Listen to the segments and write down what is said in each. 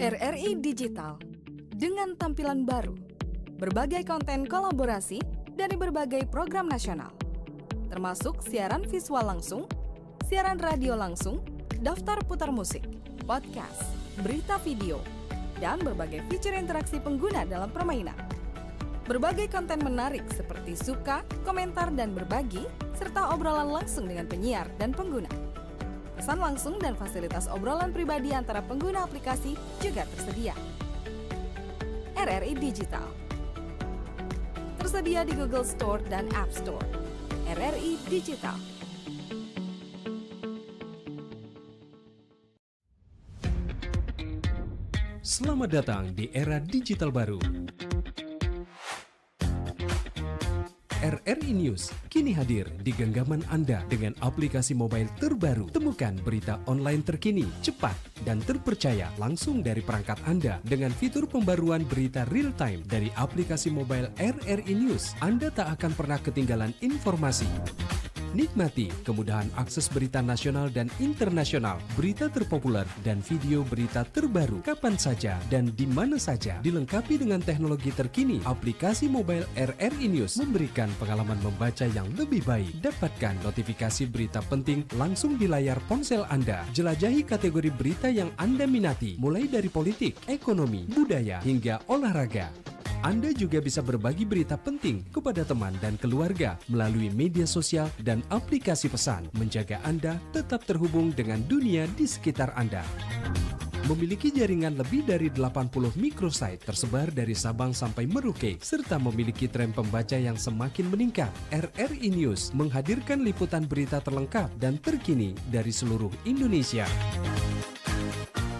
RRI Digital dengan tampilan baru, berbagai konten kolaborasi dari berbagai program nasional, termasuk siaran visual langsung, siaran radio langsung, daftar putar musik, podcast, berita video, dan berbagai fitur interaksi pengguna dalam permainan. Berbagai konten menarik seperti suka, komentar, dan berbagi, serta obrolan langsung dengan penyiar dan pengguna. Pesan langsung dan fasilitas obrolan pribadi antara pengguna aplikasi juga tersedia. RRI Digital tersedia di Google Store dan App Store. RRI Digital. Selamat datang di era digital baru. RRI News kini hadir di genggaman Anda dengan aplikasi mobile terbaru. Temukan berita online terkini, cepat, dan terpercaya langsung dari perangkat Anda dengan fitur pembaruan berita real time dari aplikasi mobile RRI News. Anda tak akan pernah ketinggalan informasi. Nikmati kemudahan akses berita nasional dan internasional, berita terpopuler, dan video berita terbaru kapan saja dan di mana saja. Dilengkapi dengan teknologi terkini, aplikasi mobile RRI News memberikan pengalaman membaca yang lebih baik. Dapatkan notifikasi berita penting langsung di layar ponsel Anda. Jelajahi kategori berita yang Anda minati, mulai dari politik, ekonomi, budaya, hingga olahraga. Anda juga bisa berbagi berita penting kepada teman dan keluarga melalui media sosial dan aplikasi pesan, menjaga Anda tetap terhubung dengan dunia di sekitar Anda. Memiliki jaringan lebih dari 80 microsite tersebar dari Sabang sampai Merauke, serta memiliki tren pembaca yang semakin meningkat. RRI News menghadirkan liputan berita terlengkap dan terkini dari seluruh Indonesia.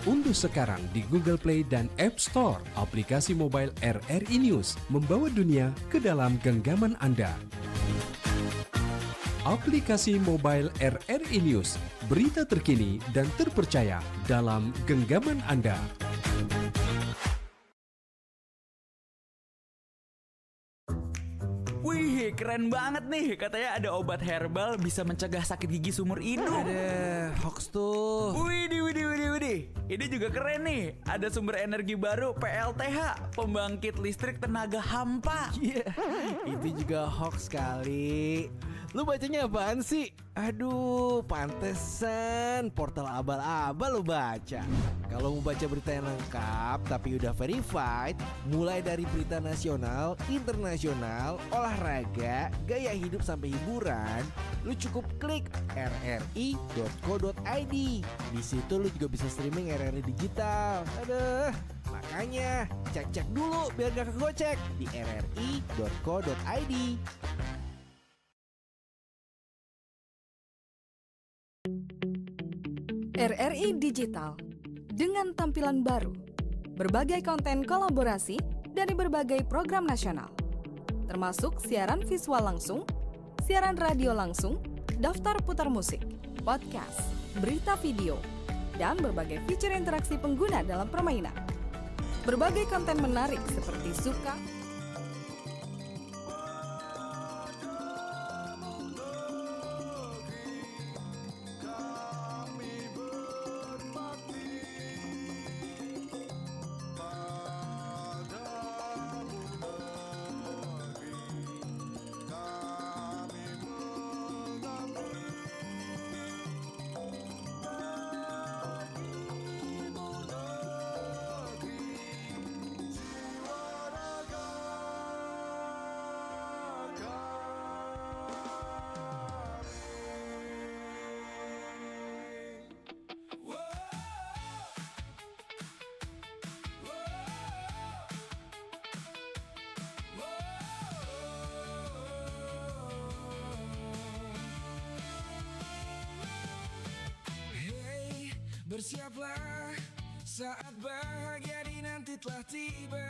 Unduh sekarang di Google Play dan App Store aplikasi mobile RRI News, membawa dunia ke dalam genggaman Anda. Aplikasi mobile RRI News, berita terkini dan terpercaya dalam genggaman Anda. Wih, keren banget nih. Katanya ada obat herbal bisa mencegah sakit gigi seumur hidup. Ada hoax tuh. Widih. Ini juga keren nih. Ada sumber energi baru PLTH, pembangkit listrik tenaga hampa. Iya, itu juga hoax kali. Lu bacanya apaan sih? Aduh, pantesan portal abal-abal lu baca. Kalau mau baca berita yang lengkap tapi udah verified, mulai dari berita nasional, internasional, olahraga, gaya hidup sampai hiburan, lu cukup klik rri.co.id. Di situ lu juga bisa streaming RRI Digital. Aduh, makanya cek-cek dulu biar gak kegocek di rri.co.id. RRI Digital dengan tampilan baru, berbagai konten kolaborasi dari berbagai program nasional, termasuk siaran visual langsung, siaran radio langsung, daftar putar musik, podcast, berita video, dan berbagai fitur interaksi pengguna dalam permainan. Berbagai konten menarik seperti suka, bersiaplah, saat bahagia dinanti telah tiba.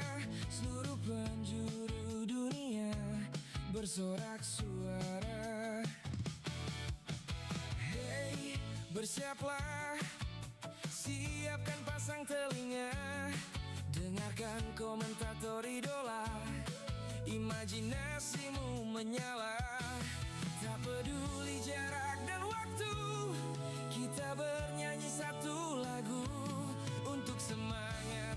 Seluruh penjuru dunia bersorak suara. Hey, bersiaplah, siapkan pasang telinga, dengarkan komentator idola, imajinasimu menyala. Tak peduli jarak dan waktu, kita bernyanyi satu lagu untuk semangat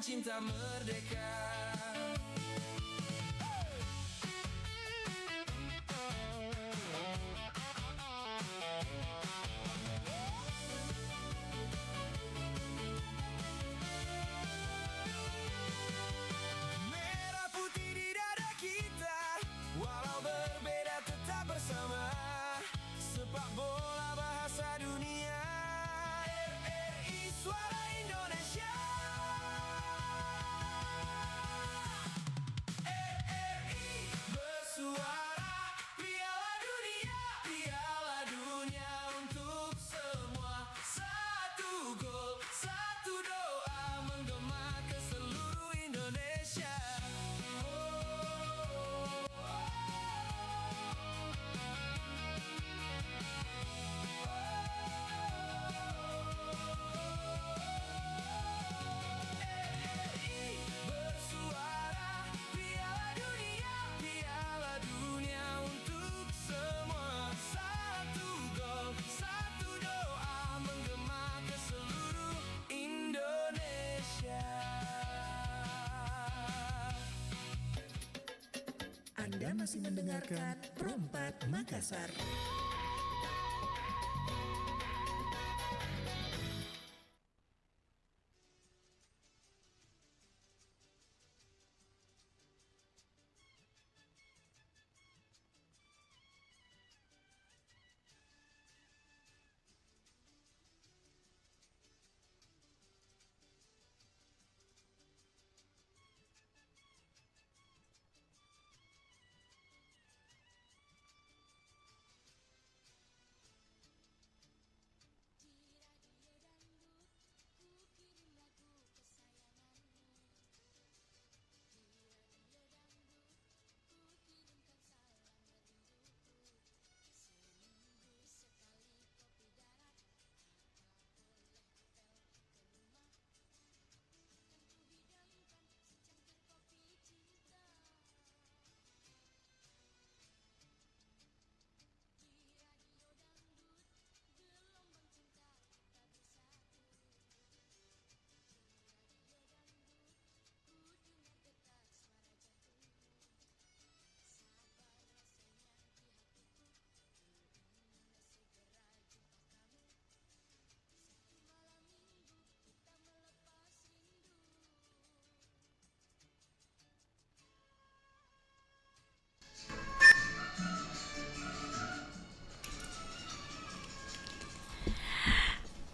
cinta merdeka. Merah putih di dada kita, walau berbeda tetap bersama. Sepak bola bahasa dunia, RRI Suara Indonesia. RRI bersuara, Piala Dunia, Piala Dunia untuk semua. Satu gol, satu doa menggema ke seluruh Indonesia. RRI bersuara, Piala Dunia, Piala Dunia untuk semua. Satu gol, satu doa menggema ke seluruh Indonesia. Anda masih mendengarkan Perompak Makassar.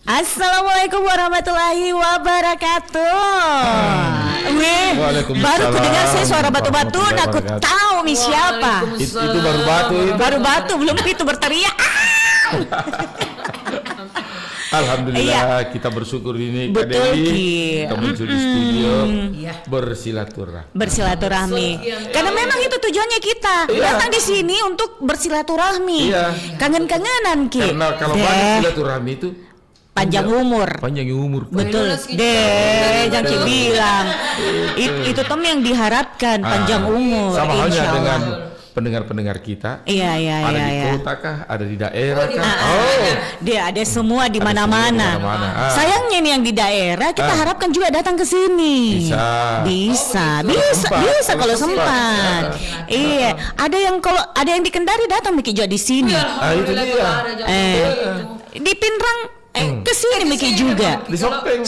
Assalamualaikum warahmatullahi wabarakatuh. Weh, Waalaikumsalam baru kudengar saya suara batu-batu, warahmatullahi aku wabarakatuh. tahu nih siapa. Itu baru batu itu. Baru batu, belum itu berteriak. Alhamdulillah kita bersyukur ini Kak Betul, Dewi Ki. kita muncul di studio bersilaturahmi. Bersilaturahmi. Karena memang itu tujuannya kita datang di sini untuk bersilaturahmi. Iya. Kangen-kangenan Ki. Karena kalau Deh, banyak silaturahmi itu panjang umur. panjang umur. Betul, deh, jangan Ki bilang. Itu tem yang diharapkan panjang umur. Sama halnya insya dengan Allah. pendengar-pendengar kita. Iya. Ada di kota kah, ada di daerah kah? Dia ada semua di Ada mana-mana. semua di mana-mana. Sayangnya nih yang di daerah kita harapkan juga datang ke sini. Bisa kalau sempat. Iya, ada yang di Kendari datang Miki juga di sini. Itu dia. Di Pinrang ke sini Miki juga. Di Sopeng.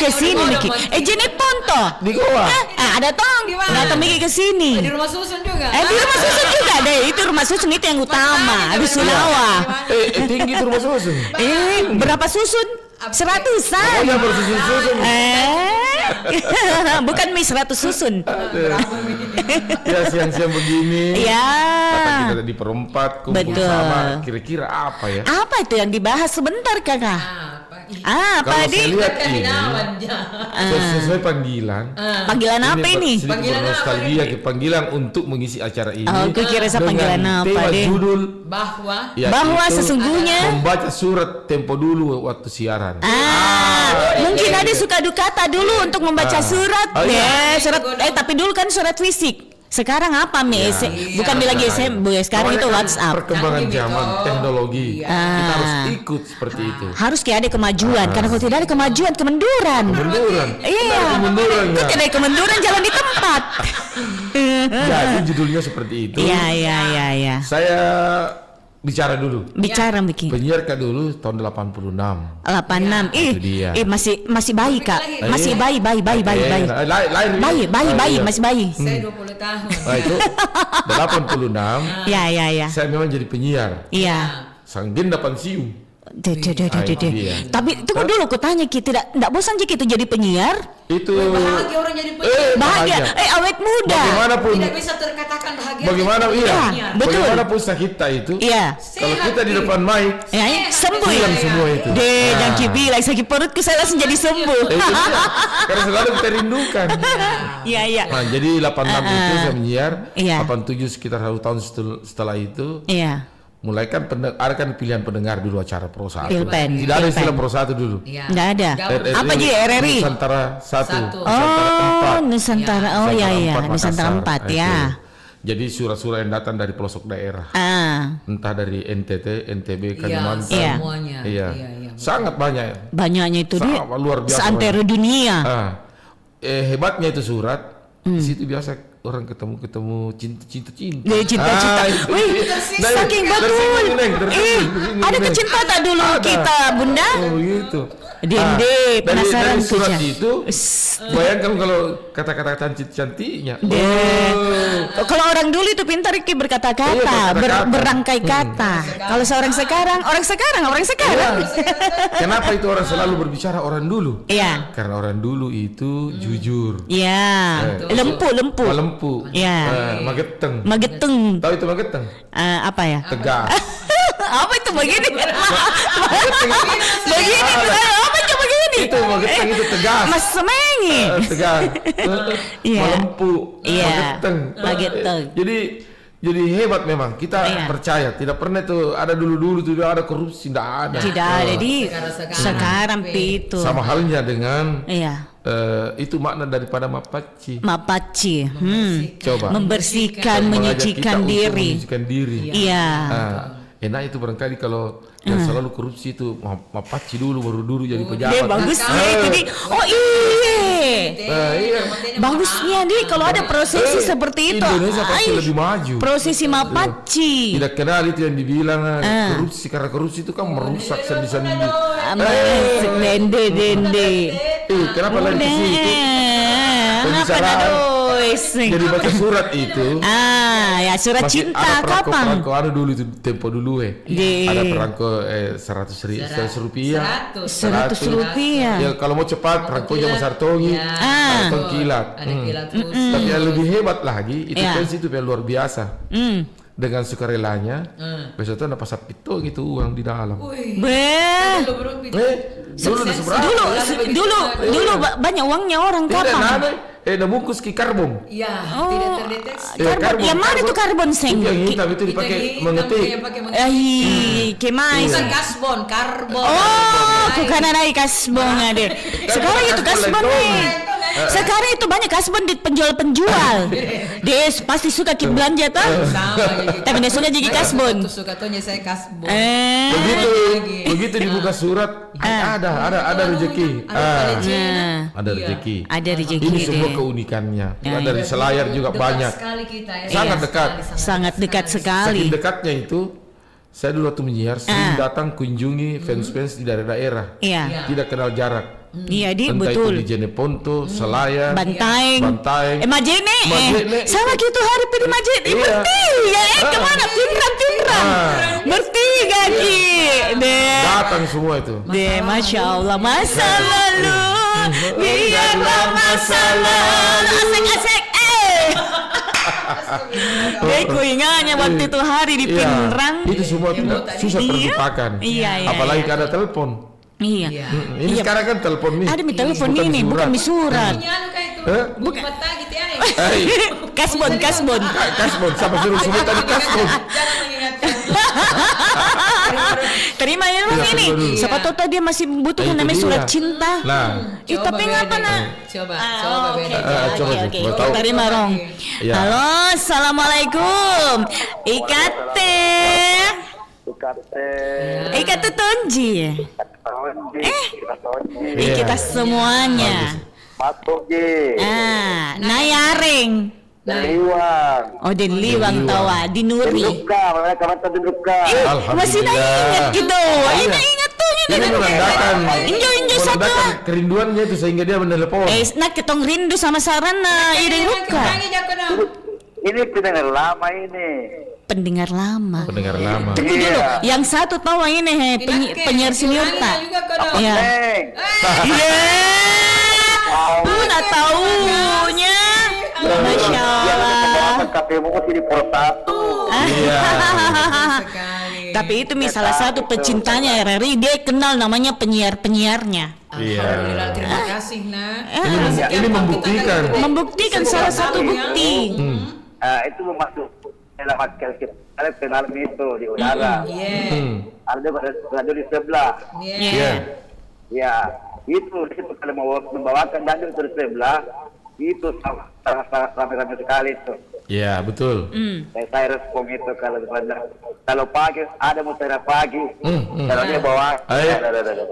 Ke sini Miki. Jenipon toh. Di Goa. Ada tong. Datang Miki ke sini. Di rumah susun juga. Di rumah susun juga deh. Itu rumah susun itu yang utama. Di Sunawa. Tinggi itu rumah susun. Berapa susun? 100-an. Pokoknya bersusun-susun. Bukan mie 100 susun. Ya siang-siang begini. Ya. Kita di perempat kumpul Betul. sama. Kira-kira apa ya? Apa itu yang dibahas sebentar kakak? Apa Kalau saya di? lihat ini sesuai panggilan. Panggilan apa ini? Panggilan nostalgia, panggilan untuk mengisi acara ini. Oh, kira panggilan apa tema deh? judul Bahwa Bahwa sesungguhnya membaca surat tempo dulu waktu siaran. mungkin ada suka duka kata dulu untuk membaca surat. Oh, iya. Surat tapi dulu kan surat fisik. Sekarang apa Mi? Bukan lagi SMP, sekarang Namanya itu kan WhatsApp. Perkembangan zaman teknologi. Kita harus Ah. ikut seperti itu. Harus kayak ada kemajuan, karena kalau tidak ada kemajuan, kemenduran. Kemunduran. Iya. Ada kemunduran Itu ya. tidak ada kemenduran, jalan di tempat. Jadi judulnya seperti itu. Iya. Saya bicara dulu. Bicara Miki. Penyiar Kak dulu tahun 86. 86. itu dia. Masih bayi Kak. Masih bayi. Lahir Bayi, masih bayi. Saya 20 tahun. Nah itu 86. Iya. Saya memang jadi penyiar. Iya. Sanggenda pensiun. Deh. itu dia. Tapi tunggu dulu, ku tanya Ki, tidak bosan Ki itu jadi penyiar? Itu Bahagia orang jadi penyiar. Bahagia. Awet muda. Bagaimanapun, Tidak bisa terkatakan bahagia. bagaimana jadi iya, penyiar. betul. bagaimanapun usaha kita itu, Iya. kalau kita di depan mic, Ya, sembuh ya. hilang semua itu. Deh, Nah. jangan Ki bilang sakit perutku saya langsung jadi sembuh. Itu dia. Karena selalu kita rindukan. Iya. Nah, jadi 86 itu saya menyiar, Iya. 87 sekitar 1 tahun setelah itu, Iya. mulai kan ada kan pilihan pendengar dulu acara Pro 1. Pilpen. Tidak ada istilah Pro 1 dulu. Iya. Enggak ada. Gaul. Apa Ji, RRI? Nusantara 1, Satu. Nusantara 4. Nusantara. Oh iya. Nusantara Nusantara Makassar. 4 ya. Itu. Jadi surat-surat yang datang dari pelosok daerah, entah dari NTT, NTB, Kalimantan. Iya. Semuanya. Iya. Sangat banyak. Banyaknya itu dia. Sangat luar biasa. Seantero dunia. Hebatnya itu surat. Di situ biasa orang ketemu cinta. Dia cinta-cinta. itu Wih, dia. saking Dari betul. sini, Neng, dari sini, Ada Neng. kecinta tak dulu Ada. kita, Bunda? Oh gitu. Dende, penasaran dari surat kerja. itu, bayangkan kalau kata-kata cantiknya. Kalau orang dulu itu pintar Ki Iya, berkata-kata, berkata-kata. berangkai kata. Kalau seorang sekarang. Kenapa itu orang selalu berbicara orang dulu? Iya. Karena orang dulu itu jujur. Iya. Lempu. Malempu. Iya. Mageteng. Mageteng. Tahu itu mageteng? Apa ya? Tegas. Apa itu begini? Mageteng. Begini. Apa itu begini? Itu mageteng itu tegas. Mas Semengi. Tegas. Iya. Malempu. Iya. Mageteng. Mageteng. Jadi hebat memang. Kita Iya. percaya. Tidak pernah itu ada dulu tidak ada korupsi, tidak ada. Tidak ada di sekarang itu. Sama halnya dengan Iya. itu makna daripada mapaci. Mapaci. Coba. Membersihkan, Mengajak kita menyucikan untuk diri. menyucikan diri. Iya. Enak itu barangkali kalau yang selalu korupsi itu mapaci dulu baru dulu jadi Dia pejabat. bagusnya itu di. Oh iya. Iya. Bagusnya di kalau ada prosesi seperti itu. Indonesia pasti Ai, lebih maju. prosesi mapaci. Tidak kenal itu yang dibilang korupsi, karena korupsi itu kan merusak sendi-sendi. Dende. Kenapa lagi ke situ? Apa Pembicaraan. aduh, Jadi baca surat itu. ya surat Masih cinta ada kapan? perangko ada dulu itu tempo dulu Di- ada perangko 100 rupiah. 100 rupiah. Ya kalau mau cepat perangkonya Mas Artongi, Artong kilat. Ada kilat terus. Tapi yang lebih hebat lagi itu Ya. pensi itu yang luar biasa. Dengan sukarelanya, besok itu ada pasar pitung itu uang di dalam. Beh. Dulu udah seberapa? Dulu banyak uangnya orang Tidak kapan? ada bungkus ki karbon. Iya, tidak terdeteksi. Karbon. Yang mana itu karbon seng? Itu yang hitam itu dipakai mengetik. Kemai. Bukan kasbon, karbon. Oh, bukan ada kasbon ada. Sekarang itu kasbon nih. Sekarang itu banyak kasbon di penjual-penjual. Dia pasti suka kita belanja tuh. Sama gitu. Tapi dia suka jadi kasbon. Suka tonya saya kasbon. Begitu dibuka surat, ada rezeki. Ada rezeki. Ada rezeki Ini semua deh. keunikannya. Dari Selayar juga Dekat banyak. sekali kita ya. Sangat dekat. Sangat dekat sekali. Saking dekatnya itu, saya dulu waktu menyiar sering datang kunjungi fans-fans di daerah-daerah. Iya. Tidak kenal jarak. Iya, Di, Entah itu di betul. Jeneponto, Selayar, Bantaeng. Bantaeng. Majene. Majene. Sama gitu hari pilih Majene. Iya. Bertiga. Kemana? Pinrang. Bertiga Ki. Deh. Datang semua itu. Deh, Masya Allah. Masa lalu. Biarlah masa lalu. Asik-asik. Ku ingatnya waktu itu hari di Iya, Pinrang. itu semua tidak susah terlupakan. Iya. Apalagi kalau ada telepon. Iya. Ini sekarang kan telepon nih. Ada mi telepon ini, bukan mi surat. Anu kayak itu. Bukan mata gitu ya. Kasbon. Kasbon, siapa suruh sebut tadi kasbon? Jangan mengingatkan. Terima ya Bang Iya, ini. terima dulu. Siapa tahu tadi dia masih membutuhkan Nah, itu namanya surat dia. cinta. Nah, Tapi ngapa nak? Coba, Ah, coba oke, beda. coba oke, sih, oke. gua tahu. Terima Rong. Iya. Halo, assalamualaikum. Ikate Tonji. Iya. Kita semuanya. Nayaring. Oh, di Liwang tawa, di Nuri. Masih ingat gitu. Ingat tuh ini menandakan Injo satu. kerinduannya itu sehingga dia menelepon. Nak ketong rindu sama Sarana Ide Ruka. Ini pendengar lama ini. Pendengar lama. Pendengar lama. Tunggu dulu. Yang satu tahu ini penyiar senior tak? Ya. Iya. Udah taunya. Masya Allah. KPMU di Pos 1. Iya. Tapi itu salah satu pecintanya RRI, dia kenal namanya penyiarnya. Iya. Alhamdulillah, terima kasih nak. Ini membuktikan. Membuktikan salah satu bukti. Itu masuk dalam akal kita kenal itu di udara. Ada radio di sebelah. Iya. Ya, itu kalau mau membawakan radio di sebelah itu sangat ramai sekali itu. Iya, betul. Saya respon itu kalau pagi ada mutiara pagi, kalau dia bawa,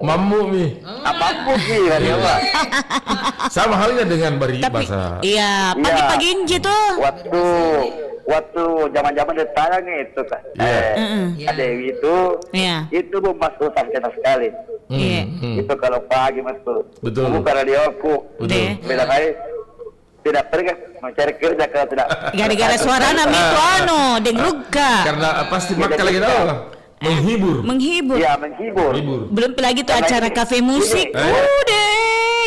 Mamu nih. apa sih radio Pak? Sama halnya dengan Tapi bahasa. iya, pagi-pagi inji tuh. Waktu zaman-zaman ditayang itu kan, ada itu masuk sampai sekali. Itu kalau pagi masuk. Betul. Buka radioku. Betul. Bilang aja tidak pergi mencari kerja kalau tidak. Gara-gara suara nama itu Deng Ruka. Karena pasti maka lagi tahu lah. Menghibur. Iya, menghibur. Belum lagi tuh acara kafe musik. Udah,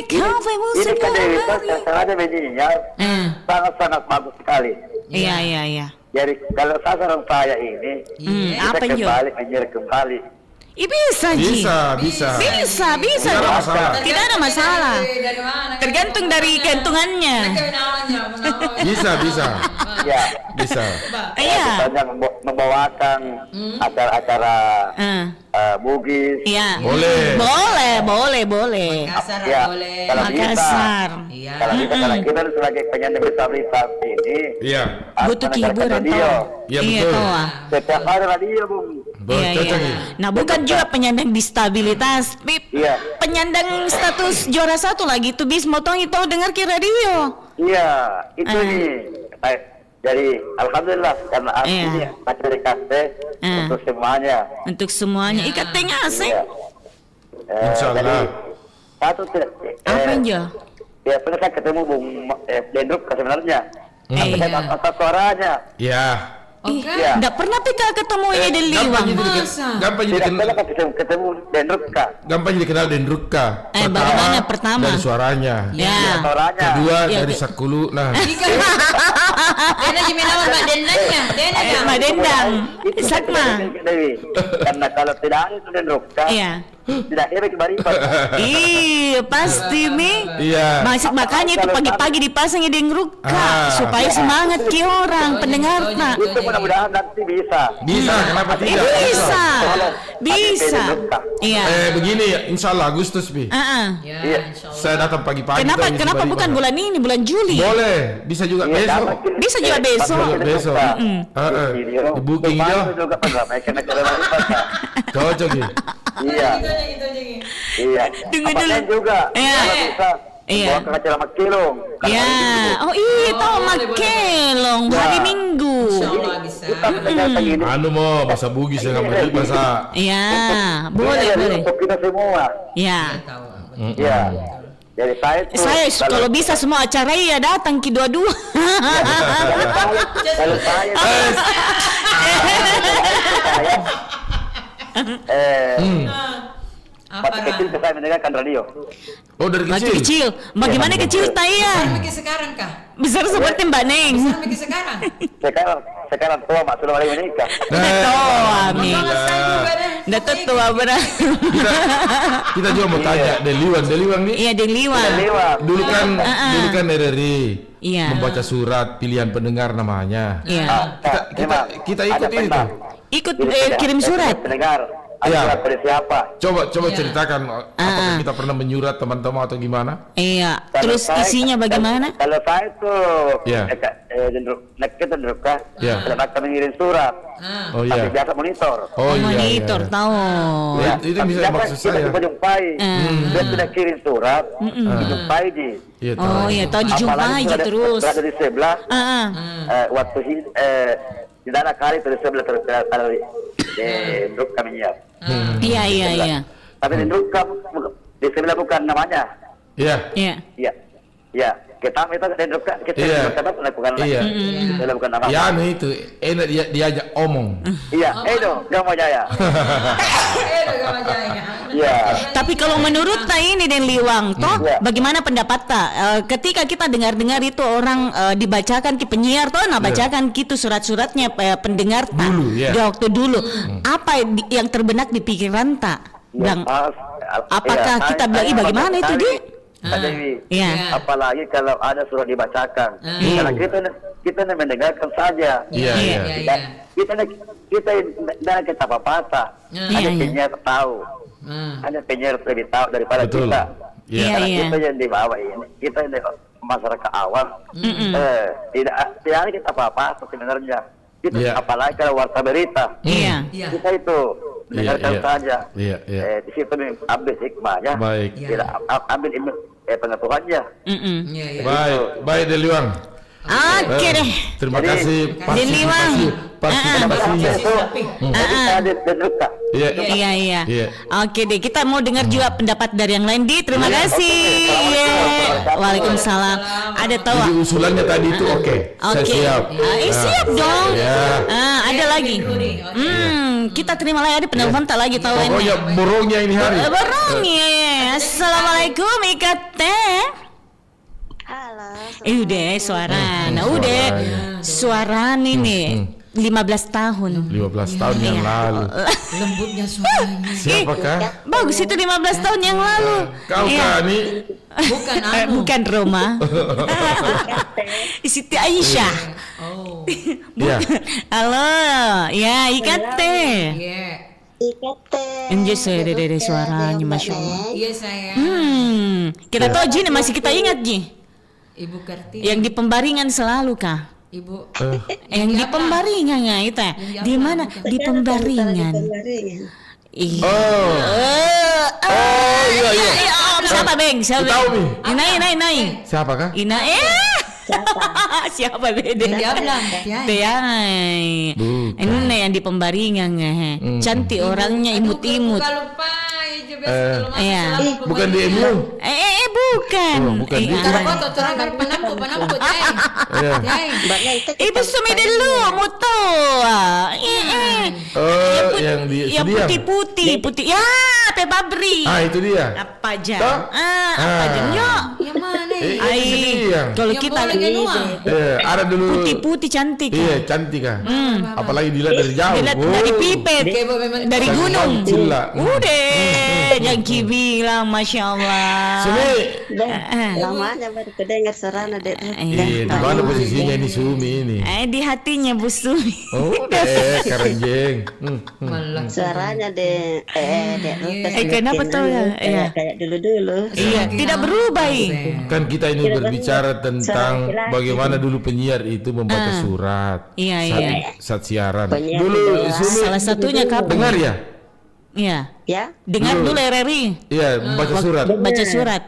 kafe musik. Ini kan ada medianya sangat-sangat bagus sekali. Iya. Jadi kalau sasaran saya ini, apa kita Jo? menjadi kembali. Bisa, Ji. Bisa. Bisa. Tidak ada masalah. Tidak ada masalah. Dari mana? Tergantung dari keuntungannya. Bisa. Ya, Bisa. Iya. misalnya membawakan acara-acara bugis. Iya. Boleh. Makassar Ya, boleh. kalau Makassar. Iya. Kalau kita sebagai penyandang disabilitas ini Iya. Butuh mendengarkan hiburan radio. toh. Iya, betul. toh. Setiap hari radio, Bung. Iya. Cocok nih. Nah, bukan juga penyandang disabilitas, Pip. Iya. Penyandang status juara 1 lagi tuh bis motong itu dengar ke radio. Iya, itu nih. Jadi alhamdulillah karena ini acara kasih untuk semuanya. Untuk semuanya. Ikat tengah sih. Iya. Insyaallah. Jadi, satu tidak. Apa Jo? Ya, pernah saya ketemu Bung Dendruk sebenarnya. Tapi saya tak tahu suaranya. Iya. Iya. Enggak pernah Pika ketemu ini di Liwang. Gampang jadi Tidak kenal. pernah ketemu Dendruk Kak. Gampang jadi kenal Dendruka. Bagaimana pertama? Dari suaranya. Ya. Suaranya. Kedua Iya, dari Dek. Sakulu. Nah, Dena jiminawan Mbak Dendanya. Dena. Mbak Dendang. Itu Sakma. Dewi. Karena kalau tidak ada itu Dendruk Kak. Iya. Tidak ada kebariban. Iya, pasti Mi. Iya. Makanya itu pagi-pagi dipasangin di Ruka supaya semangat ki orang pendengar nak. Itu mudah-mudahan nanti bisa. Bisa, kenapa tidak? Bisa. Iya. Begini ya, insya Allah Agustus Bi. Iya. Saya datang pagi-pagi. Kenapa? kita Kenapa ngisi bukan bariban. bulan ini, bulan Juli? Boleh, bisa juga besok. Bisa juga besok. Besok. Di booking aja. juga meramaikan acara bariban Kak. Cocok ya. Iya. Iya. Tunggu Apa dulu. saya juga. Iya. Kalau bisa. Iya. Bawa ke acara Makilong. Ya. Oh iya, tahu Makelong hari Minggu. Insyaallah bisa. Anu mau bahasa Bugis ya kamu jadi bahasa. Iya, boleh. Untuk kita semua. Ya. Iya. Jadi saya tuh. Kalau bisa semua acara ya datang ki dua-dua. Kalau saya. Waktu kecil saya mendengarkan radio. Oh dari Waktu kecil. kecil. Bagaimana kecil Taya? Sekarang kah? Besar seperti Mbak Neng. Sampai ke sekarang. Sekarang tua mak sudah mulai menikah. Tua Mi. Dah tua benar. Kita juga mau tanya Deliwang nih. Iya Deliwang. Dulu kan RRI Iya. membaca surat pilihan pendengar namanya. Iya. Kita ikut itu. Ikut kirim surat. Pendengar. Iya. Ada pada siapa? Coba ceritakan apakah kita pernah menyurat teman-teman atau gimana? Iya. Kalau Terus saya- isinya bagaimana? Kalau saya tuh, Iya. kita kan, Iya. kalau kami ngirim surat, Oh tapi iya. biasa monitor. Oh iya. Monitor iya. tahu. Ya, itu Tapi bisa biasa maksud kita saya. jumpai, dia sudah kirim surat, dijumpai di. Iya, tahu. Oh iya, tahu dijumpai Apalagi aja sudah- terus. sudah dari sebelah, Ah. waktu tidak ada kali dari sebelah truk kami nyiap. Iya. Tapi di truk di sebelah bukan namanya. Iya. Iya. Iya. Kita itu di truk kita Iya. bukan Iya. bukan nama. Ya anu itu enak diajak omong. Iya, Edo, Gama Jaya. Iya. Tapi kalau menurut ini Den Liwang, toh Iya. bagaimana pendapat tak? Ketika kita dengar-dengar itu orang dibacakan ki penyiar toh, nah bacakan gitu surat-suratnya pendengar tak? Dulu, ya. Di waktu dulu. Apa yang terbenak di pikiran tak? Bilang, apakah kita bilang, "Ih, bagaimana itu, Di?" Dewi. Iya. Apalagi kalau ada surat dibacakan. Karena kita mendengarkan saja. Iya. Kita kita apa-apa. Hanya penyiar tahu. Hanya penyiar lebih tahu daripada Betul. kita. Iya. Karena Iya. kita yang di bawah ini, kita yang masyarakat awam. Tidak ada kita apa-apa sebenarnya. Kita Iya. apalagi kalau warta berita. Iya. Kita itu dengarkan Iya. saja. Iya. Di situ ambil hikmahnya. Baik. Tidak ambil pengetahuannya. Baik Deliwang. Oke deh. Terima Jadi- kasih Deliwang. partisipasinya. Jadi saya diruka. Iya. Iya. Oke deh, kita mau dengar juga pendapat dari yang lain. Di, terima kasih. Waalaikumsalam. Ada tahu? Jadi usulannya tadi itu oke. Saya Oke. siap. Siap dong. Ya. Ada lagi. Kita terima lagi ada penelpon tak lagi tahu ini. Pokoknya borongnya ini hari. Borong ya. Assalamualaikum Ikat Teh. Halo. Udah suara. Nah, udah suara ini 15 tahun. 15 tahun yang lalu. Lembutnya suaranya. Siapakah? Bagus itu 15 tahun yang lalu. Kau Iya. kan ini Bukan anu. Bukan Roma. Siti Aisyah. Oh. ya. Halo, ya Ikat Teh. Iya. Enjoy dari suaranya, masya Allah. Iya sayang. Kita tahu Ji, masih kita ingat Ji. Ibu Kartini. Yang di pembaringan selalu kah? Ibu. Yang di pembaringan nggak itu? Di mana? Di pembaringan. Iya. Iya. Siapa Beng? Siapa? Tahu nih. Inai. Siapakah? Ina siapa beda? Yang diablang. Tiai. Ini yang di pembaringan cantik orangnya imut-imut. Lupa. Iya. Bukan di MU. Bukan. Bukan di Foto terakhir penampu. Ibu sumi dulu muto. Yang di Yang Sudiang. putih. Ya, Pebabri. Itu dia. Apa aja? Toh? Apa aja? Yuk. Yang mana? Sudiang. Kalau Yang kita boleh keluar. Ada dulu. putih cantik. Iya, cantik kan. Apalagi dilihat dari jauh. Dilihat dari pipet, dari gunung. Cila. Udah, yang bilang masya Allah. Sumi. Lamanya baru kedengar suaranya dek. Iya, di mana posisinya ini Sumi ini? Di hatinya Bu Sumi. Kerenjeng. Suaranya dek. Dek. Kenapa tuh ya? Iya. Kayak dulu. Iya, tidak berubah. Kan kita ini berbicara tentang bagaimana dulu penyiar itu membaca surat. Iya. Saat siaran. Penyiar Dulu juga. Sumi Salah satunya kapan? dengar ya? Iya. Ya, Dengar dulu RRI. Iya, membaca surat. Baca surat.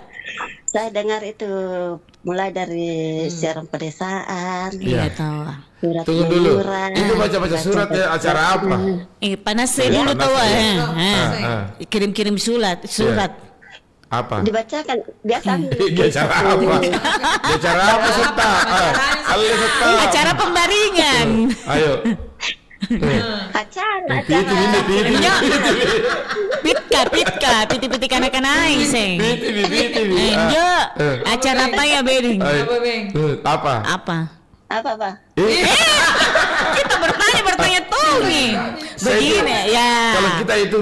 saya dengar itu mulai dari siaran pedesaan. Iya tahu. Surat Tunggu dulu. menyurat, Itu baca-baca surat ya acara apa? Panas saya dulu tahu Panas ya. kirim-kirim surat. Apa? Dibacakan biasa. Dia acara apa? Dia acara apa serta? Kalau serta. Acara pembaringan. Ayo. Acara. Piti ini piti. Nya. Pitka, piti kanak-kanak sing. Piti. Enjo, acara apa ya, Bering? Apa, Beng? Apa? Apa, Pak? Kita bertanya tuh nih. Begini ya. Kalau kita itu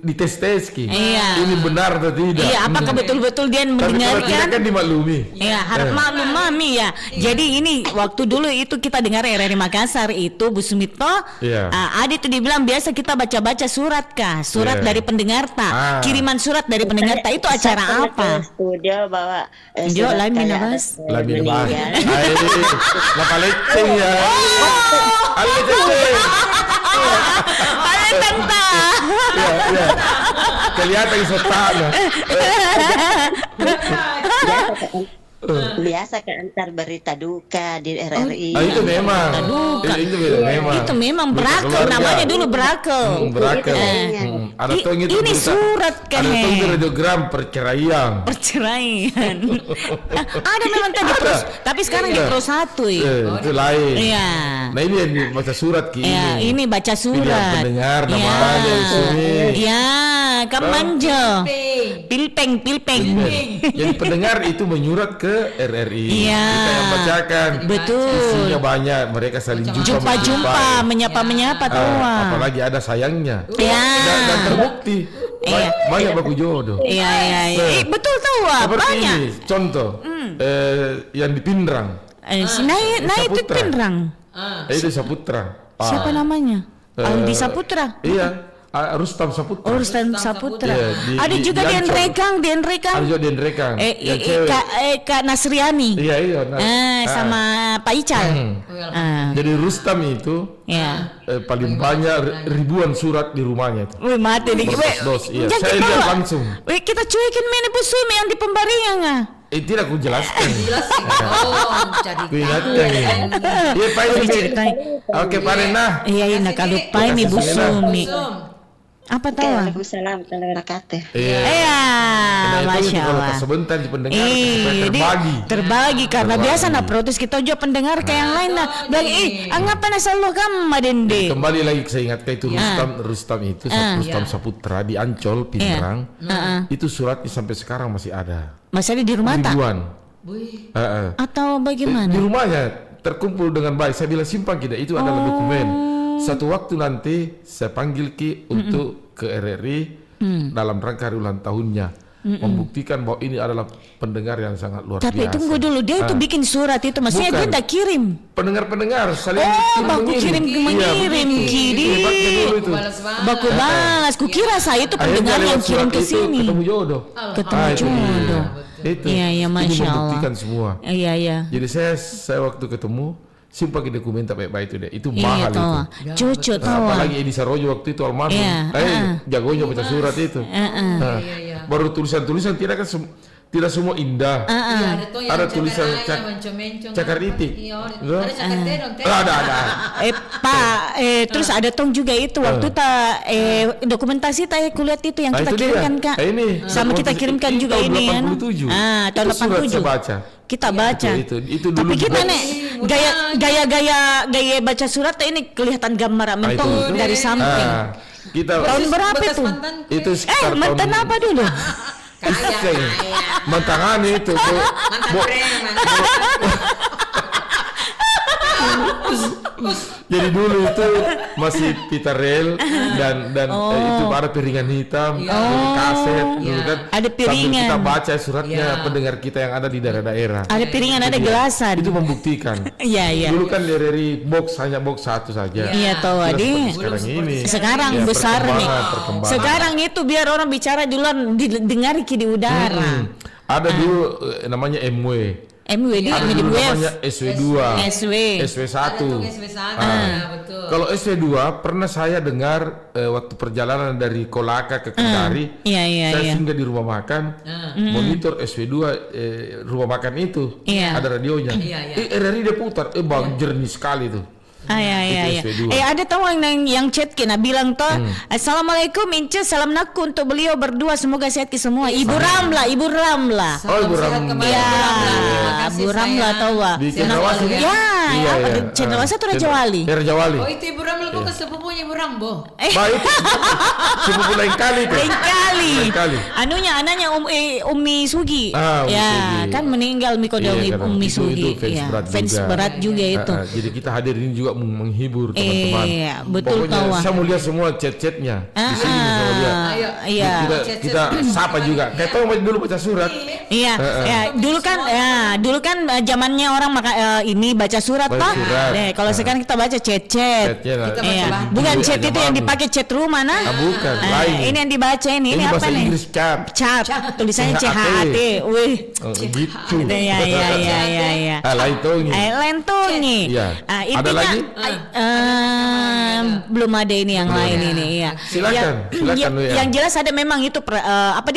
dites Ki. Iya. Ini benar atau tidak? Iya, apakah betul-betul dia Tapi kalau kita mendengarkan? kan dimaklumi. Ya, harap maklum Mami ya. Jadi ini waktu dulu itu kita dengar RRI Makassar itu Bu Sumitno, Iya. Adi tuh dibilang biasa kita baca-baca surat kah? Surat Iya. dari pendengar ta. Kiriman surat dari pendengar ta itu acara apa? Studio bawa Jo, surat lain kayak minabas. Lebih meninggal. Napa leceng ya? Ale leceng. Ada tanta. Iya. Kelihatan sotana. Biasa ke antar berita duka di RRI. Itu memang. Itu memang berakel namanya dulu berakel. Berakel. Ada tuh itu Ini surat kan. Ada tuh radiogram perceraian. Ada memang tadi terus, tapi sekarang di Pro 1 ya. Itu lain. Iya. Nah ini yang baca surat Ki. Ya, ini baca Pilihan surat. pendengar namanya di sini. Ya, Kamanjo. Pilpeng. Jadi pendengar itu menyurat ke RRI. Iya. Kita yang bacakan. Betul. Isinya banyak, mereka saling Jumpa, menyapa tuh. Apalagi ada sayangnya. Ya. Dan terbukti. Iya. Banyak baku jodoh. Iya. Betul tahu Seperti banyak. ini, contoh yang di Pindrang. Naik itu Saputra. Pindrang. Itu Saputra. Siapa namanya? Aldi Saputra. Iya, Rustam Saputra. Rustam Saputra. Iya, Ada juga di Ancol. Rekang. Ada juga di Rekang. Yang cewek. Kak Nasriani. Iya. Sama Pak Ical. Jadi Rustam itu paling banyak ribuan surat di rumahnya itu. Wih mati nih. Dos, iya. Saya lihat langsung. Wih kita cuekin mene Bu Sumi yang di pembarian ah. Tidak aku jelaskan. Cari Aku ingatkan ini. Iya Pak ini. Oke Pak Rena. Iya nak lupa ini Bu Sumi. Apa tahu? Waalaikumsalam warahmatullahi wabarakatuh. Iya, Masya Allah. Sebentar di pendengar supaya terbagi karena biasa nak protes kita juga pendengar kayak yang lain nah bilang ngapain asal lo kamu dende. Kembali lagi saya ingatkan itu Rustam itu Rustam Saputra di Ancol Pindrang. Itu suratnya sampai sekarang masih ada. Masih ada di rumah tak? Ribuan. Atau bagaimana? Di rumahnya terkumpul dengan baik. Saya bilang simpan kita itu adalah dokumen. Satu waktu nanti saya panggil Ki untuk ke RRI dalam rangka hari ulang tahunnya membuktikan bahwa ini adalah pendengar yang sangat luar biasa. Tapi tunggu dulu, dia itu bikin surat itu maksudnya dia tak kirim. Pendengar saling baku mengirim Kidi. Baku balas. Kukira saya itu pendengar yang kirim ke sini. Ketemu jodoh. Itu. Iya, Masya Allah. Membuktikan semua. Iya. Jadi saya waktu ketemu simpan ke dokumen tak baik-baik itu deh. Itu Iya, mahal itu. Cucu tahu. Apalagi Edi Sarojo waktu itu almarhum. Jagonya baca surat itu. Baru tulisan-tulisan tidak semua indah. Ada tulisan cakar itik. Ada. Pak, terus ada tong juga itu waktu dokumentasi kulihat itu yang kita kirimkan Kak. Sama kita kirimkan juga ini ya. Tahun 87. Kita baca. Itu dulu. Tapi kita nih gaya baca surat ini kelihatan gambar mentong dari samping. Kita tahun berapa itu? Itu sekitar mantan apa dulu? Mantangan itu. Jadi dulu itu masih Peter Rail dan itu ada piringan hitam, kaset, kan. Ada piringan. Sambil kita baca suratnya pendengar kita yang ada di daerah-daerah. Ada piringan, ada gelasan. Itu membuktikan. Iya. Dulu kan dari hanya box satu saja. Iya tahu Adi. Sekarang ini. Sekarang besar nih. Sekarang itu biar orang bicara duluan didengar di udara. Ada dulu namanya MW. Ada dulu namanya SW2. SW1. Betul. Kalau SW2 pernah saya dengar waktu perjalanan dari Kolaka ke Kendari. Saya singgah di rumah makan, monitor SW2 rumah makan itu. Ada radionya. RRI dia putar, bang jernih sekali tuh. Iya. Ada tahu yang chat kena bilang toh, Assalamualaikum Ince, salam naku untuk beliau berdua, semoga sehat semua. Ibu Ramla. Oh Ibu Ramla. Iya, Ibu Ramla tahu. Di Cendrawasih. Ya, Cendrawasih atau Raja Wali? Raja Wali. Oh itu Ibu Ramla kalau kau ke sepupunya orang, Bo. Baik. Sepupu lain kali tuh. Lain kali. Anunya anaknya Umi Sugi. Umi ya, Sugi. kan meninggal Umi Sugi. Itu fans berat juga itu. Jadi kita hadir ini juga menghibur teman-teman. Iya, betul. Pokoknya saya mau lihat semua chat-chatnya. Di sini saya lihat. Iya. Kita sapa juga. Kayak tahu dulu baca surat. Iya, dulu kan zamannya orang ini baca surat toh. Kalau sekarang kita baca chat-chat. Bukan chat itu yang dipakai chat rumah bukan, lain. Ini yang dibaca ini apa bahasa nih? Inggris chat. Tulisannya CHAT. Wih. Gitu. Ya. Lain tuh nih. Ada lagi? Belum ada ini yang lain ini ya. Silakan. Yang jelas ada memang itu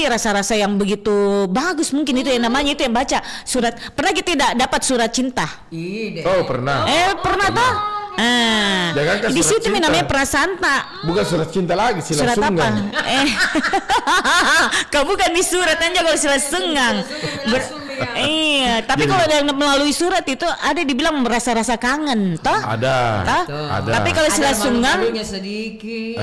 rasa-rasa yang begitu bagus mungkin itu yang namanya itu yang baca surat. Pernah kita tidak dapat surat cinta? Oh, pernah. Pernah toh? Di situ namanya prasanta. Bukan surat cinta lagi, surat apa? Kau bukan di surat aja kalau sila senggang. Iya, tapi kalau yang melalui surat itu ada dibilang merasa-rasa kangen, toh? Ada. Tapi kalau sila senggang sedikit,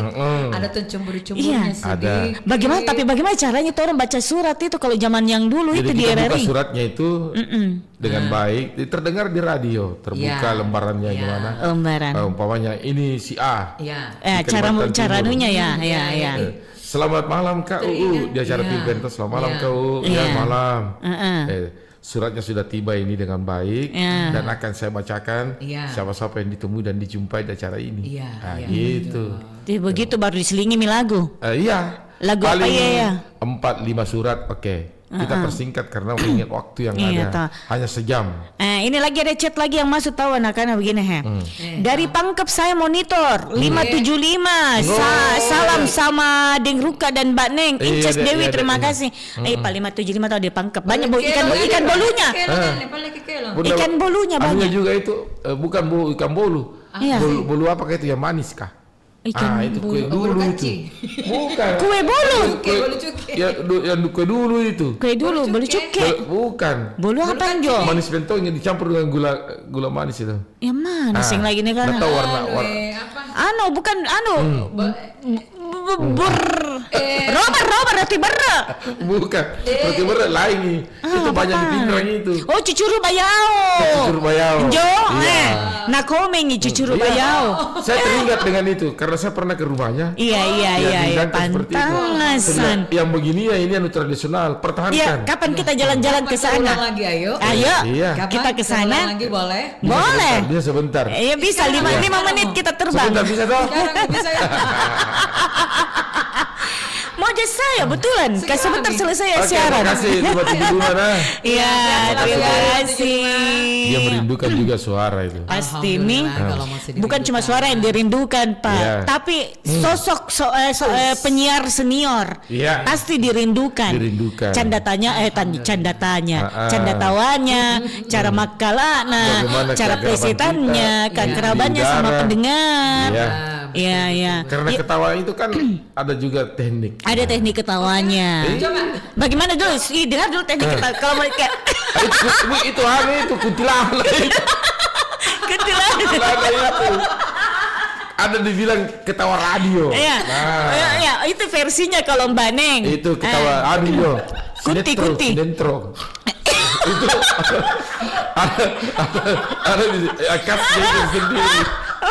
ada tuh cemburu-cemburunya sedikit. Bagaimana caranya tuh orang baca surat itu kalau zaman yang dulu jadi itu di RRI? Buka suratnya itu dengan baik, terdengar di radio, terbuka lembarannya gimana? Lembaran. Umpamanya ini si A. Caranunya ya. Selamat malam Kak UU di acara Pilben itu. Selamat malam Kak UU. Malam. Suratnya sudah tiba ini dengan baik dan akan saya bacakan siapa-siapa yang ditemui dan dijumpai di acara ini. Gitu. Jadi begitu baru diselingi lagu. Lagu paling apa 4-5 surat, oke. Kita persingkat karena mengingat waktu yang ada hanya sejam. Ini lagi ada chat lagi yang masuk tahu anak-anak begini Dari Pangkep saya monitor 575. Salam sama Deng Ruka dan Mbak Neng. Inces Dewi terima kasih. Pak 575 tahu di Pangkep. Banyak ikan bolunya. Ikan bolunya banyak. Anunya juga itu bukan ikan bolu. Bolu apa itu yang manis kah? Itu kue dulu itu. Bukan. Kue bolu. Yang kue dulu itu. Kue dulu, bolu cuke. Bukan. Bolu apa Jo? Manis bentong yang dicampur dengan gula manis itu. Yang mana sing lagi nih kan? Tahu warna. Bukan Robert roti berre. Bukan. Roti berre lain nih. Itu banyak di pinggang itu. Oh, cucuru bayau. Jo, nah komen nih cucuru bayau. Saya teringat dengan itu karena saya pernah ke rumahnya. Iya. Pantangasan. Yang begini ya ini anu tradisional, pertahankan. Iya, kapan kita jalan-jalan ke sana? Lagi ayo. Kita ke sana. Lagi boleh? Boleh. Bisa sebentar. Iya bisa 5 menit kita terbang. Sebentar bisa toh? Sekarang bisa ya. Mau aja saya betulan. Sebentar selesai siaran. Terima kasih buat Ibu Mana. Iya, terima kasih. Dia merindukan juga suara itu. Pasti nih. Bukan cuma suara yang dirindukan, Pak. Tapi sosok penyiar senior. Pasti dirindukan. Canda tawanya, cara makalana, cara presetannya, kekerabannya sama pendengar. Iya. Karena ketawa itu kan ada juga teknik. Ada teknik ketawanya. Coba. Bagaimana dulu? Dengar dulu teknik ketawa. Kalau mereka itu kuntilanak. Kuntilanak itu. Ada dibilang ketawa radio. Iya, itu versinya kalau Mbak Neng. Itu ketawa radio. Kunti. Sinetron. Itu ada khas sendiri.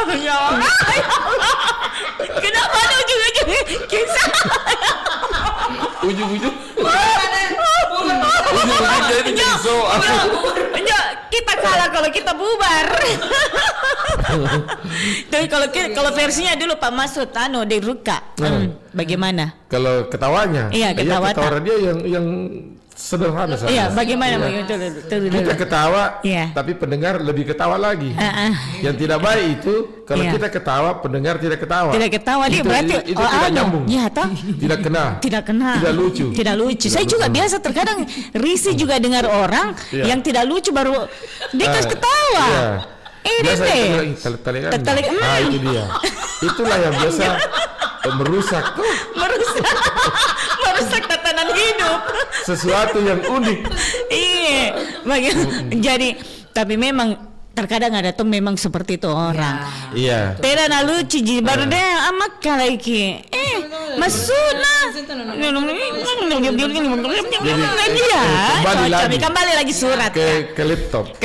Ya Allah. Kenapa ada ujung-ujung kisah? Ujung-ujung jadi soal. Kita kalah kalau kita bubar. Tapi kalau versinya dulu Pak Masud Deng Ruka. Bagaimana? Kalau ketawanya? Iya, ketawa dia yang sederhana saja. Iya, bagaimana? Kita ketawa, tapi pendengar lebih ketawa lagi. Yang tidak baik itu kalau kita ketawa, pendengar tidak ketawa. Tidak ketawa dia berarti itu tidak nyambung. Iya, toh? Tidak kena. Tidak lucu. Saya juga biasa terkadang risih juga dengar orang yang tidak lucu baru dia terus ketawa. Ini deh. Tertarik. Itu dia. Itulah yang biasa merusak tatanan hidup. Sesuatu yang unik. Iya. Jadi tapi memang terkadang ada tuh memang seperti itu orang. Iya. Tera na lucu ji baru deh amak kalaiki. Maksudnya kembali lagi surat ke laptop.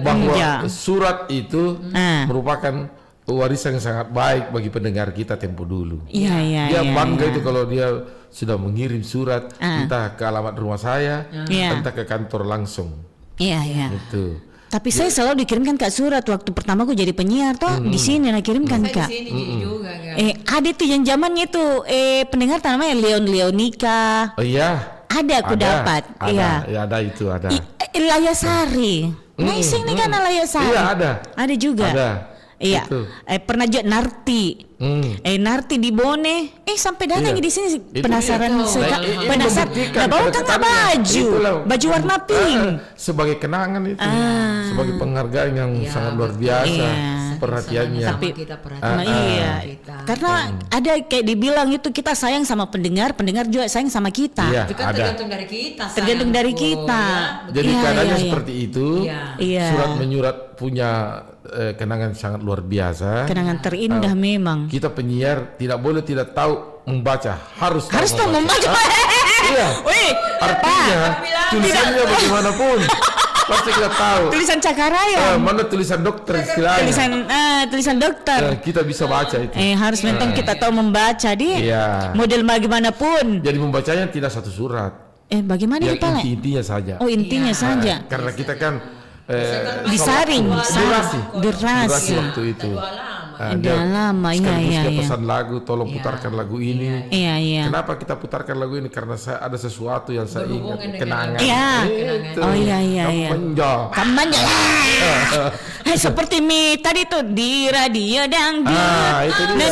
Bahwa surat itu merupakan warisan yang sangat baik bagi pendengar kita tempo dulu. Dia bangga itu kalau dia sudah mengirim surat entah ke alamat rumah saya, entah ke kantor langsung. Itu. Tapi saya selalu dikirimkan Kak surat waktu pertama aku jadi penyiar toh di sini nak kirimkan Kak. Di sini juga kan. Ada tuh yang zamannya itu pendengar namanya Leonika. Oh iya. Ada aku dapat. Iya. Ya ada itu ada. Layasari. Nah iseng nih kan Layasari. Iya ada. Ada juga. Ada. Iya. Pernah juga Narti. Narti di Bone. Sampai datang di sini penasaran penasaran. Nah, bawa kan baju warna pink. Sebagai kenangan itu. Sebagai penghargaan yang sangat luar biasa. Perhatiannya. Tapi kita perhatian. Karena ada kayak dibilang itu kita sayang sama pendengar juga sayang sama kita. Itu kan tergantung dari kita. Tergantung dari kita. Jadi keadaannya seperti itu. Surat menyurat punya kenangan sangat luar biasa. Kenangan terindah memang. Kita penyiar tidak boleh tidak tahu membaca, harus tahu membaca. Iya. Artinya tulisannya bagaimanapun pasti kita tahu. Tulisan Cakaraya. Mana tulisan dokter istilahnya. Tulisan dokter. Kita bisa baca itu. Harus memang kita tahu membaca model bagaimanapun. Jadi membacanya tidak satu surat. Bagaimana yang Pak? intinya saja. Intinya saja. Karena kita kan disaring durasi waktu itu. Dia lama dia pesan lagu, tolong putarkan lagu ini. Iya. Kenapa kita putarkan lagu ini? Karena ada sesuatu yang saya ingat, kenangan. Iya. Kamanja. Seperti tadi tuh di radio dangdut. Itu dia.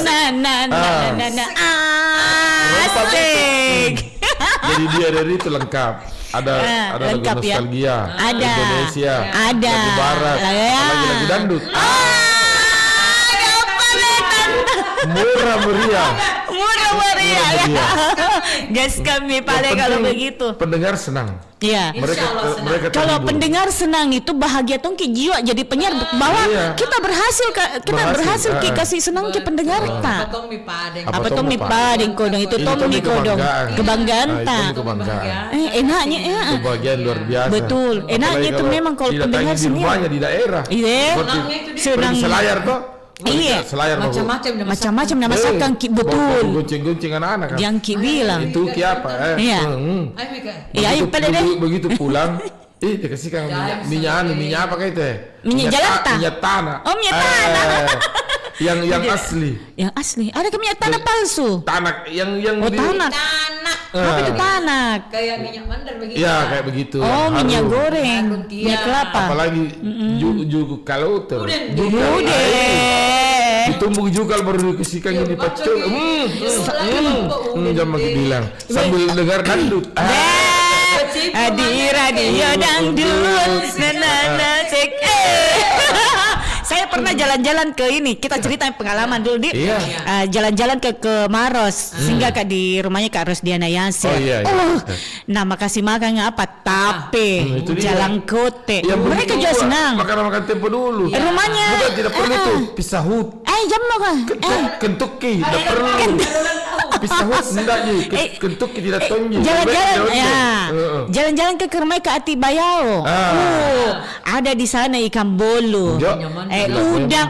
Asik. Jadi dia dari itu lengkap. Ada lagu nostalgia, Indonesia, lagu barat, lagu dangdut. Murah meriah. Gas kami paling kalau begitu. Pendengar senang. Iya. Mereka kalau pendengar senang itu bahagia tuh ke jiwa jadi penyiar bahwa kita berhasil kasih senang ke pendengar ta. Apa Tommy Padeng kodong itu Tommy kodong kebanggaan ta. Enaknya kebahagiaan luar biasa. Betul. Enaknya itu memang kalau pendengar seni. Di daerah. Iya. Senang selayar toh. Iya, macam-macam nama masakan betul. Gonceng-gonceng anak-anak. Yang Ki bilang. Itu Ki apa? Iya, begitu pulang. Dikasihkan minyak apa kayak itu? Minyak tanah. Oh, minyak tanah. Yang asli. Yang asli. Ada ke minyak tanah palsu? Tanah yang tanah. Apa itu tanah? Kayak minyak mandar begitu. Iya, kayak begitu. Oh, minyak goreng. Minyak kelapa. Apalagi jugu kalau tuh. Ditumbuk juga baru dikasihkan di pacul. Jangan bilang sambil dengar dangdut. Di radio dangdut. Saya pernah jalan-jalan ke ini. Kita ceritain pengalaman dulu di jalan-jalan ke Maros, singgah Kak di rumahnya Kak Rosdiana Yasir. Nah, makasih makan apa? Tape, jalan kote. Mereka juga senang. Makan tempo dulu. Rumahnya. Bukan tidak perlu tuh pisah hut. Jam apa? Kentucky tidak perlu. Pisah hut enggak nih. Kentucky tidak tonji. Jalan-jalan ke rumah Kak Ati Bayao. Ada di sana ikan bolu.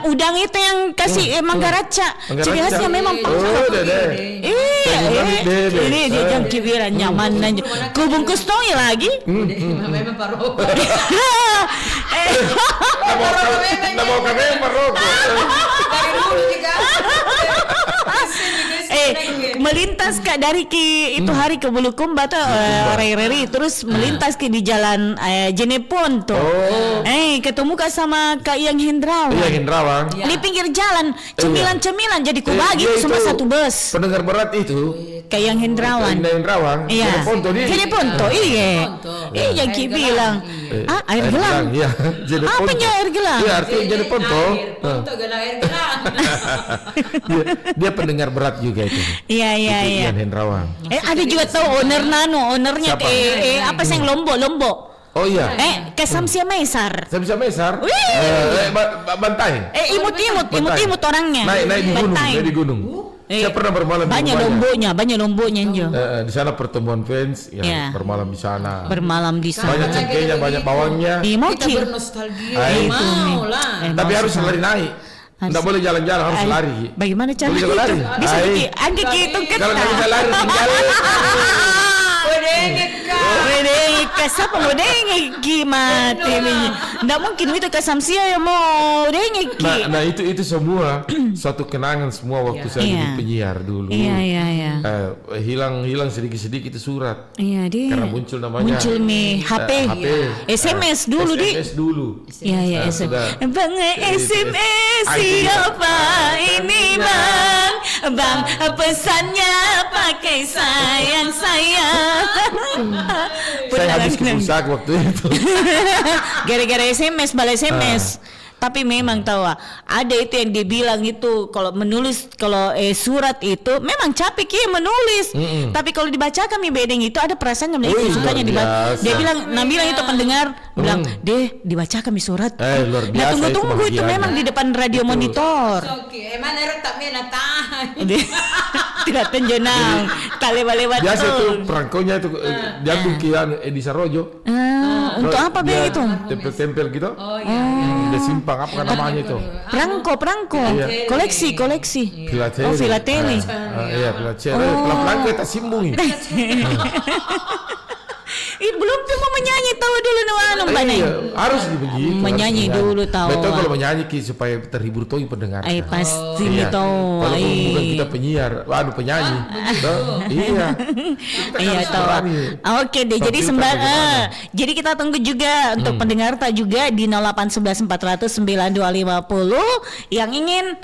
Udang itu yang kasih mangga raca. Ciri khasnya memang ini dia yang kibiran nyaman aja. Kubungkus tongi lagi. Memang paroko. Nama kami paroko. Dari dulu juga. Melintas Kak dari itu hari ke Bulukumba tuh Reri terus melintas ke di jalan Jeneponto. Ketemu Kak sama Kak Yang Hendrawan. Iya Hendrawan. Di pinggir jalan cemilan jadi kubagi semua satu bus. Pendengar berat itu Kak Yang Hendrawan. Iya. Jeneponto iya. Iya Ki bilang. Air gelang. Iya. Apa air gelang? Iya artinya Jeneponto. Gelang air gelang. Dia pendengar berat juga itu. Iya. Hendrawan. Ada juga tahu ownernya apa sih yang Lombok. Oh iya. Ke Samsia Mesar. Samsia Mesar. Bantai. Imut orangnya. Naik di gunung. Saya pernah bermalam banyak lombonya Njo. Di sana pertemuan fans, bermalam di sana. Banyak cengkehnya, banyak bawangnya. Kita bernostalgia. Mau lah. Tapi harus lari naik. Nggak boleh jalan-jalan, harus lari. Bagaimana cara itu? Lari. Bisa angki gitu kan? Kalau nggak bisa lari, tinggal. Wedengika, siapa mau dengeki mati ini? Nggak mungkin itu ke Samsia yang mau dengeki. Nah itu semua satu kenangan semua waktu saya jadi penyiar dulu. Iya. Hilang sedikit surat. Iya deh. Karena muncul namanya. Muncul nih HP. SMS dulu di. SMS dulu. Iya SMS. Bang SMS siapa ini bang? Bang pesannya pakai sayang. Saya habis pulsa waktu itu. Gara-gara SMS, balas SMS. Tapi memang tahu ada itu yang dia bilang itu kalau menulis surat itu memang capek ya menulis. Tapi kalau dibaca kami bedeng itu ada perasaan yang sukanya dibaca. Dia bilang itu pendengar bilang, "Deh, dibaca kami surat." Luar biasa. Nah, tunggu itu memang di depan radio monitor. Oke, emang tak menatah. Tidak tenjenang, tak lewat-lewat. Biasa itu perangkonya itu diambil kian di Sarojo. Untuk apa be itu? Tempel-tempel gitu. Oh iya. Dia simpang apa namanya itu? Perangko. Koleksi. Filateli. Filateli. Iya, filateli. Pelan-pelan kita simbungi. Belum mau menyanyi tahu dulu Banai. Harus begitu. Menyanyi dulu tahu. Betul kalau menyanyi supaya terhibur tuh pendengar. Pasti tahu. Kalau bukan kita penyiar, penyanyi. Iya tahu. Oke deh. Jadi kita tunggu juga untuk pendengar tak juga di 0811 400 9250 yang ingin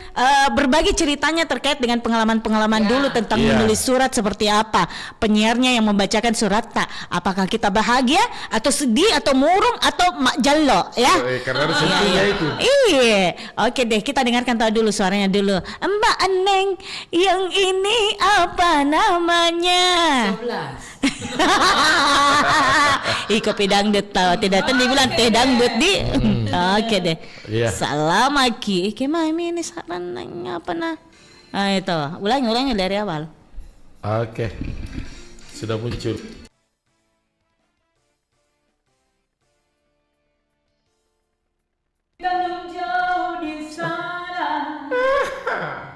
berbagi ceritanya terkait dengan pengalaman-pengalaman dulu tentang menulis surat seperti apa. Penyiarnya yang membacakan surat tak. Apakah kita bahagia atau sedih atau murung atau mak jalo ya? Karena ada sedihnya itu. Iya. Oke deh, kita dengarkan tahu dulu suaranya dulu. Mbak Aneng, yang ini apa namanya? 11. Kopi dangdut tahu. Tidak tahu dibilang teh dangdut di. Oke deh. Salam aki. Gimana ini sarannya apa nah? Itu. Ulangi dari awal. Oke. Sudah muncul. Terlalu jauh di sana,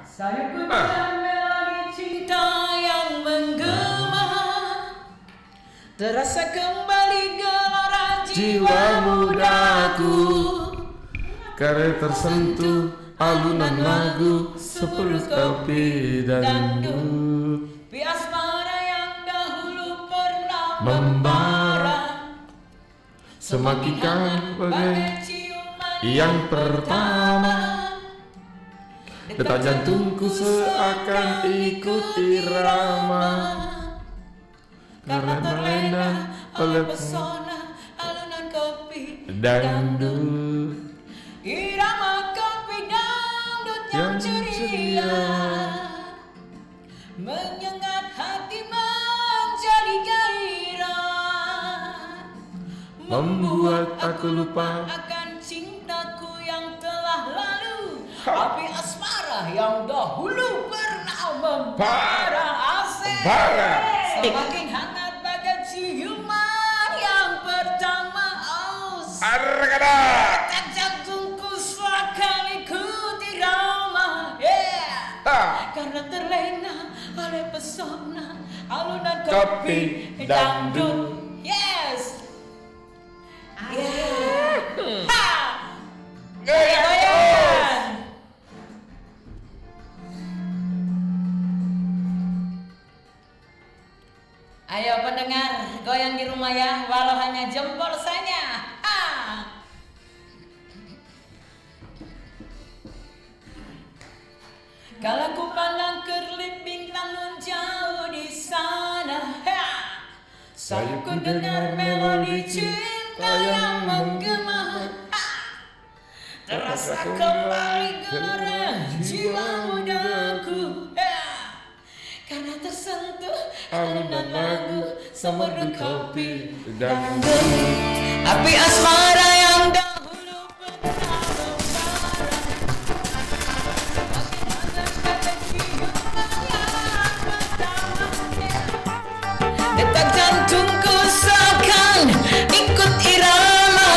saya pun melodi cinta yang menggema, terasa kembali gelora jiwa mudaku, karena tersentuh alunan lagu seperti kopi dangdut, asmara yang dahulu pernah membara, semakin bagai yang pertama, detak jantungku seakan ikut irama, karena terlena oleh pesona alunan kopi dangdut, irama kopi dangdut yang ceria, menyengat hati menjadi gairah, membuat aku lupa akan cintaku yang telah lalu, api asmara yang dahulu pernah membara. Asik. Semakin hangat bagai ciuman yang pertama. Detak jantungku seakan ikut irama, karena terlena oleh pesona alunan kopi dangdut. Yes. Goyang. Ayo pendengar, goyang di rumah ya, walau hanya jempol saja. Kalau ku pandang kerlip bintang nun jauh di sana, saya ku dengar melodi cinta yang menggema, terasa kembali gelora jiwa mudaku, karena tersentuh alunan lagu semerdu kopi dan dulu api asmara yang dahulu pernah membara. Detak jantungku seakan ikut irama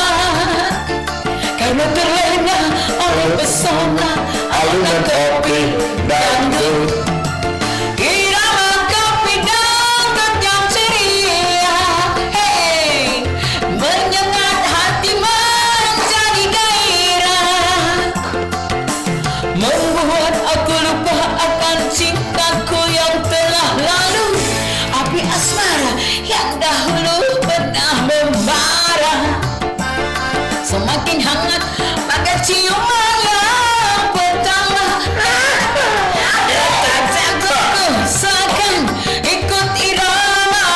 karena terlena oleh pesona alunan kopi dangdut. Irama kopi dangdut yang ceria, hey, menyengat hati menjadi gairah, membuat aku lupa akan cintaku yang telah lalu. Api asmara yang dahulu pernah membara semakin hangat bagai ciuman yang pertama. Detak jantungku seakan ikut irama,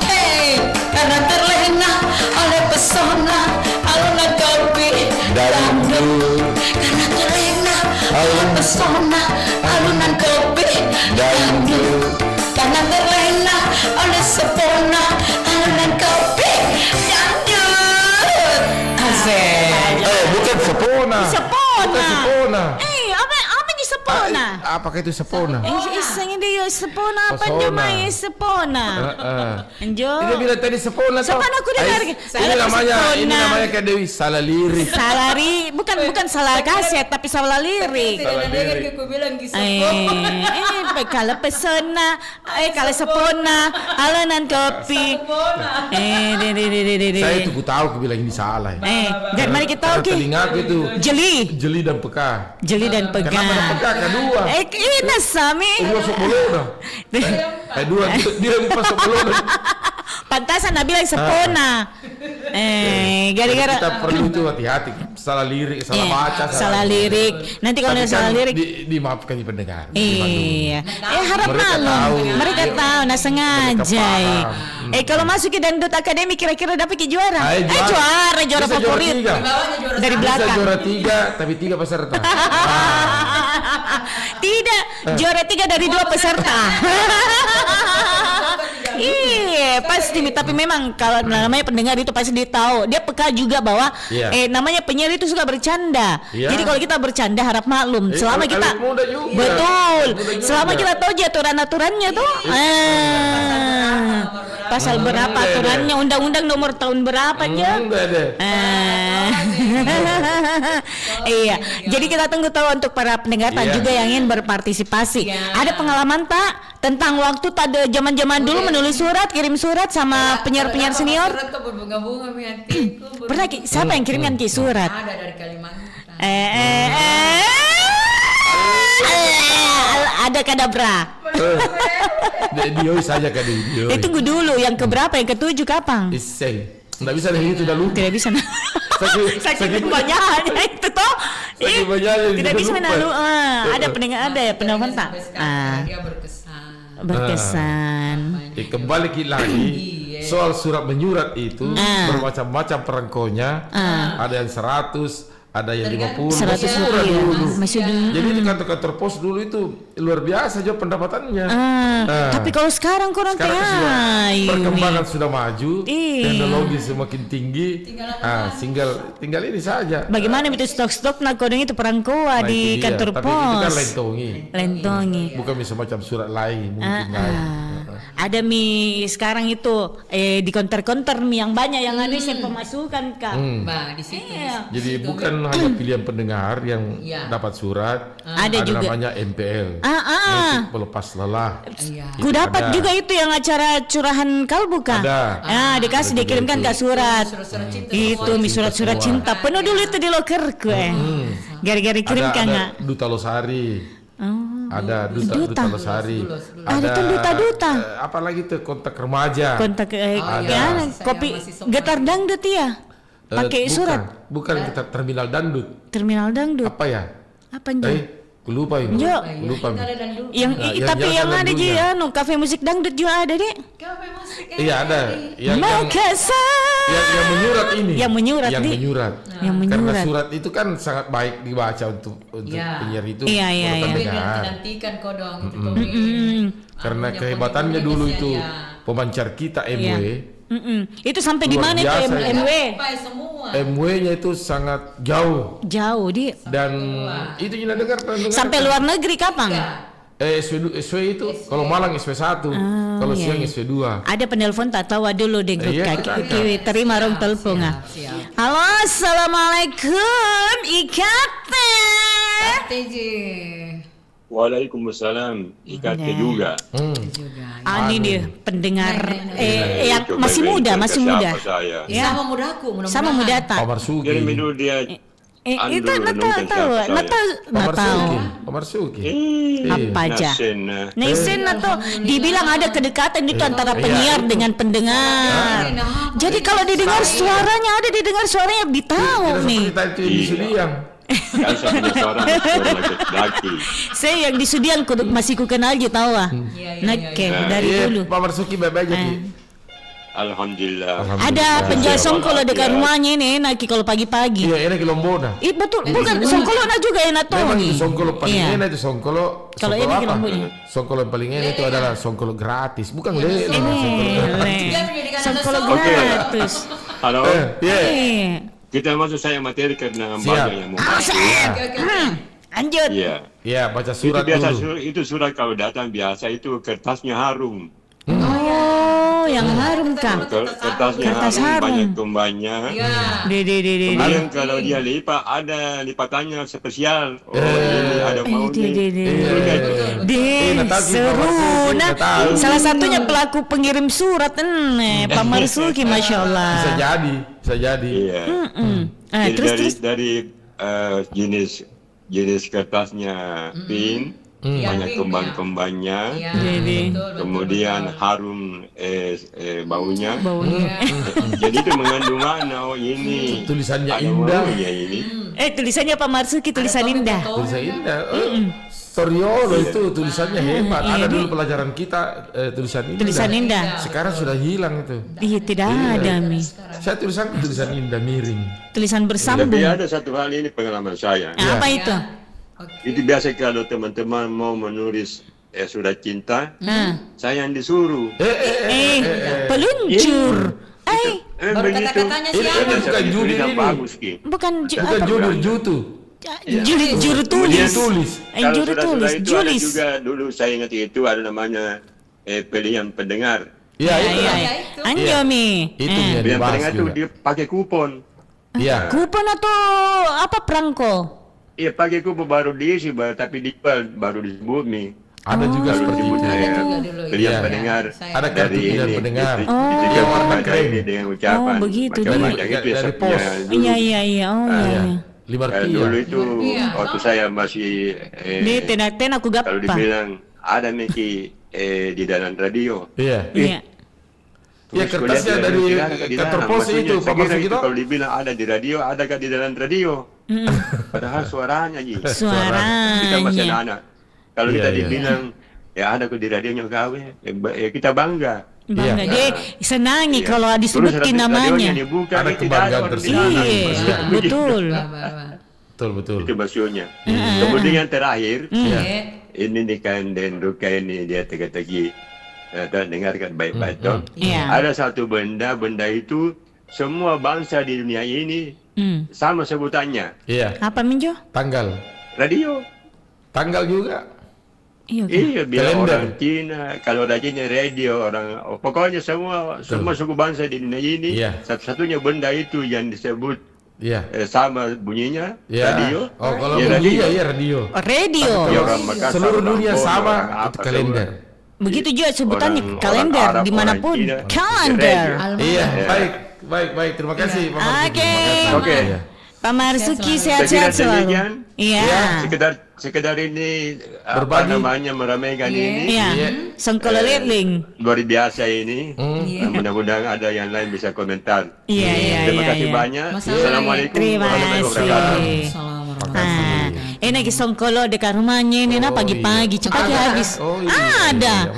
hey, karena terlena oleh pesona alunan kopi dangdut. Karena terlena oleh pesona alunan kopi dangdut. Karena terlena oleh sepona alunan kopi dangdut. Asik. Bukan sepona. Sepona. Bukan sepona. Apa ni sepona? Apakah itu sepona? Iseng dia sepona apa Pesona. namanya sepona? Anjo. Dia bilang tadi sepona. Sepona aku dengar. Ini namanya kayak Dewi salah lirik. Salah bukan salah kaset tapi salah lirik. Salah lirik aku bilang gitu. Kalau pesona, kalau sepona, alunan kopi. Saya itu ku tahu, ku bilang ini salah. Dan mari kita tahu telingaku itu jeli dan peka. Jeli dan peka. Kenapa ada peka kedua? Ini Sami. Dua sepuluh. Dua dia masuk peluru. Pantasan nak bilang sepona. Gara-gara kita perlu itu hati-hati, salah lirik, salah baca, salah lirik. Nanti kalau ada salah lirik dimaafkan di pendengar. Iya. Harap maklum. Mereka tahu, nah sengaja. Kalau masuk ke dangdut akademi kira-kira dapat ke juara? Juara favorit. Dari belakang. Bisa juara 3 tapi 3 peserta. Tidak, juara 3 dari 2 peserta. Iya, pasti. Tapi memang kalau namanya pendengar itu pasti dia tahu. Dia peka juga bahwa namanya penyiar itu suka bercanda. Jadi kalau kita bercanda harap maklum. Selama kita betul, selama kita tahu aturan-aturannya tuh. Pasal berapa aturannya, undang-undang nomor tahun berapa aja? Iya. Jadi kita tunggu tahu untuk para pendengar juga yang ingin berpartisipasi. Ada pengalaman tak tentang waktu tada zaman-zaman dulu menulis surat, kirim surat sama penyiar-penyiar senior? Pernah siapa yang kirimkan ki surat? Ada dari Kalimantan. Ada kadabra. Dia saja kan dia. Tunggu dulu, yang keberapa? Yang ke-7 kapan? Iseng. Nggak bisa dari itu, udah lupa. Tidak bisa. Saking banyaknya itu toh. Tidak bisa menalu. Ada pendengar, ada ya pendengar tak? Dia berkesan. Berkesan. Kembali lagi soal surat menyurat itu bermacam-macam perangkonya. Ada yang 100, ada yang 50. 100 dulu. Jadi di kantor-kantor pos dulu itu luar biasa juga pendapatannya. Tapi kalau sekarang kurang perkembangan sudah maju, teknologi semakin tinggi. Tinggal ini saja. Bagaimana itu stok-stok kodong itu perangkoa di kantor pos? Tapi itu kan lentongi. Bukan semacam surat lain, mungkin lain. Ada sekarang itu di konter-konter yang banyak yang ada yang pemasukan Kak. Di situ. Jadi bukan hanya pilihan pendengar yang dapat surat. Ada juga namanya MPL. Untuk pelepas lelah. Ku dapat juga itu yang acara curahan kalbu Kak. Ada. Dikasih dikirimkan Kak surat. Itu surat-surat cinta. Penuh dulu itu di loker gue. Gara-gara kirimkan nggak? Duta Losari. Ada duta Losari. Ada duta. Apalagi tuh kontak remaja. Kontak kopi getar dangdut ya. Pakai surat. Bukan kita terminal dangdut. Terminal dangdut. Apa ya? Apa aja? Lupa ini. Jo. Lupa. Tapi yang ada di kafe musik dangdut juga ada, Dek. Kafe musik. Iya ada. Makassar. Yang menyurat ini. Yang menyurat. Karena surat itu kan sangat baik dibaca untuk penyiar itu. Iya. Nantikan kodong gitu. Karena kehebatannya dulu itu pemancar kita MW. Itu sampai di mana itu MW? MW-nya itu sangat jauh. Jauh dia. Dan itu juga dengar. Sampai luar negeri kapan? SW itu kalau malang SW1, kalau siang SW2. Ada penelpon tak tahu dulu deh. Terima rong telepon. Halo, assalamualaikum Ikate. Waalaikumsalam, Ikate juga. Ini dia pendengar yang masih muda. Sama mudaku, sama muda tak. Jadi minum dia. Itu tahu. Omar Suki. Apa aja? Nesen atau dibilang ada kedekatan itu antara penyiar dengan pendengar. Jadi kalau didengar suaranya lebih tahu nih. Saya yang di Sudian masih ku kenal aja tahu dari dulu. Pak Marsuki baik aja. Alhamdulillah. Ada penjual songkolo dekat rumahnya ini enak kalau pagi-pagi. Iya enak di Lombona. Betul, bukan songkolo enak juga enak tuh. Memang itu songkolo paling enak itu songkolo. Kalau enak di Lombona. Songkolo yang paling enak itu adalah songkolo gratis, bukan lele. Songkolo gratis. Halo. Kita masuk saya materi karena banyak yang mau masuk. Lanjut. Iya, baca surat dulu. Itu surat kalau datang biasa itu kertasnya harum. Oh, yang harum kan? Kertasnya harum, banyak kembangnya. Kemudian kalau dia lipat ada lipatannya spesial. Ini ada mau seru. Nah, salah satunya pelaku pengirim surat Pak Marsuki, masya Allah. Bisa jadi. Iya. Jadi dari jenis kertasnya pin. Banyak kembang-kembangnya, kemudian harum baunya. Jadi itu mengandung makna ini. Tulisannya indah. Tulisannya Pak Marsuki tulisan indah. Tulisan indah. Soriolo itu tulisannya hebat. Ada dulu pelajaran kita tulisan indah. Tulisan indah. Sekarang sudah hilang itu. Iya tidak ada mi. Saya tulisan indah miring. Tulisan bersambung. Tapi ada satu hal ini pengalaman saya. Apa itu? Itu biasa kalau teman-teman mau menulis surat cinta, saya yang disuruh. Peluncur. Baru kata-katanya siapa? Bukan judul ini. Bukan judul jutu. Juru tulis. Juru tulis. Itu ada juga dulu saya ingat itu ada namanya pilihan pendengar. Iya. Anjomi. Itu pilihan pendengar itu dia pakai kupon. Iya. Kupon atau apa perangko? Iya pakai kupon baru diisi tapi dijual baru disebut nih. Ada juga seperti itu. Pilihan pendengar. Ada kartu pilihan pendengar. Yang warna ini dengan ucapan. Begitu. Dari pos. Iya. Dulu itu waktu saya masih. Tena aku gapa. Kalau dibilang ada Miki di dalam radio. Iya. Ya kertasnya dari kantor pos itu Pak Marsuki. Kalau dibilang ada di radio, adakah di dalam radio? Padahal suaranya Ji. Kita masih anak. Kalau kita dibilang ya ada di radionya gawe, kita bangga. Dia senangi kalau disebutin namanya. Ada kebanggaan tersendiri. Iya, betul. Itu maksudnya. Kemudian terakhir, ini nikahan dan duka ini dia teka-teki. Dengarkan baik-baik dong. Ada satu benda itu semua bangsa di dunia ini sama sebutannya. Iya. Apa Minjo? Tanggal. Radio. Tanggal juga. Iya, bilang orang Cina, kalau rajinnya radio, pokoknya semua suku bangsa di dunia ini, satu-satunya benda itu yang disebut sama bunyinya, radio. Oh, kalau radio ya radio. Radio. Seluruh dunia sama, itu kalender. Begitu juga sebutannya kalender dimanapun. Kalender. Iya, baik. Terima kasih Pak Marsuki. Oke. Pak Marsuki sehat-sehat selalu. Iya. Sekedar ini berbagi. Meramaikan ini. Iya. Songkolo leling. Luar biasa ini. Mudah-mudahan ada yang lain bisa komentar. Iya. Terima kasih banyak. Assalamualaikum warahmatullahi wabarakatuh. Enak songkolo dekat rumahnya ini pagi-pagi cepat habis. Ada.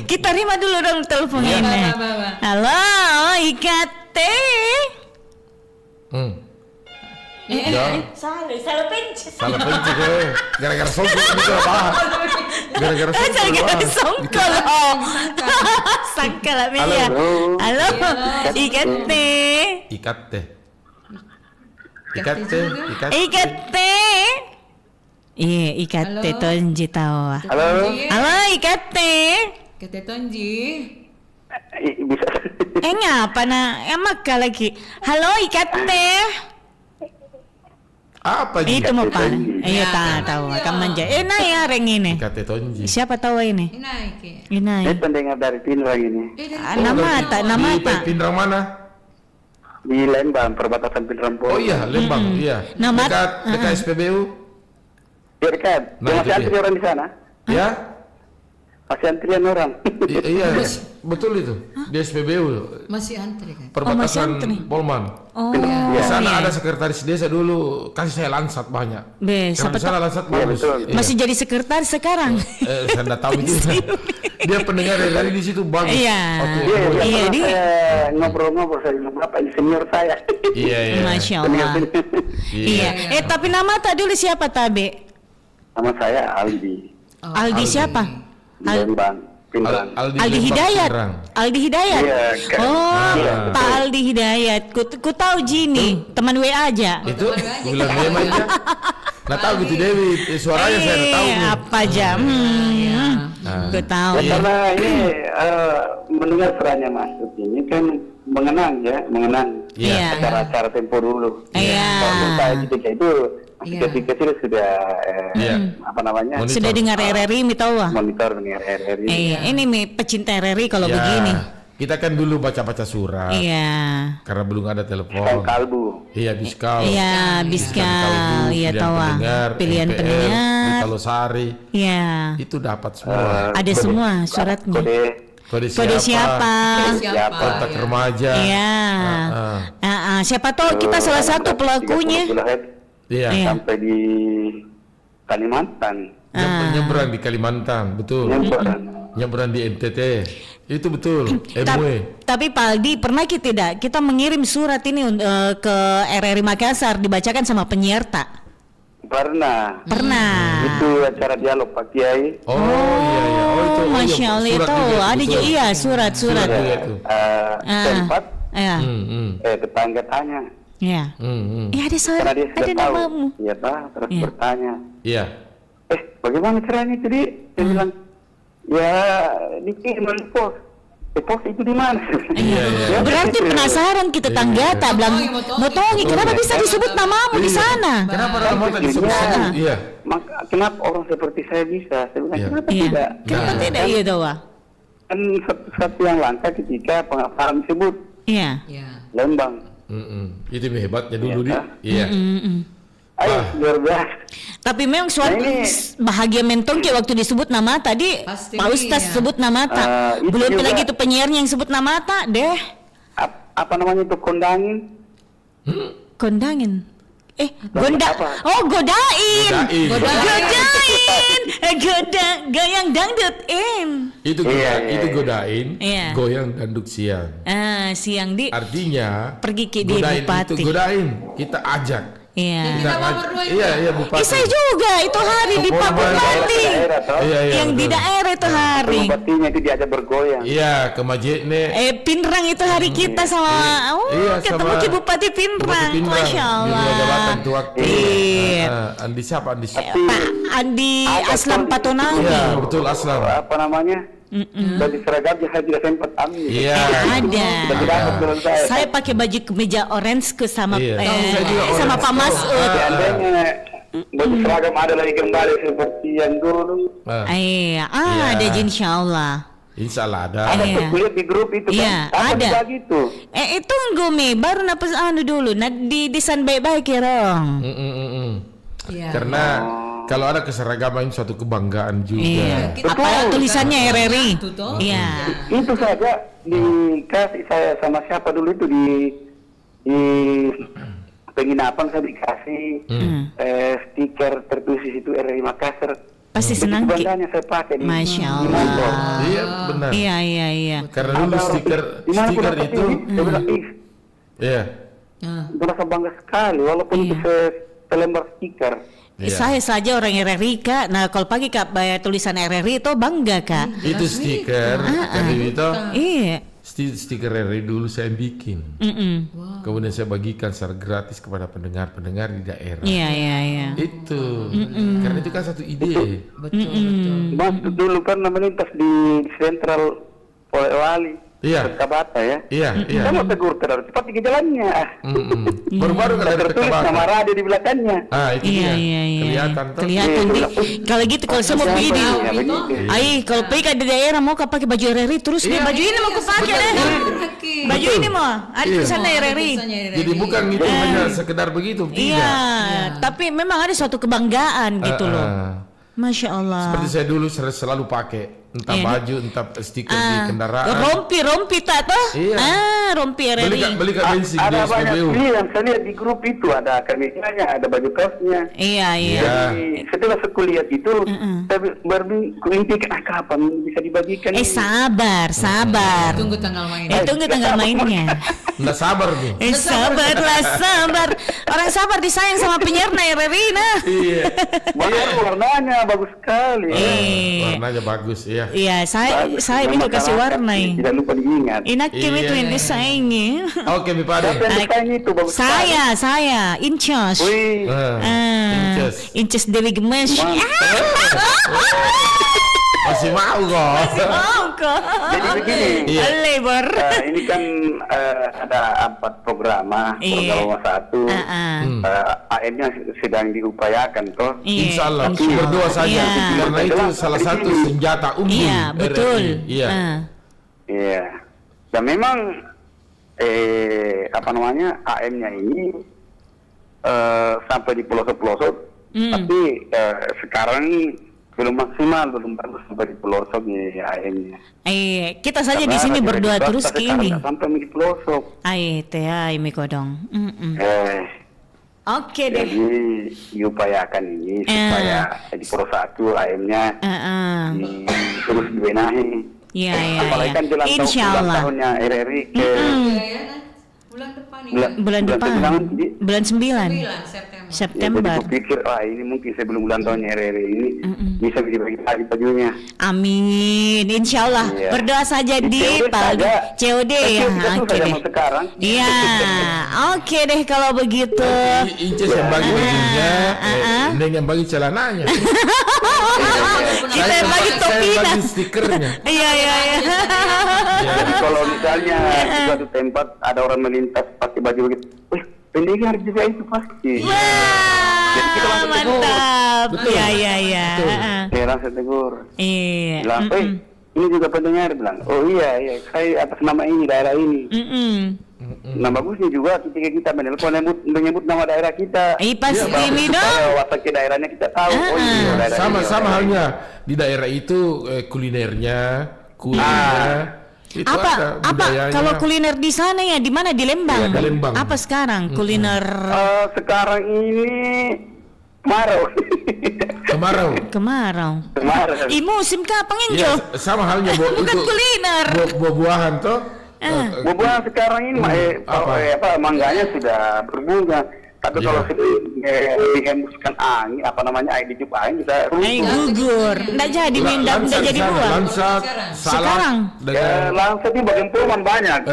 Kita terima dulu dong telepon ini. Halo, IKT. Salah pencet. Gara-gara songkol itu apa? Gara-gara songkol. Sangkal ya. Halo, IKT. Iya, IKT Tonji tahu. Halo. Halo, IKT. IKT Tonji. Bisa. Ngapa emak lagi. Halo, IKT. Apa ini? Itu mau pan. Iya, tahu. Akan manja. Nah ya reng ini. IKT Tonji. Siapa tahu ini? Ini pendengar dari Pinrang ini. Nama Di Pinrang mana? Di Lembang, perbatasan Pinrang Polres. Oh iya, Lembang, iya. Dekat SPBU. Ya dekat. Masih antri orang di sana? Ya. Masih antrian orang. Iya, betul itu. Di SPBU. Masih antri kan? Perbatasan Polman. Di sana ada sekretaris desa dulu, kasih saya lansat banyak. Karena di sana lansat bagus. Masih jadi sekretaris sekarang. Saya enggak tahu itu. Dia pendengar dari di situ bagus. Iya. Dia ngobrol-ngobrol saya bapak senior saya. Iya. Masya Allah. Iya. Tapi nama tak dulu siapa tabe? Nama saya Aldi. Aldi siapa? Lembang. Aldi Hidayat. Aldi Hidayat. Pak Aldi Hidayat. Ku tahu Jini, teman WA aja. Itu bilang WA aja. Nggak tahu gitu Dewi, suaranya saya nggak tahu. Apa jam? Ku tahu. Karena ini mendengar suaranya masuk ini kan mengenang acara-acara Tempo dulu. Kalau saya ketika itu kecil sudah sudah dengar RRI monitor dengar RRI. Ini pecinta RRI kalau begini. Kita kan dulu baca-baca surat. Karena belum ada telepon. Kalbu. Iya, Biskal. Iya, Biskal. Iya, tahu. Pilihan pendengar. Kalau Sari. Iya. Itu dapat semua. Ada semua suratnya. Kode siapa? Kontak remaja. Iya. Siapa tahu kita salah satu pelakunya. Iya. Sampai di Kalimantan. Nyebrang di Kalimantan, betul. Nyebrang di NTT. Itu betul. Tapi Pak Aldi, pernah kita mengirim surat ini ke RRI Makassar dibacakan sama penyiar tak? Pernah. Itu acara dialog Pak Kiai. Oh iya. Itu. Masya Allah itu. Ada juga surat. Tempat. Tetangga tanya. Iya. Ada surat. Ada namamu. Iya Pak. Terus bertanya. Iya. Bagaimana caranya itu dia bilang. Ya, dikirim pos. Pos itu di mana? Iya. Berarti penasaran kita tangga tak bilang, mau tahu kenapa bisa disebut namamu di sana? Kenapa namamu tak disebut sana? Iya. Kenapa orang seperti saya bisa? Saya bilang, kenapa tidak? Kenapa tidak? Iya, Dawa. Kan satu yang langka ketika pengaparan disebut. Iya. Lembang. Itu hebatnya dulu dia. Iya. Ayo, luar biasa. Tapi memang suatu bahagia mentong kayak waktu disebut nama tadi Pak Ustaz sebut nama tak. Belum lagi itu penyiarnya yang sebut nama tak deh. Apa namanya itu kondangin? Kondangin. Godain. Goyang dangdut Itu godain. Goyang dangdut siang. Siang di. Artinya pergi ke di bupati. Itu godain. Kita ajak. Iya. Iya Bupati. Saya juga itu hari di Pak Bupati. Yang di daerah itu hari. Bupatinya itu diajak bergoyang. Iya, ke Majene. Pinrang itu hari kita sama ketemu ke Bupati Pinrang. Masya Allah. Di jabatan itu waktu. Andi siapa? Pak Andi Aslam Patonang. Iya, betul Aslam. Apa namanya? Baju seragamnya saya tidak sempat ambil. Iya. Ada. Saya pakai baju kemeja orange sama sama Pak Masud. Baju seragam ada lagi kembali seperti yang dulu. Ada insyaallah. Insyaallah ada. Ada kuliah di grup itu kan. Ada. Gitu. Tunggu baru napas dulu. Di desain baik-baik ya Rong. Karena kalau ada keseragaman suatu kebanggaan juga. Apa tulisannya RRI? Iya. Itu saja dikasih saya sama siapa dulu itu di penginapan saya dikasih stiker tertulis di situ RRI Makassar. Pasti senang. Bangganya saya pakai. Masya Allah. Iya benar. Iya. Karena dulu stiker itu. Iya. Merasa bangga sekali walaupun itu selembar stiker. Saya saja orang RRI Kak. Nah kalau pagi Kak bayar tulisan RRI itu bangga Kak. Itu stiker itu. Iya. Stiker RRI dulu saya bikin. Kemudian saya bagikan secara gratis kepada pendengar-pendengar di daerah. Iya. Itu. Karena itu kan satu ide. Betul. Mas dulu kan melintas di Sentral Polewali. Iya. Kabata ya. Iya. Saya mau tegur terus cepat ke jalannya. Baru-baru kalau ada tertulis nama radio di belakangnya. Itu dia. Kelihatan tuh. Kelihatan nih. Kalau gitu kalau saya mau pergi kalau pergi di daerah mau pakai baju RRI terus deh baju ini mau pakai deh. Baju ini mau ada tulisannya RRI. Jadi bukan itu hanya sekedar begitu. Iya. Tapi memang ada suatu kebanggaan gitu loh. Masya Allah. Seperti saya dulu selalu pakai entah baju, entah stiker di kendaraan. Rompi tak toh? Iya. Rompi RRI. Beli bensin di Ada banyak SPBU. yang saya lihat di grup itu ada kemeja-nya, ada baju kaosnya. Iya. Jadi setelah saya kuliah itu, saya bermimpikan kapan bisa dibagikan. Sabar. Tunggu tanggal mainnya. Nggak sabar tuh. Sabar. Orang sabar disayang sama penyerna RRI nah. Iya. Warnanya bagus sekali. Warnanya bagus ya. Iya, saya itu kasih warna. Tidak lupa diingat. Inakim itu yang disayangi. Oke, Mipade. Itu bagus Saya Incas. Incas Dewi Gemes. Masih mau kok. Jadi begini. Lebar. Ini kan ada 4 program. Program 1. AM-nya sedang diupayakan toh. Insya Allah. Berdoa saja. Karena itu salah satu senjata unggul. Iya, betul. Iya. Dan memang AM-nya ini sampai di pelosok-pelosok. Tapi sekarang belum maksimal, belum bagus sampai di pelosok di AM-nya. Kita saja di sini berdoa terus ke ini. Sampai di pelosok. Mi kodong. Oke deh. Jadi diupayakan ini supaya di Pro 1 AM-nya terus dibenahi. Iya. Apalagi kan jelang tahunnya RRI ke bulan depan bulan 9 September. Jadi aku pikir ini mungkin sebelum bulan tahunnya RRI ini bisa dibagi lagi bajunya. Amin, insya Allah. Berdoa saja di COD ya. Oke deh. Iya, oke deh kalau begitu. Inces yang bagi bajunya, Neng yang bagi celananya. Kita yang bagi topinya. Saya bagi stikernya. Iya. Jadi kalau misalnya di suatu tempat ada orang melintas pakai baju begitu, pendengar juga itu pasti. Jadi kita langsung mantap. Iya. Saya langsung tegur. Iya. Bilang, ini juga pendengar bilang, oh iya, saya atas nama ini daerah ini. Nah bagusnya juga ketika kita menyebut nama daerah kita. Pasti ini dong. Watak ke daerahnya kita tahu. Sama halnya di daerah itu kulinernya. Apa kalau kuliner di sana ya di mana di Lembang? Di Lembang. Apa sekarang kuliner? Sekarang ini kemarau. Musim kapan Injo? Ya, sama halnya bukan kuliner. Buah-buahan toh. Buah-buahan sekarang ini mangganya sudah berbunga. Tapi kalau dihembuskan angin, air dicup angin bisa gugur. Nggak jadi mindah, nggak jadi buah. Sekarang langsat ini bagian Pullman banyak.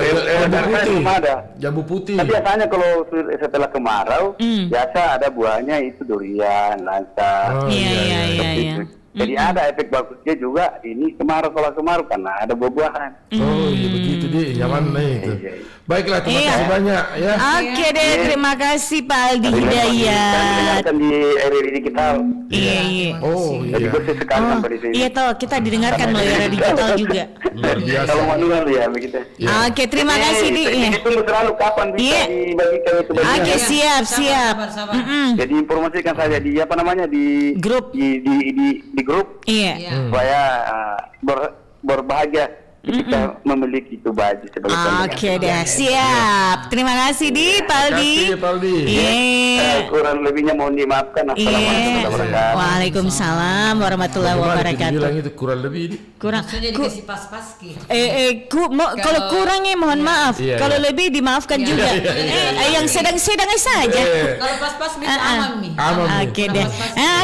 Jambu putih. Tapi biasanya kalau setelah kemarau, biasa ada buahnya itu durian, lansat. Iya. Jadi ada efek bagusnya juga ini kemarau karena ada buah-buahan. Oh iya begitu deh, nyaman itu. Baiklah, terima kasih banyak ya. Oke deh, terima kasih Pak Aldi Hidayat. Kan di RRI digital. Iya. Oh iya. Jadi bersih sekali sampai di sini. Iya toh, kita didengarkan melalui RRI digital juga. Luar biasa. Kalau manual ya begitu. Oke, terima kasih Di. Tunggu selalu kapan bisa dibagikan itu bagian. Oke, siap. Jadi informasikan saja di grup di grup. Iya. Supaya berbahagia kita memiliki itu baju sebagai pendengar. Oke deh, siap. Terima kasih Di, Paldi. Kurang lebihnya mohon dimaafkan. Assalamualaikum warahmatullahi wabarakatuh. Waalaikumsalam warahmatullahi wabarakatuh. Bilang itu kurang lebih. Maksudnya dikasih pas-pas gitu. Kalau kurangnya mohon maaf. Iya, kalau iya. lebih dimaafkan juga. Yang sedang-sedang saja. Kalau pas-pas bisa aman nih. Oke deh.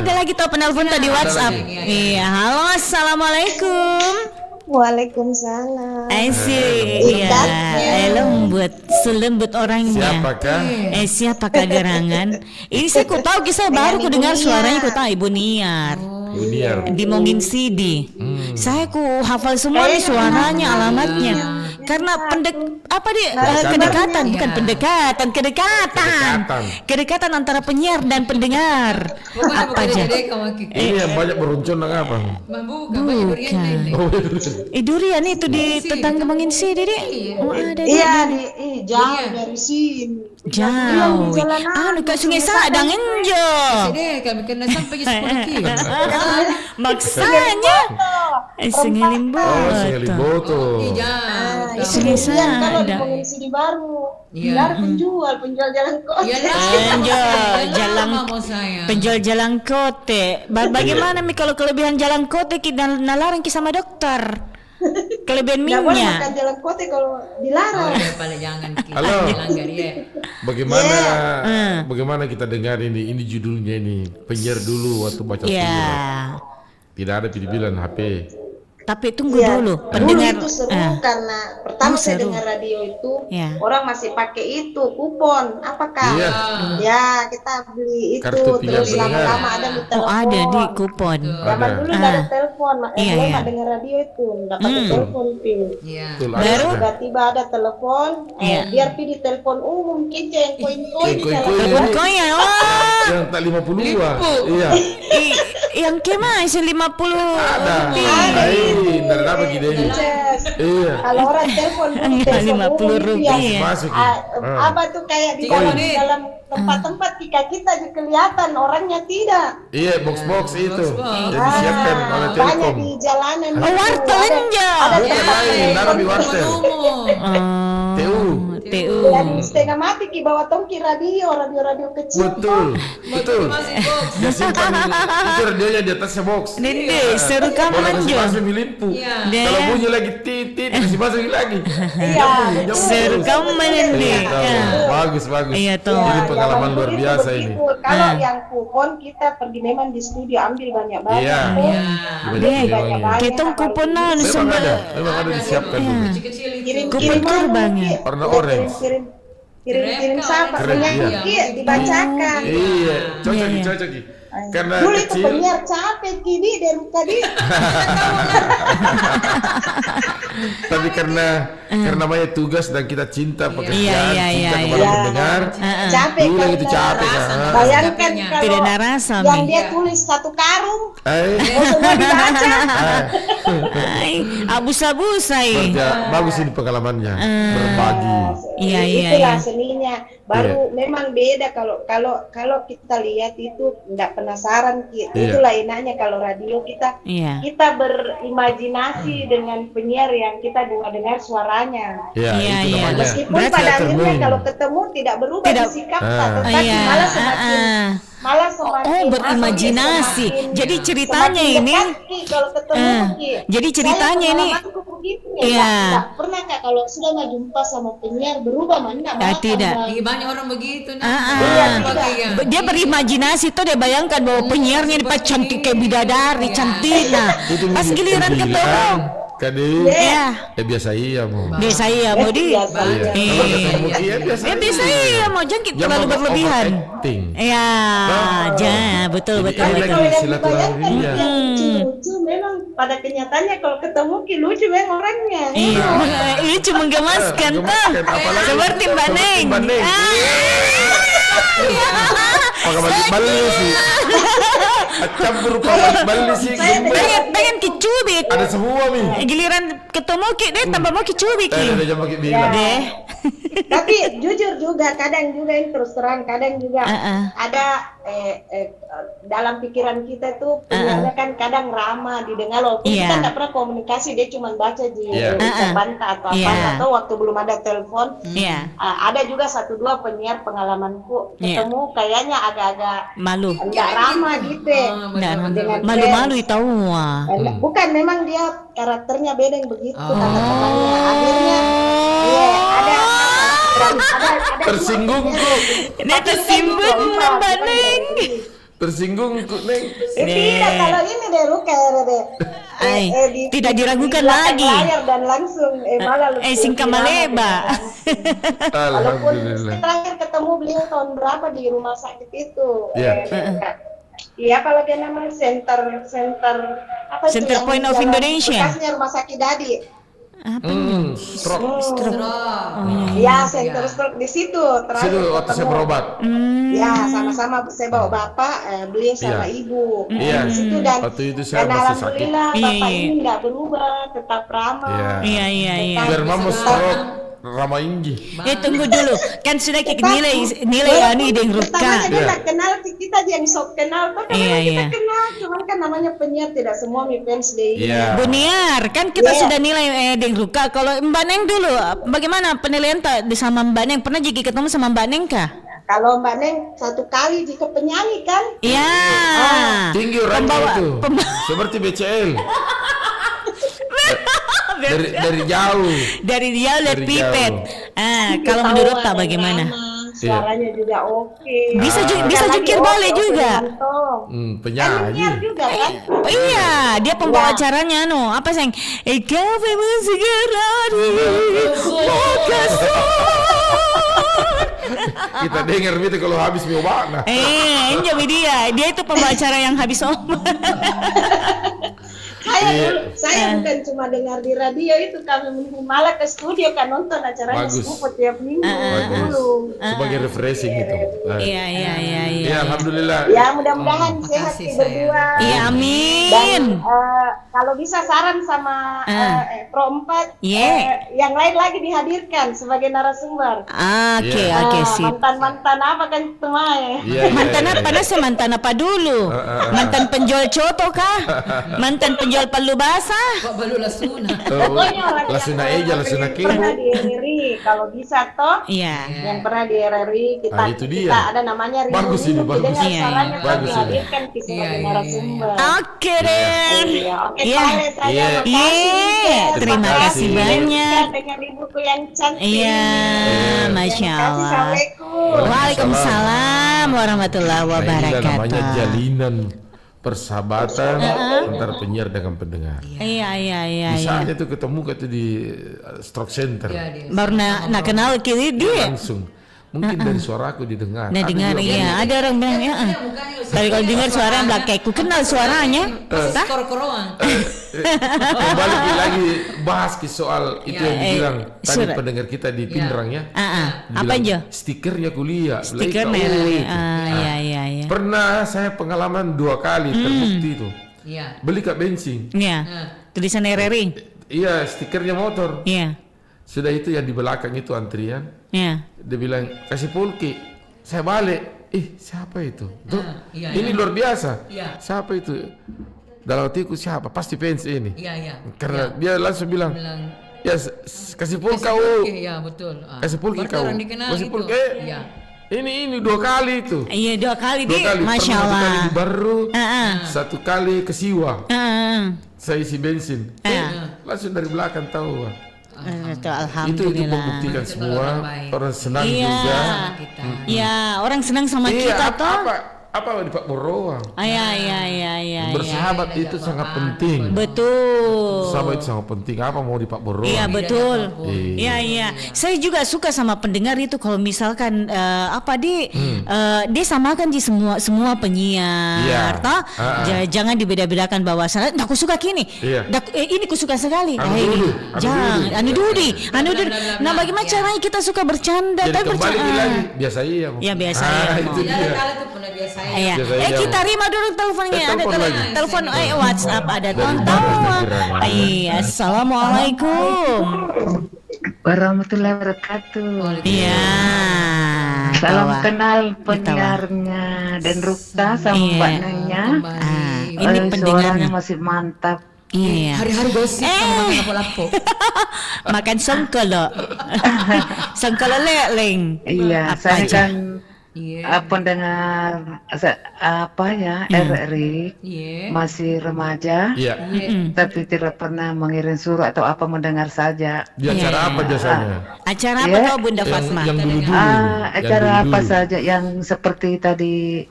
Ada lagi tuh penelpon tadi WhatsApp. Iya, halo, assalamualaikum. Waalaikumsalam. Iya, lembut, selembut orangnya. Siapakah? Siapakah gerangan? Ini saya ku tahu, kisah baru ku dengar suaranya, ku tahu Ibu Niar. Di Mongin Sidi. Saya ku hafal semua nih suaranya, alamatnya. Karena kedekatan, bukan pendekatan, kedekatan antara penyiar dan pendengar. Apa aja? Ini yang banyak beruncun apa? Bukan. Durian itu di tetangga Mongin Sidi, Dek. Iya, jauh dari sini. Jauh. Dekat Sungai Sadang enjo. Kami kena sampai 10 kilo. Maksanya Sungai Limboto. Sungai Limboto. Sungai Sadang. Kalau di Mongin Sidi baru. Dilar penjual jalan kote. Penjual jalan kote. Bagaimana Mi kalau kelebihan jalan kote kita nalarang sama dokter? Kelebihan minyak. Boleh makan jalan kote kalau dilarang. Jangan. Halo. Bagaimana kita dengar ini judulnya ini penyiar dulu waktu baca surat. Tidak ada pilihan HP. Tapi tunggu dulu, pendengar itu seru karena pertama saya dengar radio itu orang masih pakai itu kupon, apakah? Ya kita beli itu terus lama-lama ada di telepon. Ada di kupon. Zaman dulu nggak ada telepon, nggak dengar radio itu, nggak pakai telepon pin. Baru tiba-tiba ada telepon, biar pilih telepon umum kita yang koin-koin. Koin yang tak 50 iya. Yang kemana 50 Tidak apa gini. Iya. Kalau orang telepon 50 rupiah. Apa tuh kayak di dalam tempat-tempat kita juga kelihatan orangnya tidak. Iya, box itu. Yang disiapkan oleh Telkom. Banyak di jalanan. Wartel aja. Bukan lain, naruh di wartel. TU. Dan setengah mati ki bawa tongki radio kecil. Betul. Ya simpan itu radionya di atasnya box. Nende, seru kamu aja. Masih milimpu. Kalau bunyi lagi titit, masih masuk lagi. Seru kamu Nende. Bagus. Iya toh. Ini pengalaman luar biasa ini. Kalau yang kupon kita pergi memang di studio ambil banyak-banyak. Iya. Kita kuponan memang ada disiapkan dulu. Kupon kurban. Warna orange. Kirim sahabat penyanyi dibacakan. Iya, cocok. Karena dulu itu penyiar capek kini dari tadi. Tapi karena banyak tugas dan kita cinta pekerjaan, cinta kepada pendengar. Capek dulu itu capek. Bayangkan kalau tidak narasa yang dia tulis 1 karung, semua dibaca. Abu-sabusa. Bagus ini pengalamannya, berbagi. Iya. Itulah seninya. Baru memang beda kalau kita lihat itu enggak penasaran gitu. Itulah enaknya kalau radio kita berimajinasi dengan penyiar yang kita dengar suaranya. Iya. Meskipun pada akhirnya kalau ketemu tidak berubah sikap, tetapi malah semakin berimajinasi. Jadi ceritanya ini kalau ketemu jadi ceritanya ini nggak pernah Kak kalau sudah nggak jumpa sama penyiar berubah mana? Tidak. Banyak orang begitu. Dia berimajinasi tuh, dia bayangkan bahwa penyiarnya cantik kayak bidadari, cantik. Nah, pas giliran ketemu Kadi, biasa mau di. Biasa mau jangan terlalu berlebihan. Betul. Silaturahminya. Lucu memang pada kenyataannya kalau ketemu lucu memang orangnya. Lucu menggemaskan tuh. Seperti Mbak Neng. Pakai balik sih. Campur pakai balik sih. Pengen kicubit. Ada semua Mi. Giliran ketemu deh tambah mau kicubit. Udah jam pakai bilang. Tapi jujur juga, kadang juga ini terus terang, kadang juga ada dalam pikiran kita tuh penyiarnya kan kadang ramah didengar loh. Kita nggak pernah komunikasi, dia cuma baca di banta atau apa, atau waktu belum ada telepon. Ada juga 1-2 penyiar pengalamanku ketemu kayaknya agak-agak malu, nggak ramah gitu. Malu-malu tahu. Bukan, memang dia karakternya beda yang begitu kata-katanya. Akhirnya ada tersinggung kok. Dia tersinggung Mbak Neng. Tersinggung kok Neng. Tidak, kalau ini deh Ruka deh. Tidak diragukan lagi. Layar dan langsung malah singkat maleba. Alhamdulillah. Terakhir ketemu beliau tahun berapa di rumah sakit itu? Iya, apalagi namanya center Point of Indonesia. Bekasnya rumah sakit Dadi. Stroke. Ya, center stroke di situ terakhir. Situ waktu saya berobat. Ya, sama-sama saya bawa bapak, beliau sama ibu. Iya. Di situ dan alhamdulillah bapak ini nggak berubah, tetap ramah. Iya. Biar mama stroke. Ramah Inggi. Tunggu dulu, kan sudah nilai ini dengan Ruka. Pertamanya dia nggak kenal, kita yang sok kenal, kan kita kenal, cuman kan namanya penyiar tidak semua fans deh. Benar, kan kita sudah nilai dengan Ruka. Kalau Mbak Neng dulu, bagaimana penilaian di sama Mbak Neng? Pernah juga ketemu sama Mbak Neng kah? Kalau Mbak Neng 1 kali jika penyanyi kan? Iya. Tinggi orangnya itu, seperti BCL. Dari jauh lihat pipet. Kalau menurut tak bagaimana? Suaranya juga oke. Bisa jukir boleh juga. Penyanyi juga kan? Iya, dia pembawa acaranya apa sayang? Kafe segera kita dengar itu kalau habis miobana. Jadi dia itu pembawa acara yang habis obat. Saya bukan cuma dengar di radio itu, kami malah ke studio kan nonton acaranya Sepupu tiap minggu dulu. Sebagai refreshing itu. Iya. Ya, alhamdulillah. Ya, mudah-mudahan sehat berdua. Iya, amin. Dan kalau bisa saran sama Pro 4 yang lain lagi dihadirkan sebagai narasumber. Oke, sip. Mantan apa kan Tumai? Mantan apa? Mantan apa dulu? Mantan penjual coto kah? Mantan penjual palu basah? Kok baru lasuna? Pokoknya orang lasuna yang pernah di RRI, kalau bisa toh. Yang pernah di RRI kita ada namanya Rini. Bagus ini, bagus. Bagus dihadirkan sebagai narasumber. Oke deh. Terima kasih banyak. Dengan ibuku yang cantik. Iya, masya Allah. Waalaikumsalam warahmatullahi wabarakatuh. Inilah namanya jalinan persahabatan antara penyiar dengan pendengar. Iya. Misalnya tuh ketemu di stroke center. Baru nak kenal kiri dia. Langsung. Mungkin dari suaraku didengar. Ada orang bilang Tapi kalau dengar suara yang belakang, ku kenal suaranya. Kembali lagi bahas soal itu yang dibilang tadi pendengar kita di Pindrang ya. Apa aja? Stikernya kuliah. Stikernya. Iya. Pernah saya pengalaman 2 kali terbukti itu. Beli kak bensin. Tulisan RRI. Iya, stikernya motor. Iya. Sudah itu yang di belakang itu antrian. Dia bilang kasih pulki. Saya balik. Siapa itu? Ini luar biasa. Siapa itu? Dalam hatiku siapa? Pasti fans ini. Karena dia langsung bilang ya kasih pulki kau. Iya betul. Kasih pulki kau. Kasih pulki. Ini 2 kali itu. Iya 2 kali. 2 kali. Masya Allah. 1 kali di Baru. 1 kali ke Siwa. Saya isi bensin. Langsung dari belakang tahu. Itu membuktikan semua orang senang juga. Iya, orang senang sama kita toh. Apa di Pak Boroang? Iya. Bersahabat itu sangat penting. Betul. Sahabat itu sangat penting. Apa mau di Pak Boroang? Iya betul. Iya. Saya juga suka sama pendengar itu kalau misalkan dia samakan di semua penyiar. Toh jangan dibeda-bedakan bahwa aku suka kini. Ini ku suka sekali. Jangan. Anu Dudi. Nah, bagaimana caranya kita suka bercanda? Jadi kembali lagi biasa iya. Ya biasa iya. Itu dia. Iya. Kita terima dulu teleponnya. Ada telepon WhatsApp ada tonton. Assalamualaikum. warahmatullahi wabarakatuh. Iya. Salam kenal penyiarnya dan Rukta sama Mbak Nanya. Ini pendengarnya masih mantap. Iya. Hari-hari gosip sama lapo-lapo. Makan songkolo. Songkolo leleng. Iya, saya kan pendengar RRI masih remaja, tapi tidak pernah mengirim surat atau apa, mendengar saja. Di acara apa biasanya? Acara apa kau Bunda Fatma? Yang dulu-dulu. Acara apa saja yang seperti tadi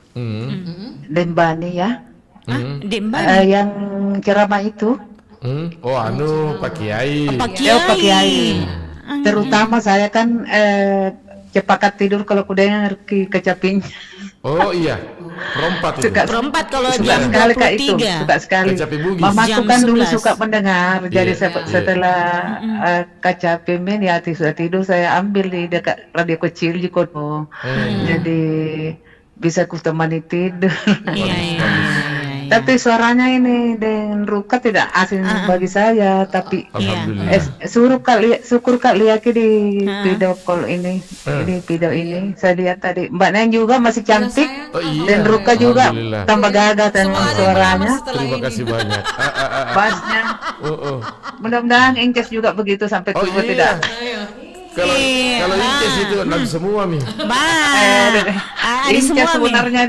Dembani ya. Yang ceramah itu. Pak Kiai. Pak Kiai. Terutama saya kan cepakat tidur kalau kudengar kecaping. Oh iya, perompat itu. Perompat kalau suka jam sekali Kak itu, 23. suka sekali. Mamaku kan dulu suka mendengar, jadi setelah kecaping ya sudah tidur saya ambil di dekat radio kecil di kono. Jadi bisa ku temani tidur. Tapi suaranya ini dengan Ruka tidak asing bagi saya, tapi syukur Kak lihat di video call ini, video ini saya lihat tadi Mbak Neng juga masih cantik dan Ruka juga tambah gagah dengan suaranya. Terima kasih banyak. Bassnya, mudah-mudahan Inces juga begitu sampai tua tidak. Kalau Inces itu lagu semua Mi. Inces sebenarnya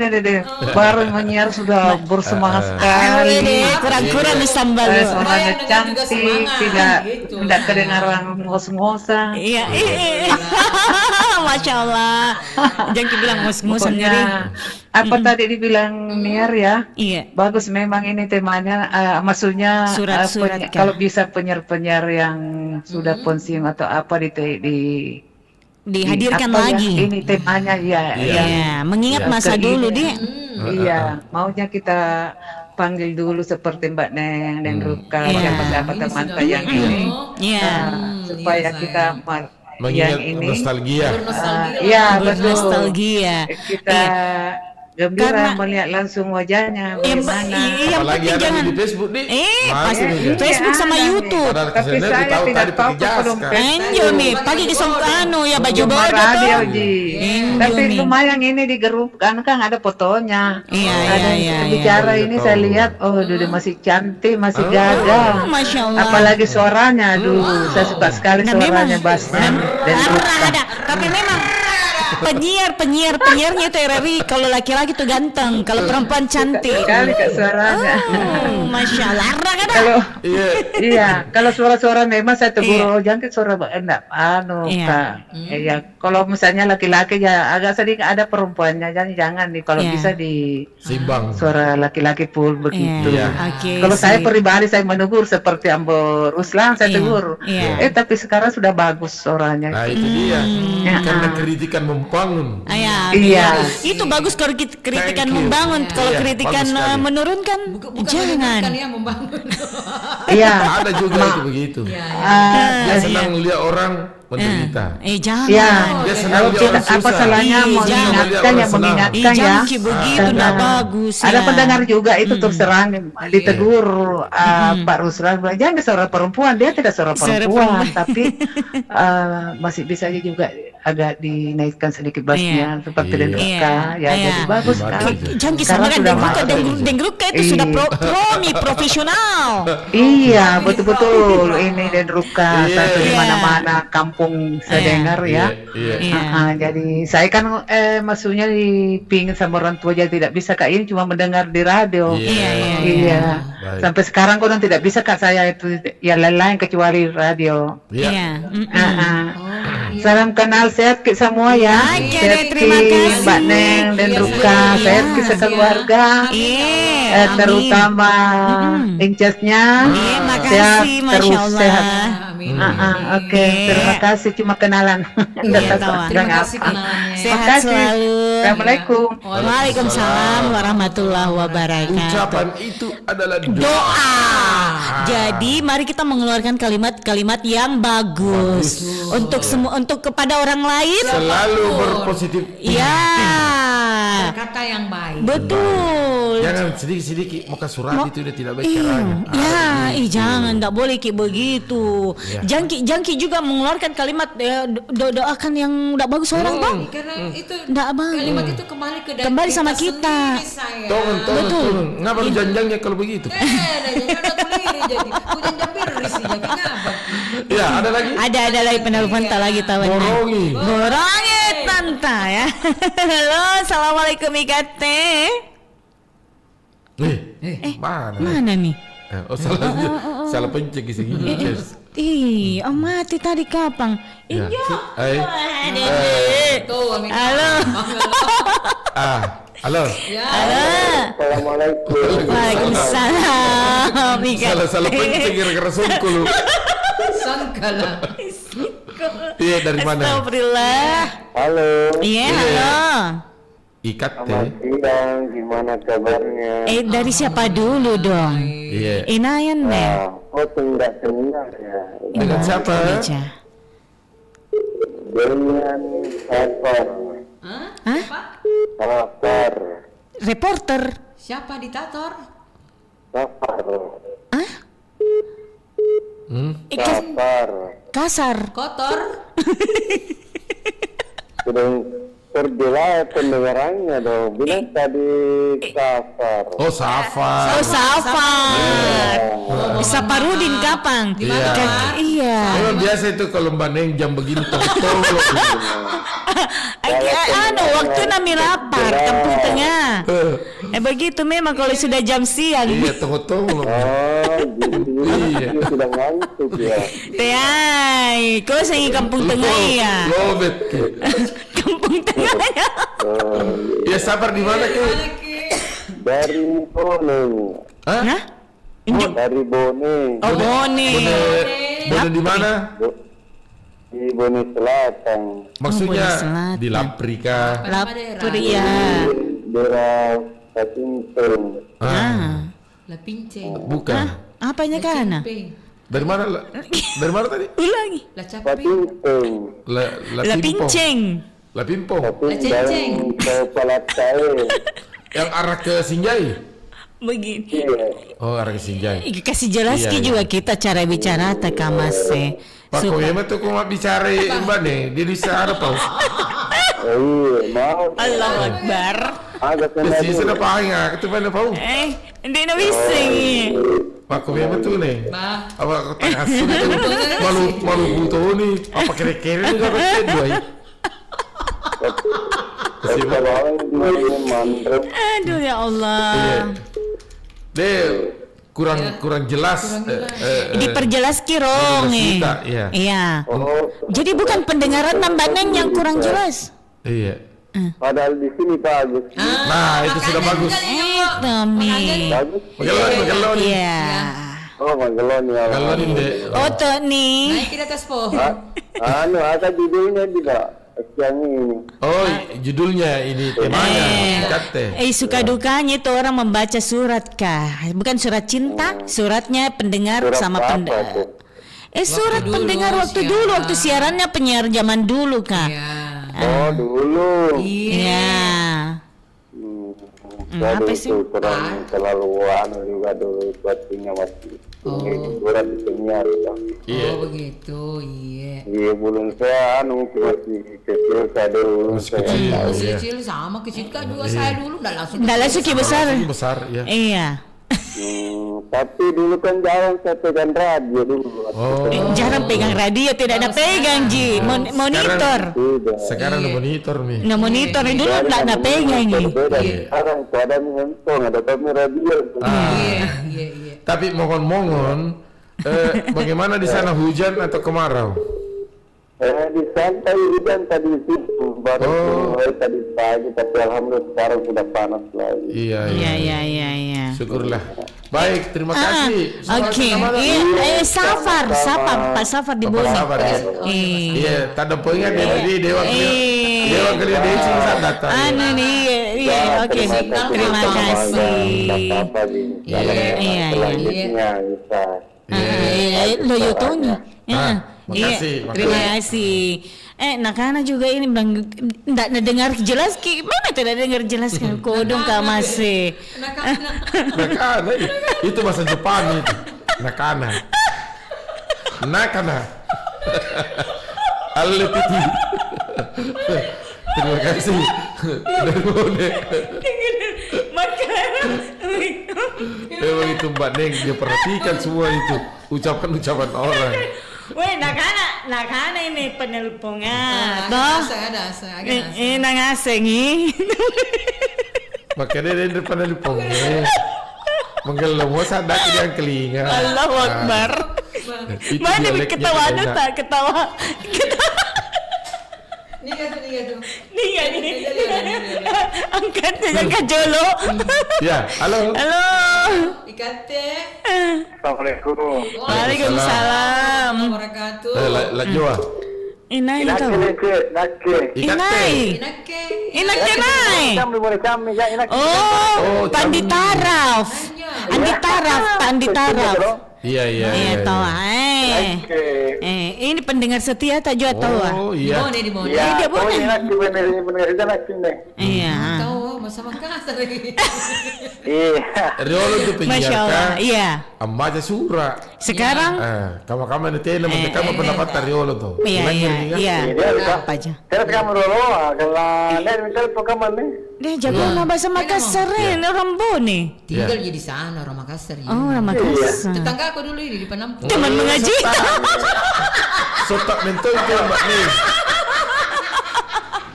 baru menyiar sudah bersemangat sekali. Kurang-kurang disambal. Suaranya cantik, tidak kedengaran ngos-ngosan. Iya. Masya Allah. Jangan bilang ngos-ngosan jadi. Apa tadi dibilang Niar ya? Iya. Bagus memang ini temanya. Maksudnya surat-surat kalau bisa penyiar-penyiar yang sudah pensiun atau apa dihadirkan apa lagi. Ya, ini temanya mengingat masa dulu dia. Iya, maunya kita panggil dulu seperti Mbak Neng dan Ruka, siapa-siapa teman yang ini. Supaya kita mengingat yang ini nostalgia. Iya, betul. Nostalgia. Kita gembira melihat langsung wajahnya bagaimana. Apalagi ada di Facebook nih. Pasti Facebook sama YouTube. Tapi saya tidak tahu Enjo nih, pagi kesong ya baju bodoh radio tapi lumayan ini di grup kan ada fotonya. Ada bicara ini saya lihat, dia masih cantik, masih gagah. Masya Allah. Apalagi suaranya, saya suka sekali suaranya bassnya dan ada. Tapi memang penyiarnya itu RRI kalau laki-laki tuh ganteng, kalau perempuan cantik. Sekali Kak suaranya. Masya Allah. Kalau kalau suara-suara memang saya tegur, jangan suara enggak Kak. Kalau misalnya laki-laki ya agak sedikit ada perempuannya, jangan nih kalau bisa di simbang suara laki-laki full begitu. Kalau saya pribadi saya menegur seperti Ambo Ruslan saya tegur. Tapi sekarang sudah bagus suaranya. Nah itu dia. Karena kritikan membangun. Itu bagus kalau kritikan membangun. Kalau kritikan menurunkan, jangan. Ada juga itu begitu. Dia senang lihat orang menderita. Jangan. Dia senang lihat orang susah. Apa salahnya mengingatkan ya. Begitu enggak bagus. Ada pendengar juga itu terserang ditegur Pak Ruslan, jangan suara perempuan, dia tidak suara perempuan, tapi masih bisa juga agak dinaikkan sedikit bassnya seperti Dengruka jadi bagus sekali. Jangan kisahkan Dengruka itu sudah profesional. Iya betul-betul ini Dengruka satu di mana-mana kampung saya dengar ya. Jadi saya kan maksudnya dipingin sama orang tua jadi tidak bisa Kak, ini cuma mendengar di radio. Sampai sekarang kan tidak bisa Kak saya itu yang lain kecuali radio. Salam kenal, sehat ke semua ya. Sehat ke Mbak Neng dan Ruka, sehat ke sekeluarga. Terutama Incesnya. Sehat terus sehat. Oke, terima kasih cuma kenalan. Terima kasih kenalannya. Sehat selalu. Assalamualaikum. Waalaikumsalam warahmatullahi wabarakatuh. Ucapan itu adalah doa. Jadi mari kita mengeluarkan kalimat-kalimat yang bagus untuk semua, untuk kepada orang lain. Selalu berpositif. masyarakat yang baik. Betul. Jangan sedikit-sedikit muka surat itu dia tidak baik caranya. Jangan, enggak boleh kayak begitu. Jangki juga mengeluarkan kalimat doakan yang enggak bagus orang, Bang. Karena itu kalimat itu kembali sama kita. Tolong. Ngapa lu janjangnya kalau begitu? Ya, ada lagi? Ada lagi penelpon lagi tawannya. Borongi tanta ya. Halo, assalamualaikum Ikate. Mana nih? Salah pencet segini. Mati tadi kapan? Iya. Halo. Halo. Assalamualaikum. Waalaikumsalam. Salah pencet gara-gara songkol. Sangkala. Iya, dari mana? Astagfirullah. Halo. Iya, halo. Ikat siang, gimana kabarnya? Dari siapa dulu dong? Iya. Inayan nih. Tenggak ya. Dengan siapa? Dengan Safar. Safar. Reporter. Siapa diktator? Safar. Safar. Kasar. Kotor. Sedang terjelas pendengarannya dong. Bilang tadi Safar. Oh, Safar. Saparudin kapan? Iya. Memang biasa itu kalau Mbak Neng jam begini tolong. Waktu nami lapar, Kampung Tengah. Begitu memang kalau sudah jam siang. Iya, tolong. Iya. Sudah ngantuk ya. Kau sengi Kampung Tengah ya? Lobet. Kampung Tengah ya? Ya, Sabar di mana ke? Dari Bone. Hah? Dari Bone. Oh, Bone. Bone di mana? Di Bone Selatan. Maksudnya di Laprika. Lapria. Daerah Patinceng. Lapinceng. Bukan. Apanya kana? Dari mana? Dari mana tadi? Ulangi. Patinceng. Lapinceng. Lapimpo. Lacenceng. Yang arah ke Sinjai. Begini. Oh, arah ke Sinjai. Kasih jelas juga kita cara bicara tak kamase. Pak Koyema tuh kok bicara Mbak nih, dia bisa ada Pak. Mau. Allahu Akbar. Sih sudah pahanya, itu mana Pak? Hindi na bising. Pak Koyema tuh nih. Apa tengah sulit malu butuh nih. Apa kira-kira juga betul dua ya. Aduh ya Allah. Kurang jelas. Diperjelas kirong Iya. Jadi bukan pendengaran Mbak Neng yang kurang jelas. Iya. Padahal di sini bagus. Nah, itu sudah bagus. Magelon. Iya. Oh, Magelon ya. Magelon deh. Oh, tuh nih. Naik kita tes po. Ada judulnya juga. Yang ini. Oh, judulnya ini temanya. Suka dukanya itu orang membaca surat kah? Bukan surat cinta, suratnya pendengar surat sama pendengar. Surat pendengar waktu dulu, waktu siarannya penyiar zaman dulu kah? Oh, dulu. Iya. Apa sih? Kurang terlaluan juga dulu buatnya masih. Surat penyiar. Oh, begitu. Iya. Iya, belum saya masih kecil saya dulu. Masih kecil sama kecil kan juga saya dulu enggak langsung besar ya. Iya. Tapi dulu kan jarang saya pegang radio dulu. Jarang pegang radio, tidak ada pegang Ji. Monitor. Sekarang monitor nih. Monitor dulu enggak pegang nih. Sekarang ada handphone, ada kamera radio. Iya. Tapi mohon bagaimana di sana, hujan atau kemarau? Di santai hujan tadi situ baru tadi pagi, tapi alhamdulillah sekarang sudah panas lagi. Iya. Syukurlah. Baik, terima kasih. Oke. Safar, Pak Safar di Bone. Iya, tak ada poinnya di Dewa Kelia Desi saat datang. Iya, oke. Terima kasih. Selanjutnya bisa. Lo yotonya. Makasih. Terima kasih. Nakana juga ini bilang enggak dengar jelas mana tidak dengar jelas kan kodong ka masih. Nakana itu bahasa Jepang itu. Nakana. Aletiti. Terima kasih. Memang itu Mbak Neng, dia perhatikan semua itu ucapan-ucapan orang. Weh, nakana ini penelponnya. Ini nangasengi. Makanya dia penelponnya. Mengeluh mau sadar yang kelinga. Allahu Akbar. Mana ketawa tak ketawa. Nih. Angkat jangan jolo. Ya, halo. Ikate. Assalamualaikum. Waalaikumsalam. Wabarakatuh. Lajua. Inai itu. Inai. Oh, Andi Taraf. Iya tahu. Ini pendengar setia tak juga tahu. Oh iya. Di mana? Dia boleh. Iya. Tahu masa Makassar lagi. Riolo itu penyiarkan. Iya. Amma aja surah. Sekarang kamu nanti kamu pendapat Riolo tuh. Iya. Apa aja? Saya kamu dulu, kalau misal pokoknya nih. Dia jago bahasa Makassar orang Bone. Tinggal di sana orang Makassar. Oh, orang Makassar. Tetangga aku dulu di Penampung. Teman mengaji. Sotak mentol itu Mbak nih.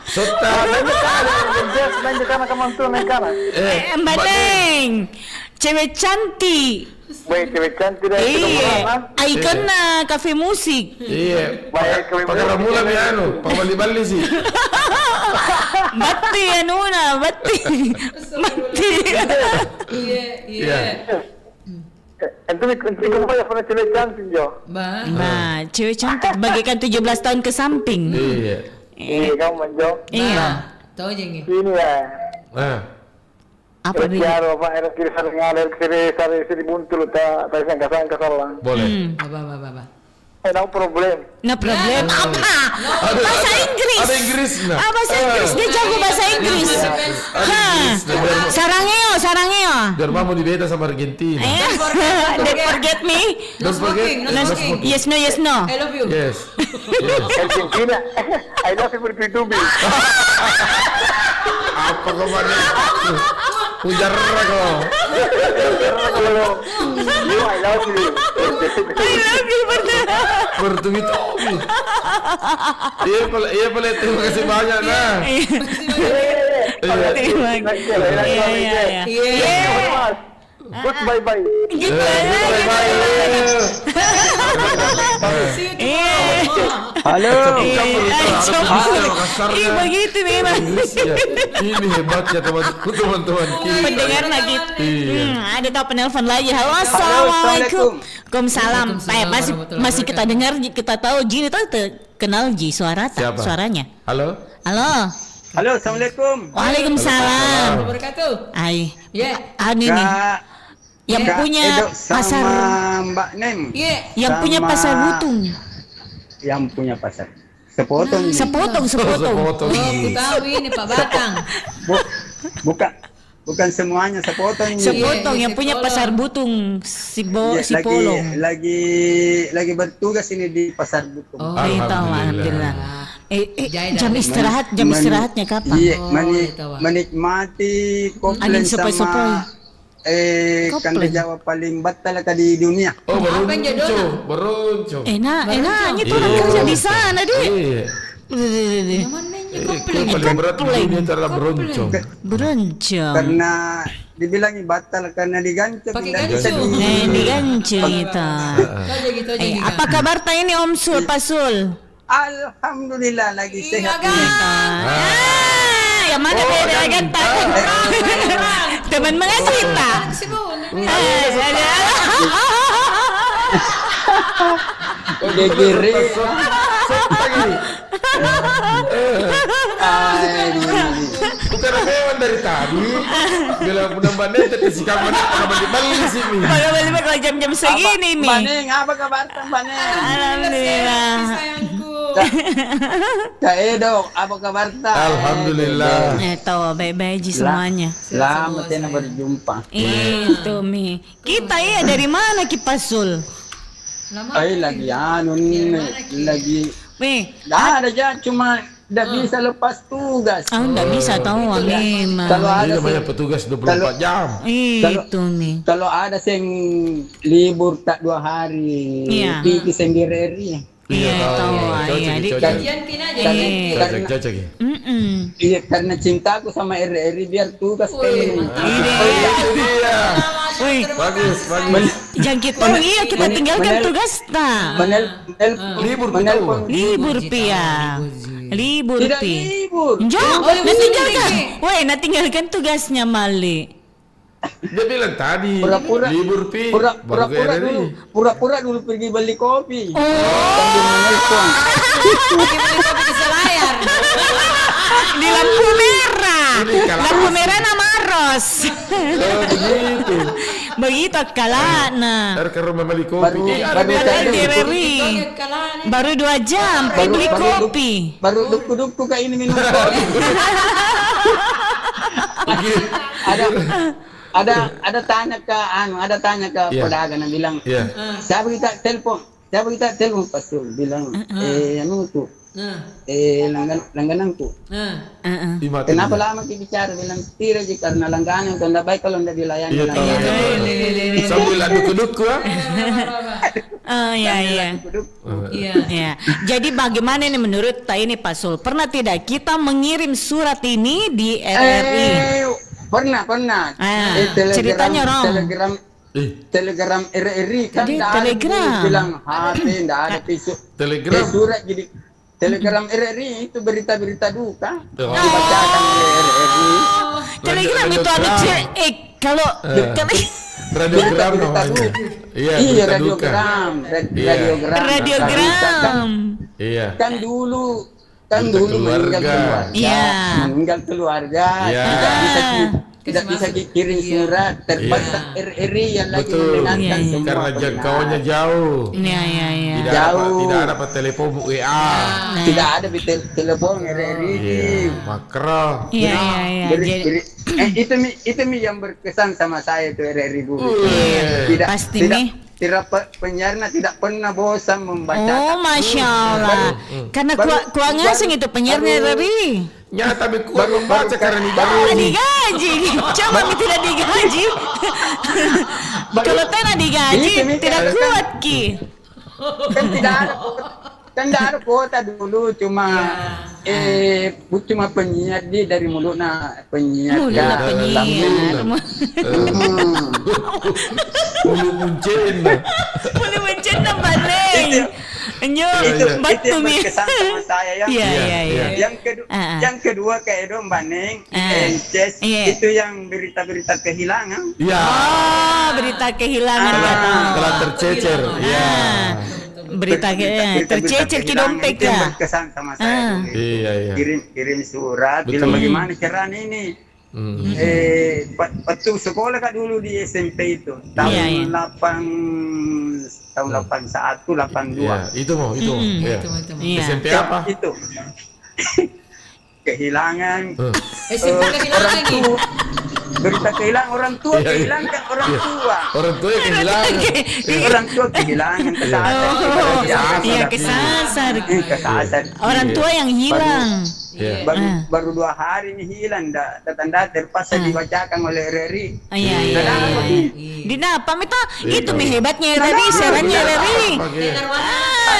Sotak. Mbak Neng, cewek cantik. Baik, cewek cantik dari ikon na kafe musik. Iya. Pakai ramula piano, pabali-bali sih. Batti Iya. Itu kamu ya pernah cewek cantik Jo. Cewek cantik bagikan 17 tahun ke samping. Iya. Kamu menjo. Iya. Tahu aja ini. Ini ya. Apa nih? Biar Pak Eros kiri saling ngalir kiri buntul tak sangka salah. Boleh. Apa. No problem. Apa? Bahasa Inggris. Ada Inggrisnya. Bahasa Inggris. Dia jago bahasa Inggris. Sarangeo. Biar mau dibeda sama Argentina. Don't forget me. Don't forget. Yes no. I love you. Yes. Argentina. I love you bertubi. Apa kemana? Ujar kok. I love you. Bertubi-tubi. Iya boleh terima kasih banyak nah. Iya. Good bye. Halo. Begitu memang. Ini hebatnya teman-teman. Pendengar lagi. Ada tahu penelpon lagi. Halo, assalamualaikum. Waalaikumsalam. Masih kita dengar, kita tahu Ji itu kenal Ji suaranya. Halo. Halo, assalamualaikum. Waalaikumsalam. Wabarakatuh. Ini yang punya pasar Mbak Nem. Yang punya pasar butung. Yang punya pasar. Sepotong. Oh, aku tahu ini Pak Batang. Bukan semuanya sepotong. Sepotong yang punya pasar butung si Polong. Lagi bertugas ini di pasar butung. Oh, alhamdulillah. Jam istirahatnya kapan? Iya, menikmati koplen sama kanda Jawa paling batal di dunia. Oh, beruncung. Enak itu orang kerja di sana deh. Paling berat di dunia adalah beruncung. Karena dibilangi batal karena digancung. Digancung itu. Apa kabar ini Om Sul, Pak Sul? Alhamdulillah lagi sehat. Yang mana beda ganteng? Teman mengaji tak? Udah giri. Bukan hewan dari tadi. Bila mudah-mudahan terkasih kamu balik sini. Balik kalau jam-jam segini nih. Baneng, apa kabar Baneng? Alhamdulillah. Kak Edo, apa kabar tak? Alhamdulillah. Tahu baik-baik aja semuanya. Selamat ya berjumpa. Itu Mi. Kita dari mana Ki Pasul? Lagi lagi. Nggak ada aja, cuma nggak bisa lepas tugas. Nggak bisa tahu memang. Kalau ada banyak petugas 24 jam. Itu Mi. Kalau ada yang libur tak 2 hari, pergi sendiri. Iya tahu. Cocok. Iya, karena cintaku sama RRI biar tugas kayak ini. Bagus. Jangan kita tinggalkan tugas tak. Libur pia. Libur pi. Jangan tinggalkan. Nak tinggalkan tugasnya Mali. Dia bilang tadi libur pi. Pura-pura dulu pergi beli kopi. Pergi beli kopi ke Selayar. Di lampu merah. Lampu merah nama Ros. Begitu kalana. Ke rumah beli kopi. Baru 2 jam beli kopi. Baru duk-duk kayak ini minum kopi. Ada tanya ke pedagang bilang, siapa kita telepon Pasul bilang, langgananku. Kenapa lama kita bicara? Bilang tidak sih karena langganan itu tidak baik kalau tidak dilayani. Sambil aduk-aduk Iya. Jadi bagaimana ini menurut ini Pasul? Pernah tidak kita mengirim surat ini di RRI? Pernah. Ceritanya Telegram RRI kan Telegram. Bilang HP tidak ada pisau. Telegram. Surat jadi Telegram RRI itu berita-berita duka dibacakan oleh RRI. Telegram itu ada kalau radiogram namanya. Iya, radiogram. Iya. Kan dulu meninggal keluarga. Tidak bisa kirim surat, terpaksa RRI yang lagi mendengarkan semua. Karena jangkauannya jauh. Tidak ada telepon WA. Tidak ada telepon RRI. Makro. Itu yang berkesan sama saya itu RRI dulu. Tidak penyiarnya tidak pernah bosan membacakan. Masya Allah. Karena kuat ngasing itu penyiarnya RRI. Nyata kuat membaca karena digaji. Coba tidak digaji. Kalau tidak digaji tidak kuat Ki. Kan tidak ada kuota dulu, cuma penyiar dari mulutnya penyiar. Mulut muncen balik. Itu berkesan sama saya Yang kedua kayak itu Mbak Neng, itu yang berita-berita kehilangan. Berita kehilangan telah tercecer. Berita tercecer di dompet itu berkesan sama saya. Kirim surat bilang bagaimana caranya ini. Waktu sekolah kan dulu di SMP itu tahun 81, 82. Itu SMP apa? Itu kehilangan orang tua. Berita kehilangan orang tua, kehilangan orang tua. Orang tua kehilangan kesasar. Orang tua yang hilang. Baru 2 hari ini hilang, tanda terpaksa dibacakan oleh RRI. Di apa minta itu hebatnya RRI, serannya RRI.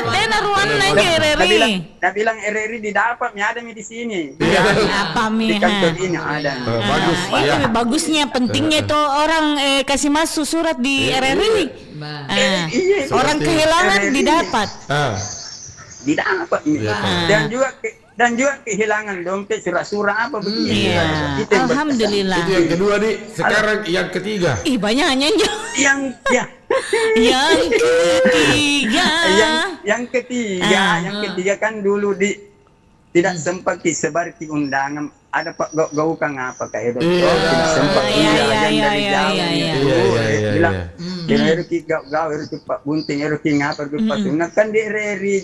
Tenar warna RRI. Dia bilang RRI didapat, ada di sini. Apa di kantor ini ada. Bagus. Itu bagusnya, pentingnya itu orang kasih masuk surat di RRI. Orang kehilangan didapat. Didapat. Dan juga kehilangan dompet, surat-surat apa begini. Alhamdulillah. Itu yang kedua nih. Sekarang yang ketiga. Banyaknya yang ketiga kan dulu tidak sempat disebar di undangan. Ada Pak gaukan apa kayak itu. Tidak sempat yang dari jauh bilang Erki gau erki Pak Bunting erki ngapa erki Pak Sunat kan di RRI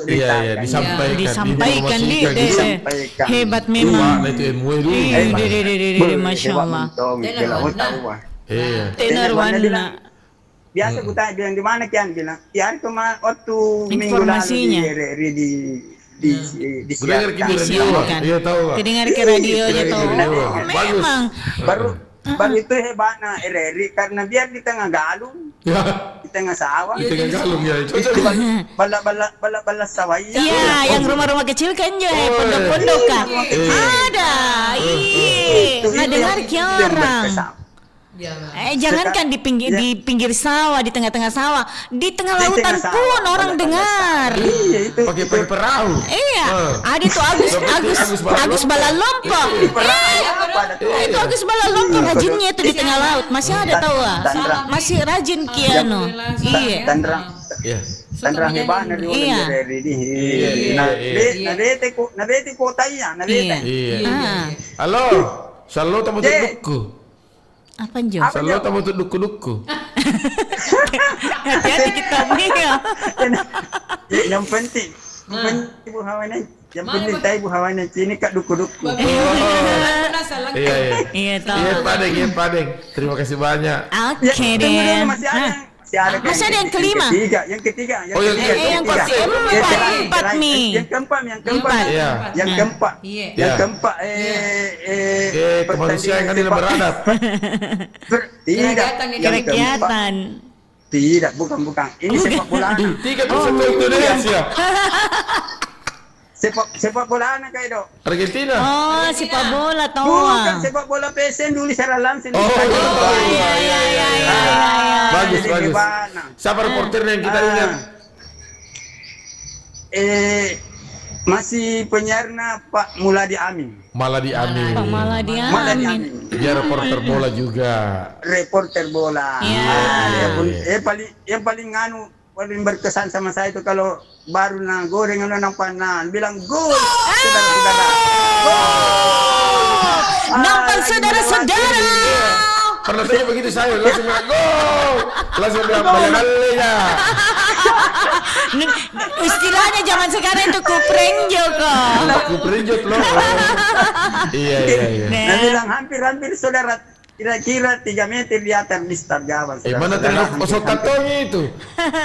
Iya, disampaikan hebat memang. Masya Allah. Tenar Wana. Biasa ku tanya bilang di mana Kian bilang Kian cuma waktu minggu lalu di RRI disiarkan. Iya tahu. Kedengar ke radionya tahu. Memang. Baru itu hebatnya RRI karena biar di tengah galung, di tengah sawah. Di tengah galung ya. Bala sawah. Iya, yang rumah-rumah kecil kan ya, pondok-pondok kan. Ada. Iya. Dengar Kiarang. Jangankan di pinggir sawah, di tengah-tengah sawah, di tengah lautan pun orang dengar. Iya, itu pakai perahu. Iya, ada tuh Agus Balalompo. Itu Agus Balalompo rajinnya itu di tengah laut. Masih ada tahu masih rajin Kiano. Iya. Tandrang hebat dari nabete kotanya, nabete. Iya. Halo, selalu tamu dudukku. Apa Jo? Selalu tamu dudukku. Hati-hati kita ya. Yang penting ibu hawana, yang penting tahu ibu hawana sini kak duku-duku. Iya tahu. Iya padeng. Terima kasih banyak. Oke deh. Masih ada yang kelima. Yang ketiga. Yang keempat nih. Yang keempat. Kemanusiaan yang adil beradab. Kerakyatan. Tidak, bukan. Ini sepak bola. Tiga persatu Indonesia. Sepak bola anak kayak dok. Argentina. Oh, sepak bola tahu. Bukan sepak bola PSN dulu secara langsung. Iya. Bagus. Siapa reporternya yang kita ingat? Masih penyiarnya Pak Muladi Amin. Maladi Amin. Pak Maladi Amin. Dia reporter bola juga. Reporter bola. Iya. Yang paling paling berkesan sama saya itu kalau baru goreng panan bilang gol saudara-saudara. Nampak saudara-saudara. Pernah tanya begitu saya langsung bilang gol. Langsung bilang balik-baliknya. Istilahnya zaman sekarang itu kuprenjok kok. Kuprenjok loh. Iya. Nah bilang hampir saudara. Kira-kira 3 meter di atas Mister Jawa. Mana tadi kosong katongnya itu?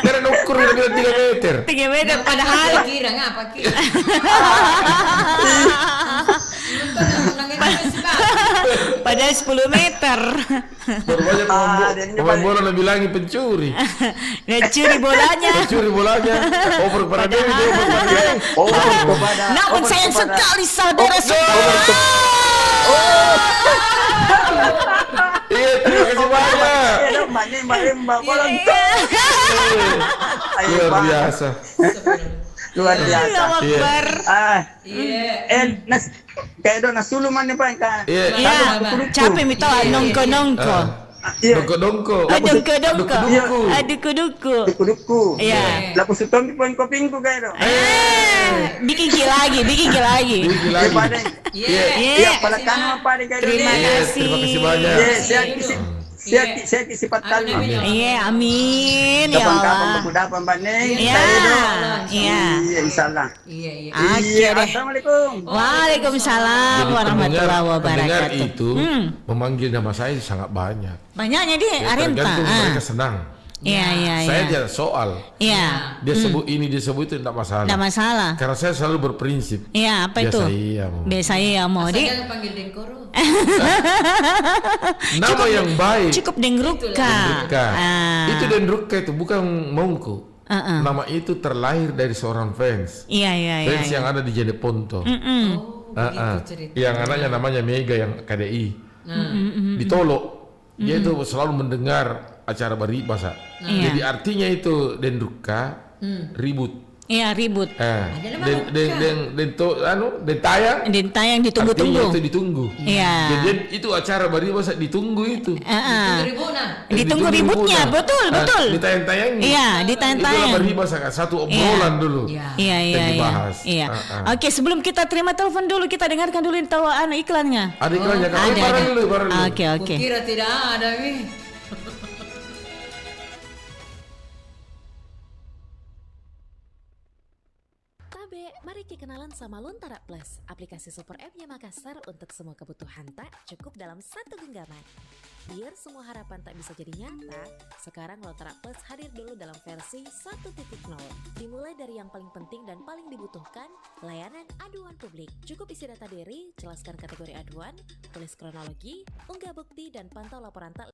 Karena ukur udah bilang 3 meter. 3 meter padahal. Kira ngapa kira? Padahal 10 meter. Baru banyak pemain bola lebih lagi pencuri. Curi bolanya. Over kepada Dewi. Namun sayang sekali saudara-saudara. Iya, terima kasih banyak. Mbak Luar biasa. Luar biasa. Kayak do nasulu mana Pak kan? Iya. Capek minta nongko. Dongko. Duku. Iya. Lapu sutong di poin kopingku kayak do. Bikin lagi. Iya, palakan apa deh kayak. Terima kasih. Terima kasih banyak. Saya sifat kali. Iya, amin ya Allah. Kapan Mbak Neng? Iya. Insyaallah. Iya. Assalamualaikum. Waalaikumsalam warahmatullahi wabarakatuh. Pendengar itu memanggil nama saya sangat banyak. Banyaknya dia Arenta. Tergantung mereka senang. Iya. Saya tidak soal. Iya. Dia sebut ini, dia sebut itu tidak masalah. Tidak masalah. Karena saya selalu berprinsip. Iya, apa itu? Biasa iya mau. Jangan panggil Dengkoro. Nama yang baik. Cukup Dengruka. Itu Dengruka itu bukan Mongko. Nama itu terlahir dari seorang fans. Iya. Fans yang ada di Jeneponto. Yang anaknya namanya Mega yang KDI. Di Tolo. Dia itu selalu mendengar acara Baribasa. Jadi artinya itu Dendruka ribut. Iya, ribut. Den tayang ditunggu-tunggu. Itu ditunggu. Iya. Jadi itu acara Baribasa ditunggu itu. Ditunggu ributnya, betul. Ditayang-tayangnya. Iya, ditayang-tayang. Itu Baribasa satu obrolan dulu. Iya. Dibahas. Iya. Oke, sebelum kita terima telepon dulu, kita dengarkan dulu iklannya. Ada iklannya kan? Baru dulu. Oke. Kira tidak ada nih. Abe, mari kita kenalan sama Lontara Plus, aplikasi super app-nya Makassar untuk semua kebutuhan tak cukup dalam satu genggaman. Biar semua harapan tak bisa jadi nyata, sekarang Lontara Plus hadir dulu dalam versi 1.0. Dimulai dari yang paling penting dan paling dibutuhkan, layanan aduan publik. Cukup isi data diri, jelaskan kategori aduan, tulis kronologi, unggah bukti, dan pantau laporan tak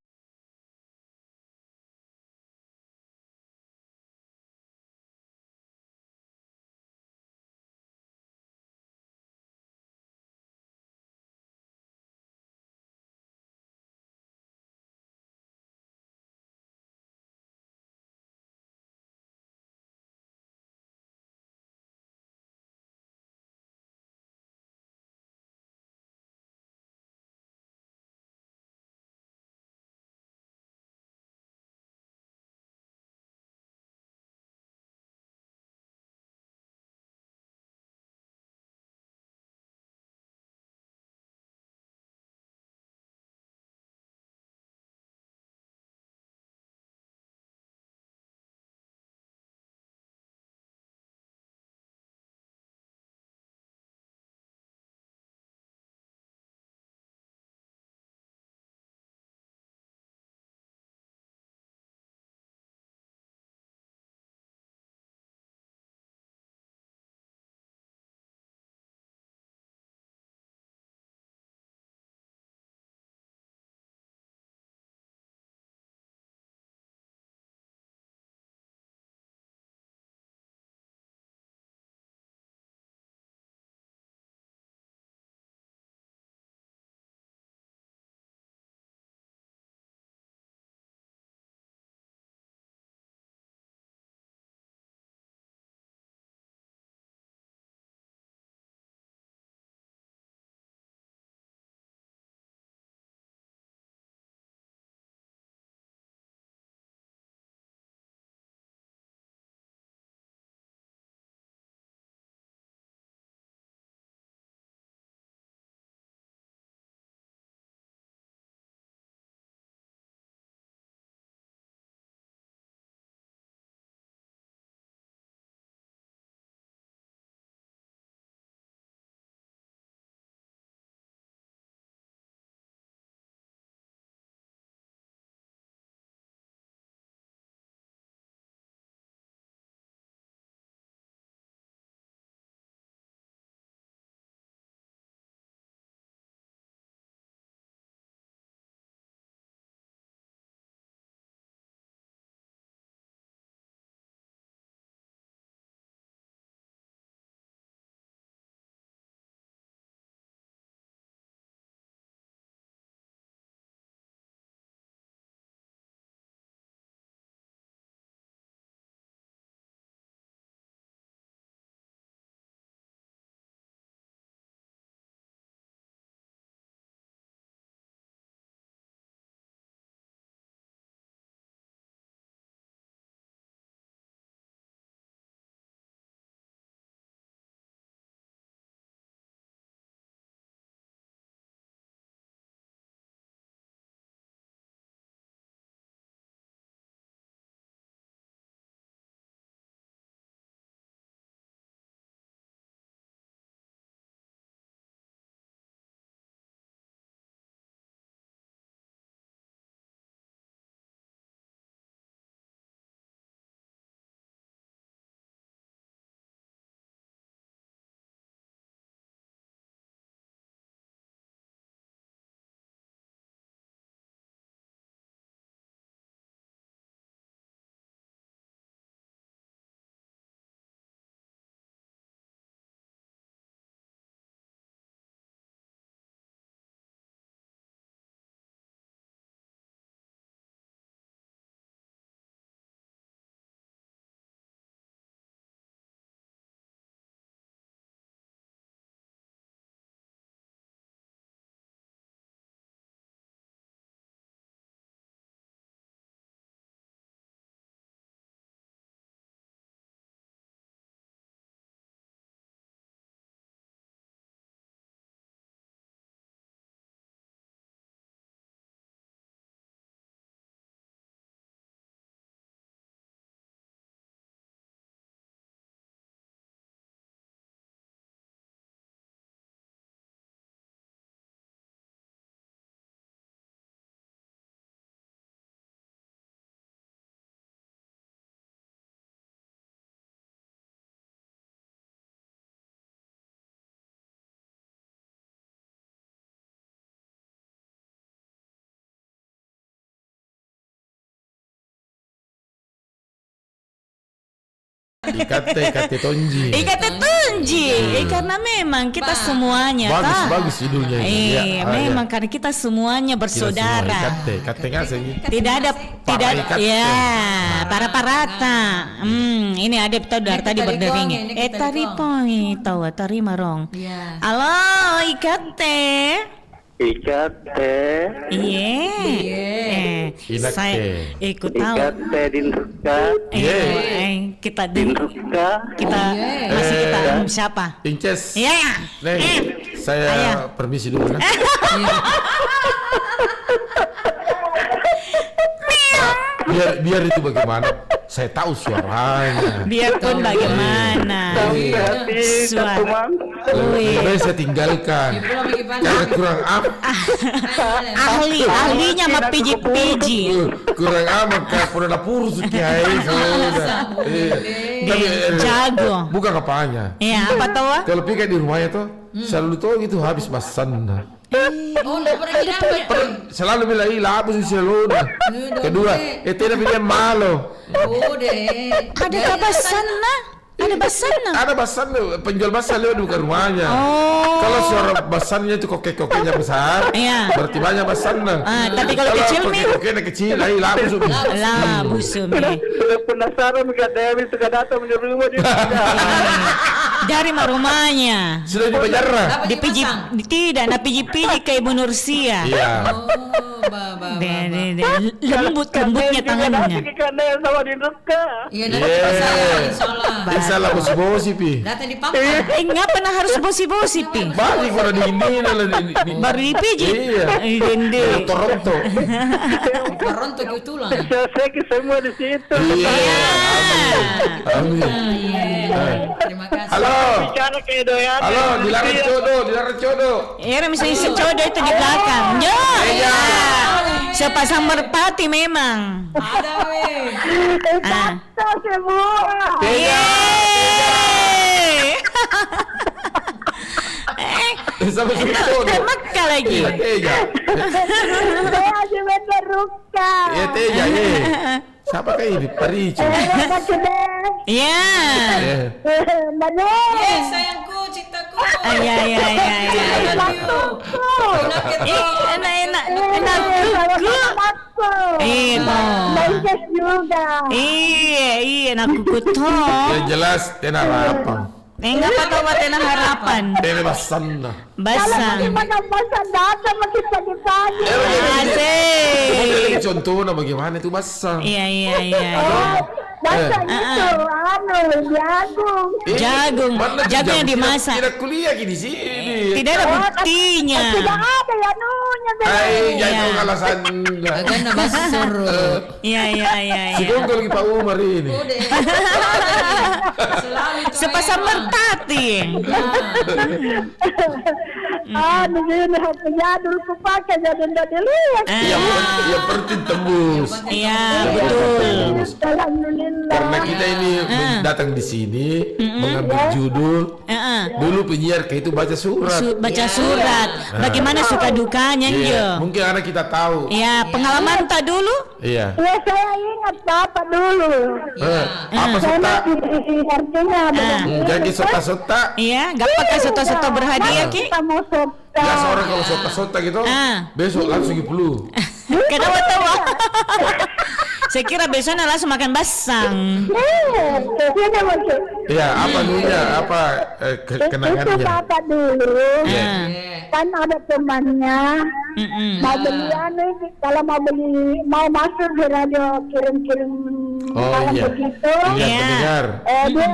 IKT Tonji. IKT Tonji. Karena memang kita semuanya bagus judulnya ini. Memang karena kita semuanya bersaudara. IKT ngasih. Tidak ada para parata. Ini ada kita dari tadi berdering. Tari poi tahu tari marong. Halo IKT. Saya ikut tahu. Kita masih kita siapa? Inces. Iya. Saya permisi dulu. Biar itu bagaimana? Saya tahu suaranya. Biarpun bagaimana. Suara. Saya tinggalkan. Karena kurang ahlinya mah piji-piji. Kurang aman kayak pura lapur sukiai. Jago. Bukan apanya. Iya, apa tahu? Kalau pikir di rumahnya tuh selalu tuh gitu habis basan. Selalu bilang labu sih selalu. Kedua, tidak pilih malo. Ada basan nah? Ada basan nah? Ada basan, penjual basan lewat bukan rumahnya. Kalau suara basannya itu kokek-kokeknya besar, berarti banyak basan nah. Tapi kalau kecil nih? Kokeknya kecil, labu sumi. Labu sumi. Penasaran gak Dewi suka datang menyuruh rumah dia. Dari rumahnya. Sudah di penjara. Dipiji tidak, na piji-piji kayak Ibu Nursia. Iya. Lembutnya tangannya. Sama di Nuka. Iya, nanti salah bosi-bosi pi. Datang di pangkat. Nggak pernah harus bosi-bosi pi. Balik kalau di baru dipijit. Iya. Toronto. Toronto tulang. Saya semua di situ. Iya. Amin. Terima kasih. Halo. Bicara kayak doyan. Halo, dilarang codo. Iya, misalnya secodo itu di belakang. Iya. Sepasang merpati memang. Ada weh. Semua. Sama codo. Maka lagi. Saya aja bener Ruka. Iya Teja. Siapa kayak ini? Parici. Iya. Mana? Sayangku, cintaku. Iya. Enak. Bangkes juga. Iya, nak kukuto. Yang jelas tena harapan. Enggak apa tena harapan. Tena basan. Basang. Gimana basan datang makin pagi-pagi. Asik. Contohnya bagaimana itu basang? Iya. Basang itu jagung. Jagung yang dimasak. Tidak kuliah di sini. Tidak ada buktinya. Tidak ada ya nunya. Jangan alasan. Agak basur. Iya. Si Gongol lagi Pak Umar ini. Sepasang merpati. Di sini HP jadul ku pakai jadi tidak dilihat. Yang penting tembus. Iya, betul. Karena kita ini datang di sini mengambil judul. Dulu penyiar kayak itu baca surat. Baca surat. Bagaimana suka dukanya mungkin karena kita tahu. Iya, pengalaman tak dulu? Iya. Ya saya ingat Bapak dulu. Apa sota? Artinya Jadi sota-sota. Iya, gak pakai sota-sota berhadiah ki? Ya seorang kalau sota-sota gitu, besok langsung flu. Kenapa tahu? Saya kira besoknya langsung makan basang. Iya, apa dulunya? Apa kenangannya? Itu Bapak dulu. Kan ada temannya. Mau beli kalau mau masuk di radio kirim-kirim begitu. Iya, pendengar. Dia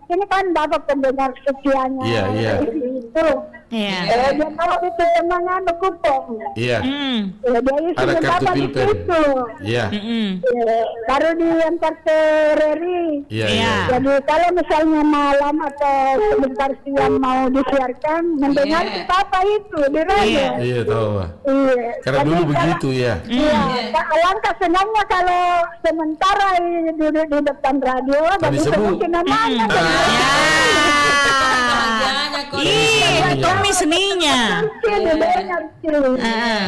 ini kan Bapak pendengar setianya. Iya. Itu. Iya. Dia kalau itu temannya kupong. Iya. Dia ada kartu pilpen. Iya. Baru diantar ke Reri. Iya. Jadi kalau misalnya malam atau sebentar siang mau disiarkan, mendengar Bapak itu di radio. Iya, tahu. Iya. Karena dulu begitu ya. Iya. Alangkah senangnya kalau sementara duduk di depan radio dan disebutin namanya. Tommy seninya.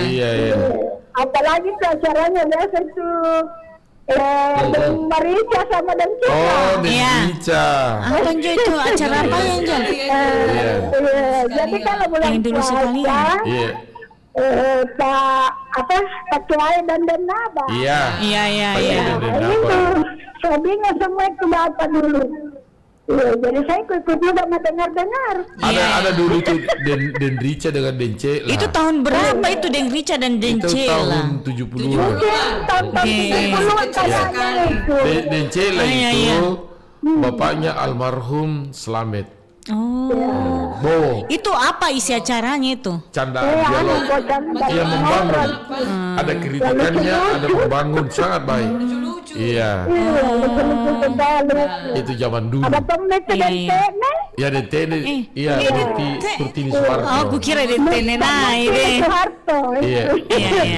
Iya. Apalagi acaranya biasa tuh Deng Marica sama Deng Cika. Oh, Deng Marica. Apa itu acara apa yang Jadi kalau bulan puasa, Pak Kiai dan Naba. Iya. Itu saya bingung semua itu bapak dulu. Jadi saya ikut juga mendengar. Ada dulu itu Den Rica dengan Den Cela. Itu tahun berapa itu Den Rica dan Den Cela? Itu tahun 70-an. Tahun 70-an kayaknya itu. Den Cela itu bapaknya almarhum Slamet. Itu apa isi acaranya itu? Candaan dialog. Dia membangun. Ada kritikannya, ada membangun, sangat baik. Iya. Itu zaman dulu. Ada pemimpin Ya DTN, iya Kurtini Soeharto. Oh, aku kira DTN naik. Iya.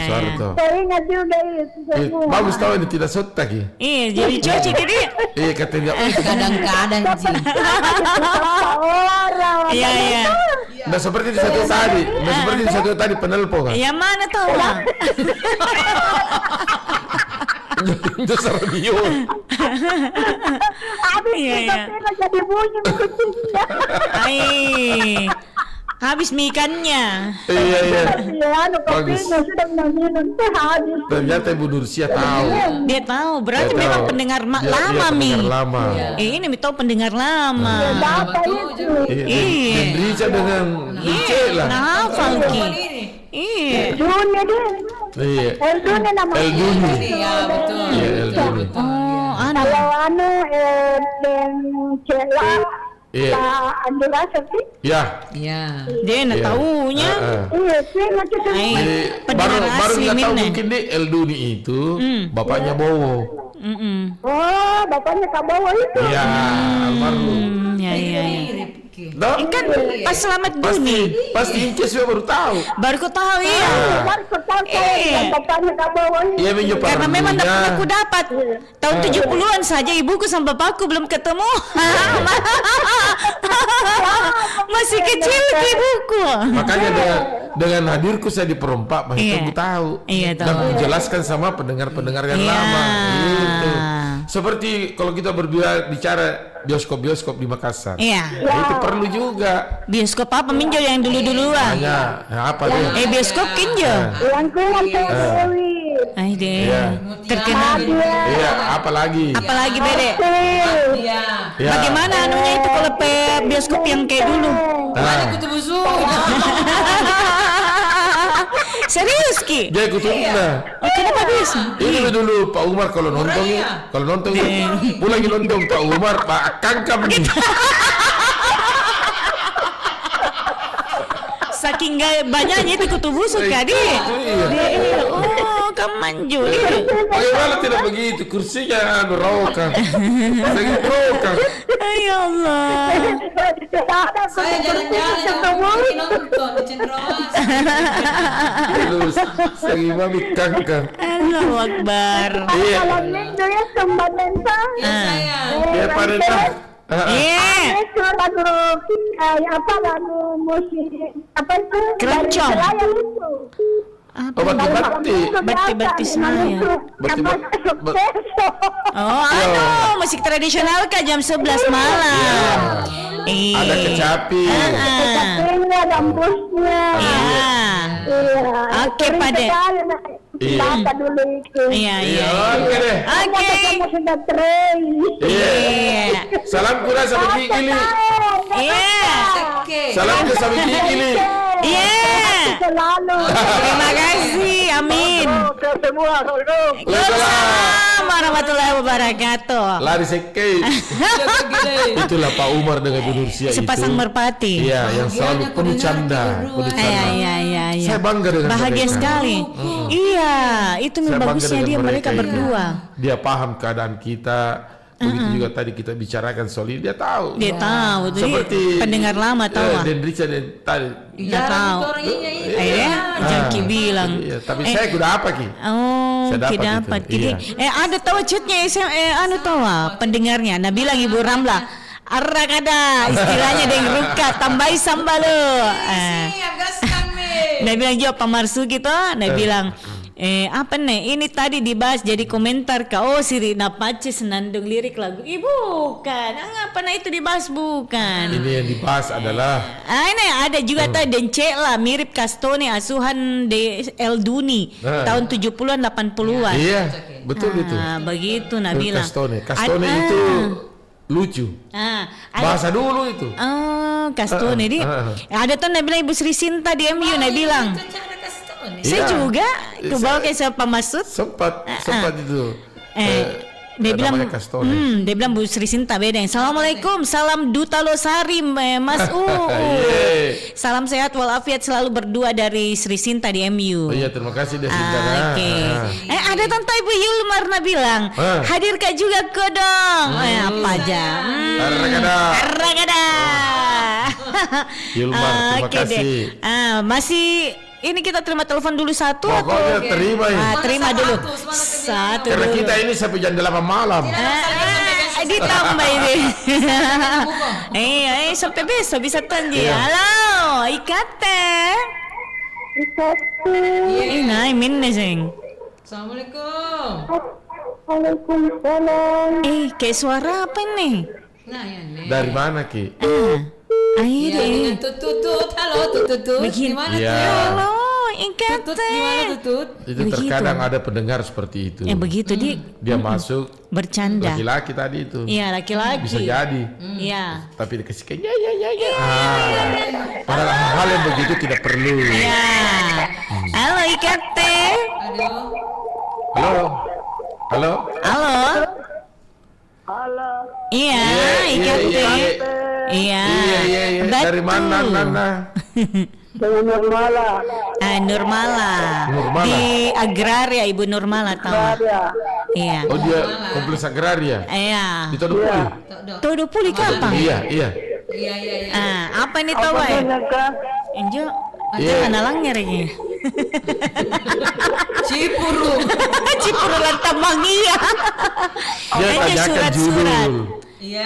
Soeharto. Saya ingat juga itu. Bagus tahu ini tidak sotak ya. Iya, jadi cuci jadi. Iya katanya. Kadang-kadang sih. Iya. Nah seperti di satu tadi, penelpon kan? Yang mana tahu lah? Itu radio. Habis jadi bunyi kucingnya. Habis ikannya. Iya. Bagus. Ternyata Ibu Nursia tahu. Dia tahu. Berarti memang pendengar lama Mi. Ini tahu pendengar lama. Dan Rica dengan Cela. Hafal Ki. Iya. Dunia dia. Iya. Elduni namanya. Elduni. Iya betul. Iya Elduni. Kalau dan Cela. Iya. Andi Rasef sih. Iya. Dia nak tahunya. Iya, sih macam Jadi baru nggak tahu mungkin deh Elduni itu bapaknya Bowo. Oh, bapaknya Kak Bowo itu. Iya, almarhum. Iya. Kan pas Selamat Duni. Pasti Inces baru tahu. Baru kau tahu ya. Baru kau tahu bapaknya Kak Bowo itu. Iya, karena memang tak pernah aku dapat. Tahun 70-an saja ibuku sama bapakku belum ketemu. Masih kecil ibuku. Makanya dengan hadirku saya di Perompak, makanya aku tahu. Dan menjelaskan sama pendengar-pendengar yang lama. Gitu. Seperti kalau kita bicara bioskop-bioskop di Makassar. Itu perlu juga. Bioskop apa Minjo yang dulu-duluan? Apa dia? Bioskop Kinjo. Terkenal. Iya, apalagi Bede? Bagaimana anunya itu kalau bioskop yang kayak dulu? Serius Ki? Dia ikut kenapa bisa? Ini dulu Pak Umar kalau nonton pulang nonton Pak Umar Pak Kangkam nih. Saking banyaknya itu kutu busuk tadi. Oh, kamanju. Bagaimana tidak begitu? Kursinya berokan. Ya Allah. Saya jalan-jalan nonton di Cendrawasih. Terus saya mami Kangkam. Allahu Akbar. Kalau minggu ya kembali mental. Saya. Dia pada Itu lagu musik apa itu? Keroncong. Bati saya. Musik tradisional kah jam 11 malam. Ada kecapi. Kecapinya, gambusnya. Oke pada. Bapak dulu itu. Iya. Oke. Kamu sudah train. Iya. Salam kurang sama Gigili. Iya. Salam ke sama Gigili. Iya. Selalu. Terima kasih. Amin. Semua. Waalaikumsalam warahmatullahi wabarakatuh. Lari sekei. Itulah Pak Umar dengan Bu Nursia itu. Sepasang merpati. Iya, yang selalu penuh canda. Iya. Saya bangga dengan bahagia mereka. Sekali. Iya, itu bagusnya dia mereka berdua. Dia paham keadaan kita. Begitu juga tadi kita bicarakan soal ini, dia tahu. Dia tahu. Seperti pendengar lama tahu. Dan Richard tadi. Dia tahu. Jangki bilang. Iya, tapi saya sudah apa Ki? Oh, saya dapat. Jadi ada tahu chatnya tahu pendengarnya. Nah bilang Ibu Ramla. Arrakada istilahnya dengan ruka tambahi sambal lo. Nah bilang jawab Pak Marsu gitu. Nah bilang Apa nih? Ini tadi dibahas jadi komentar kau si Rina Pace senandung lirik lagu. Bukan. Apa nih itu dibahas bukan? Ini yang dibahas adalah ini ada juga tadi Dencela mirip Castone asuhan de Elduni tahun 70-an 80-an. Iya, betul itu. Begitu Nabila. Castone itu lucu. Bahasa dulu itu. Castone di. Ada tuh Nabila Ibu Sri Sinta di MU Nabila. Saya juga kebawa kayak siapa Masud? Sempat itu. Dia bilang, dia bilang Bu Sri Sinta beda. Assalamualaikum, salam Duta Losari, Mas salam sehat walafiat selalu berdua dari Sri Sinta di MU. Iya, terima kasih Desi Sinta. Ada Tante Ibu Yulmarna bilang, hadir Kak juga kodong. Apa aja? Ragada. Yulmar, terima kasih. Masih ini kita terima telepon dulu satu. Pokoknya terima ya. Terima dulu. Satu. Karena kita ini sampai jam 8 malam. Ditambah ini. Sampai besok bisa tanji. Halo, Ikate. Ini minne sing. Assalamualaikum. Waalaikumsalam. Kayak suara apa nih? Nah, ya nih. Dari mana Ki? Dengan tutut. Halo tutut. Gimana tuh? Halo, Ikate. Tutut gimana tutut? Itu terkadang ada pendengar seperti itu. Begitu dia masuk bercanda. Laki-laki tadi itu. Iya, laki-laki. Bisa jadi. Iya. Tapi dikasih kayak ya. Padahal hal yang begitu tidak perlu. Iya. Halo Ikate. Halo. Iya, Ikate. Iya. Dari mana Nana? Dari Nurmala. Nurmala. Di Agraria Ibu Nurmala tahu. Iya. Oh dia kompleks agraria. Iya. Di Todopuli. Todopuli kapan? Iya. Apa ini tahu ya? Enjo. Ada analangnya lagi. Cipuru Lantamang iya. Dia tanyakan judul. Iya.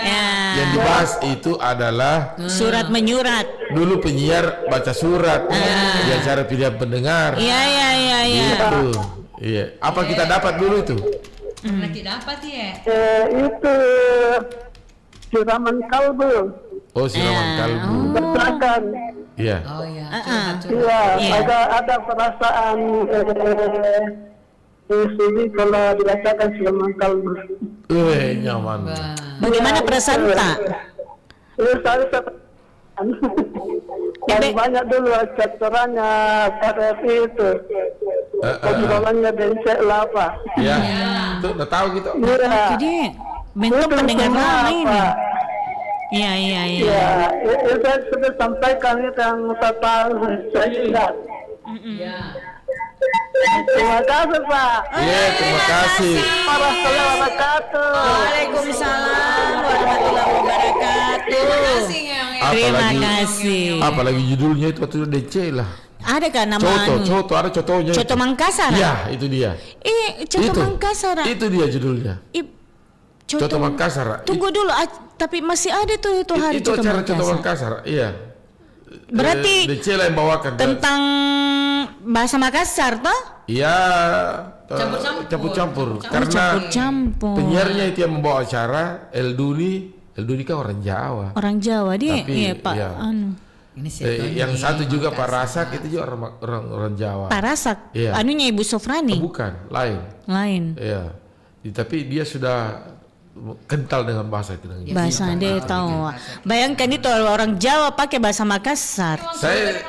Yang dibahas itu adalah surat menyurat. Dulu penyiar baca surat di acara pilihan pendengar. Iya. Gitu. Iya. Apa kita dapat dulu itu? Lagi dapat ya? Itu siraman kalbu. Oh, siraman kalbu. Bertakan. Iya. Oh iya. Iya. Ada perasaan sedih kalau dirasakan siraman kalbu. Nyaman. Bagaimana perasaan tak? Banyak dulu chapterannya pada itu. Obrolannya Dencela apa? Iya. Tuh udah tahu gitu. Jadi bentuk pendengar lama ini. Iya. Iya, itu sudah sampaikan yang saya ingat. Terima kasih Pak. Iya, terima kasih. Warahmatullahi wabarakatuh. Waalaikumsalam warahmatullahi wabarakatuh. Terima kasih. Apalagi judulnya itu waktu Dencela. Ada kan nama Coto, ada cotonya. Coto Mangkasar. Iya, itu dia. Coto Mangkasar. Itu dia judulnya. Coto Mangkasar. Tunggu dulu, tapi masih ada tuh itu hari Coto Mangkasar. Itu Coto Mangkasar, iya. Berarti Dencela yang bawakan tentang bahasa Makassar toh? Iya, campur-campur. Karena penyiarnya itu yang membawa acara Elduni kan orang Jawa. Orang Jawa dia, tapi, iya Pak. Iya. Yang satu juga Pak Rasak itu juga orang Jawa. Pak Rasak, iya. Anunya Ibu Sofrani? Bukan, lain. Iya, tapi dia sudah kental dengan bahasa itu. Bahasa dia tahu. Bayangkan itu orang Jawa pakai bahasa Makassar. Saya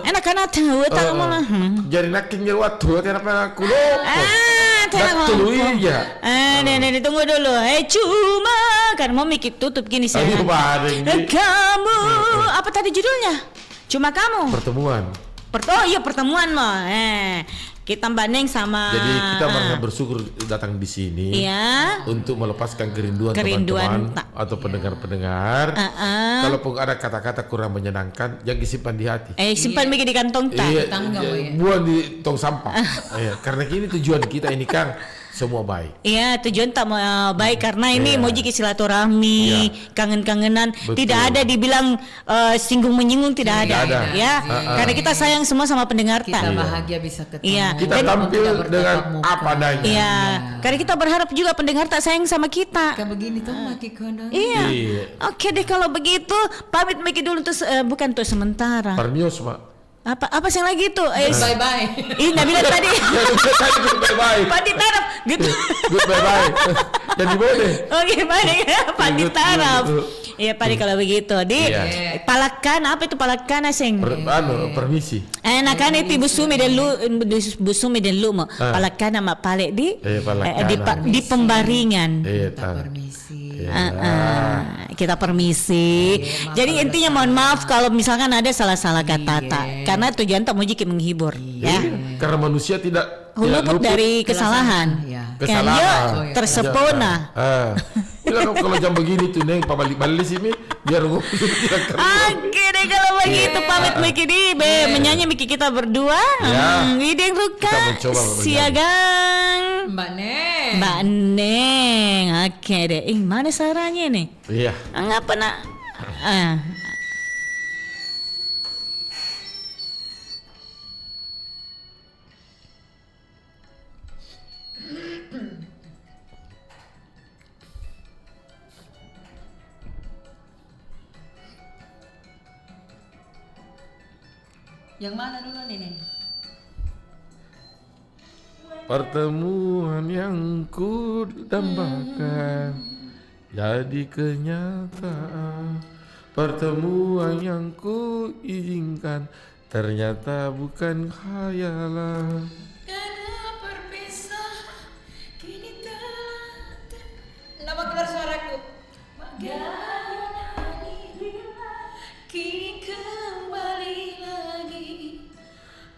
enak kan tahu tak malah. Jadi nakin waktu kenapa aku lupa. Betul iya. Tunggu dulu. Cuma kan mau mikir tutup gini saya. Kamu apa tadi judulnya? Cuma kamu. Pertemuan. Pertemuan mah. Kita banding sama. Jadi kita merasa bersyukur datang di sini. Iya. Untuk melepaskan kerinduan teman-teman atau pendengar-pendengar. Kalaupun ada kata-kata kurang menyenangkan, jangan disimpan di hati. Simpan begini di kantong tak. Buang di tong sampah. Karena ini tujuan kita ini Kang. semua baik. Iya, tujuan tak baik karena ini mau jadi silaturahmi, kangen-kangenan. Betul. Tidak ada dibilang singgung menyinggung, tidak ada. Ya, karena kita sayang semua sama pendengar tak. Kita bahagia bisa ketemu. Iya. Kita tampil dengan apa adanya. Iya. Karena kita berharap juga pendengar tak sayang sama kita. Kayak begini tuh maki kondang. Iya. Oke deh kalau begitu, pamit Miki dulu untuk bukan untuk sementara. Permios, Mak. Apa sih lagi itu? Bye bye. Ih, Nabila tadi. Bye bye. Padi tarap gitu. Good bye bye. Jadi boleh. Oke, baik. Padi tarap. Iya, Padi kalau begitu. Palakan, apa itu palakan asing? Permisi. Enakan itu busumi dan lu mau. Palakan sama palek di pembaringan. Permisi. Kita permisi. Jadi intinya mohon maaf kalau misalkan ada salah-salah kata tak. Karena tujuan tak mau jiki menghibur, ya. Karena manusia tidak luput dari kesalahan. Kan yuk tersepona. Kalau jam begini tuh Neng balik sini biar tidak keruan. Oke deh kalau begitu pamit Miki di menyanyi Miki kita berdua. Wideng Ruka Siagang Mbak Neng. Oke deh. Mana saranya nih? Iya. Ngapa nak? Yang mana dulu nih? Pertemuan yang ku dambakan jadi kenyataan. Pertemuan yang ku izinkan ternyata bukan khayalan. Karena berpisah kini telah nama keluar suaraku. Kini kembali lagi.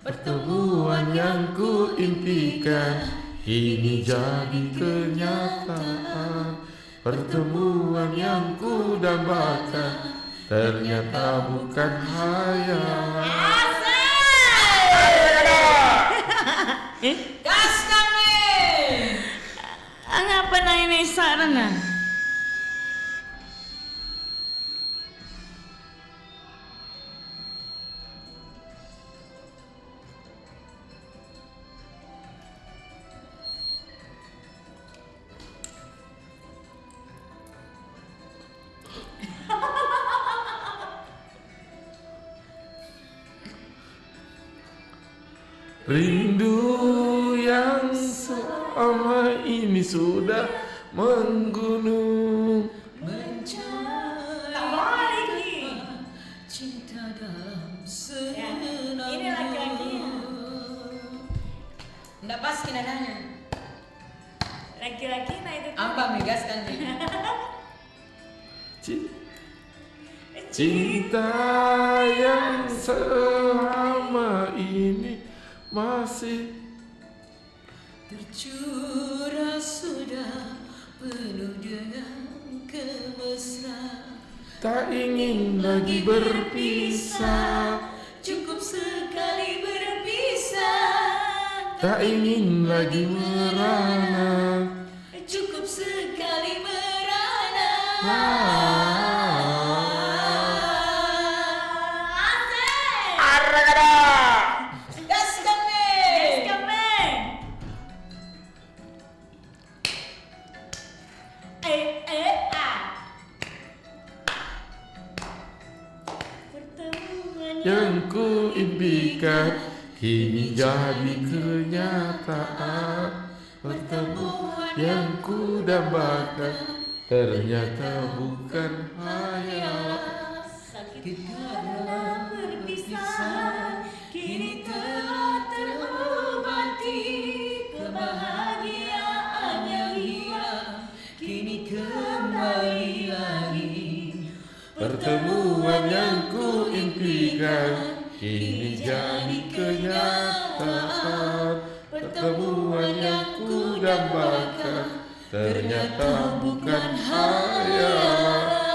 Pertemuan yang ku impikan kini jadi kenyataan. Pertemuan yang ku dambakan ternyata bukan hayalan. Gas kami. Ngapa na ini sarana? Rindu yang selama ini sudah menggunung, mencari cinta dalam senandung. Ini laki-lakinya. Nggak pas nadanya. Laki-laki nah itu. Apa megaskan nih? cinta yang selama ini masih tercurah sudah penuh dengan kemesraan. Tak ingin lagi berpisah, cukup sekali berpisah. Tak ingin lagi merana, cukup sekali merana. yang ku impikan kini jadi kenyataan. Pertemuan yang ku dambakan ternyata bukan hayalan. Sakit karena berpisah kini telah terobati. Kebahagiaan yang hilang kini kembali lagi. Pertemuan yang ku impikan kini jadi kenyataan. Pertemuan yang ku dambakan ternyata bukan hayalan.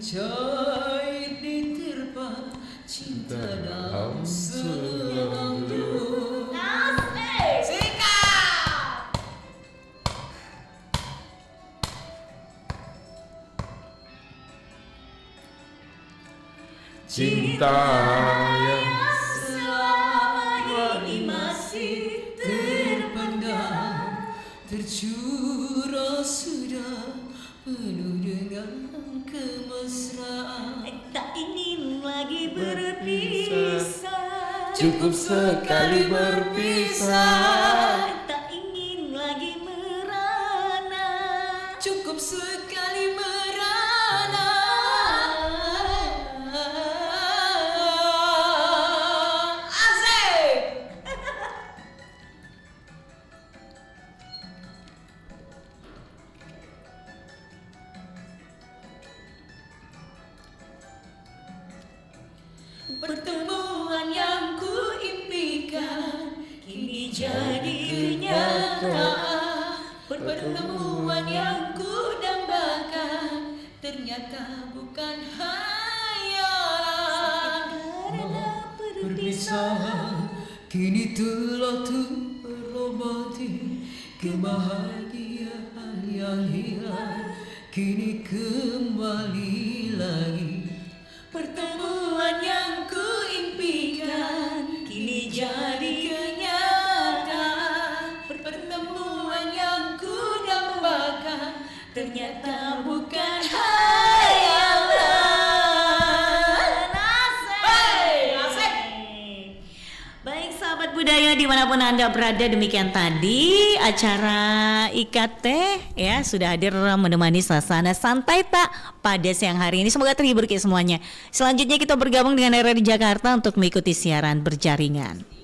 Cair diterpa cinta dalam selambung. Sikat. Cinta yang selama ini masih terpendam, tercurah sudah penuh dengan kemesraan. Tak ingin lagi berpisah, cukup sekali berpisah. tak ingin lagi merana, Cukup sekali merana. Asik. Pertemuan yang kuimpikan kini jadi kenyataan. Pertemuan yang kudambakan ternyata bukan hayalan. Perpisahan kini telah terobati, kebahagiaan yang hilang kini kembali lagi. Pertemuan yang kuimpikan kini jadi kenyataan. Pertemuan yang kudambakan ternyata bukan hayalan. Asik. Baik sahabat budaya dimanapun Anda berada, demikian tadi acara IKT ya sudah hadir menemani suasana santai tak pada siang hari ini. Semoga terhibur kita semuanya. Selanjutnya kita bergabung dengan RRI Jakarta untuk mengikuti siaran berjaringan.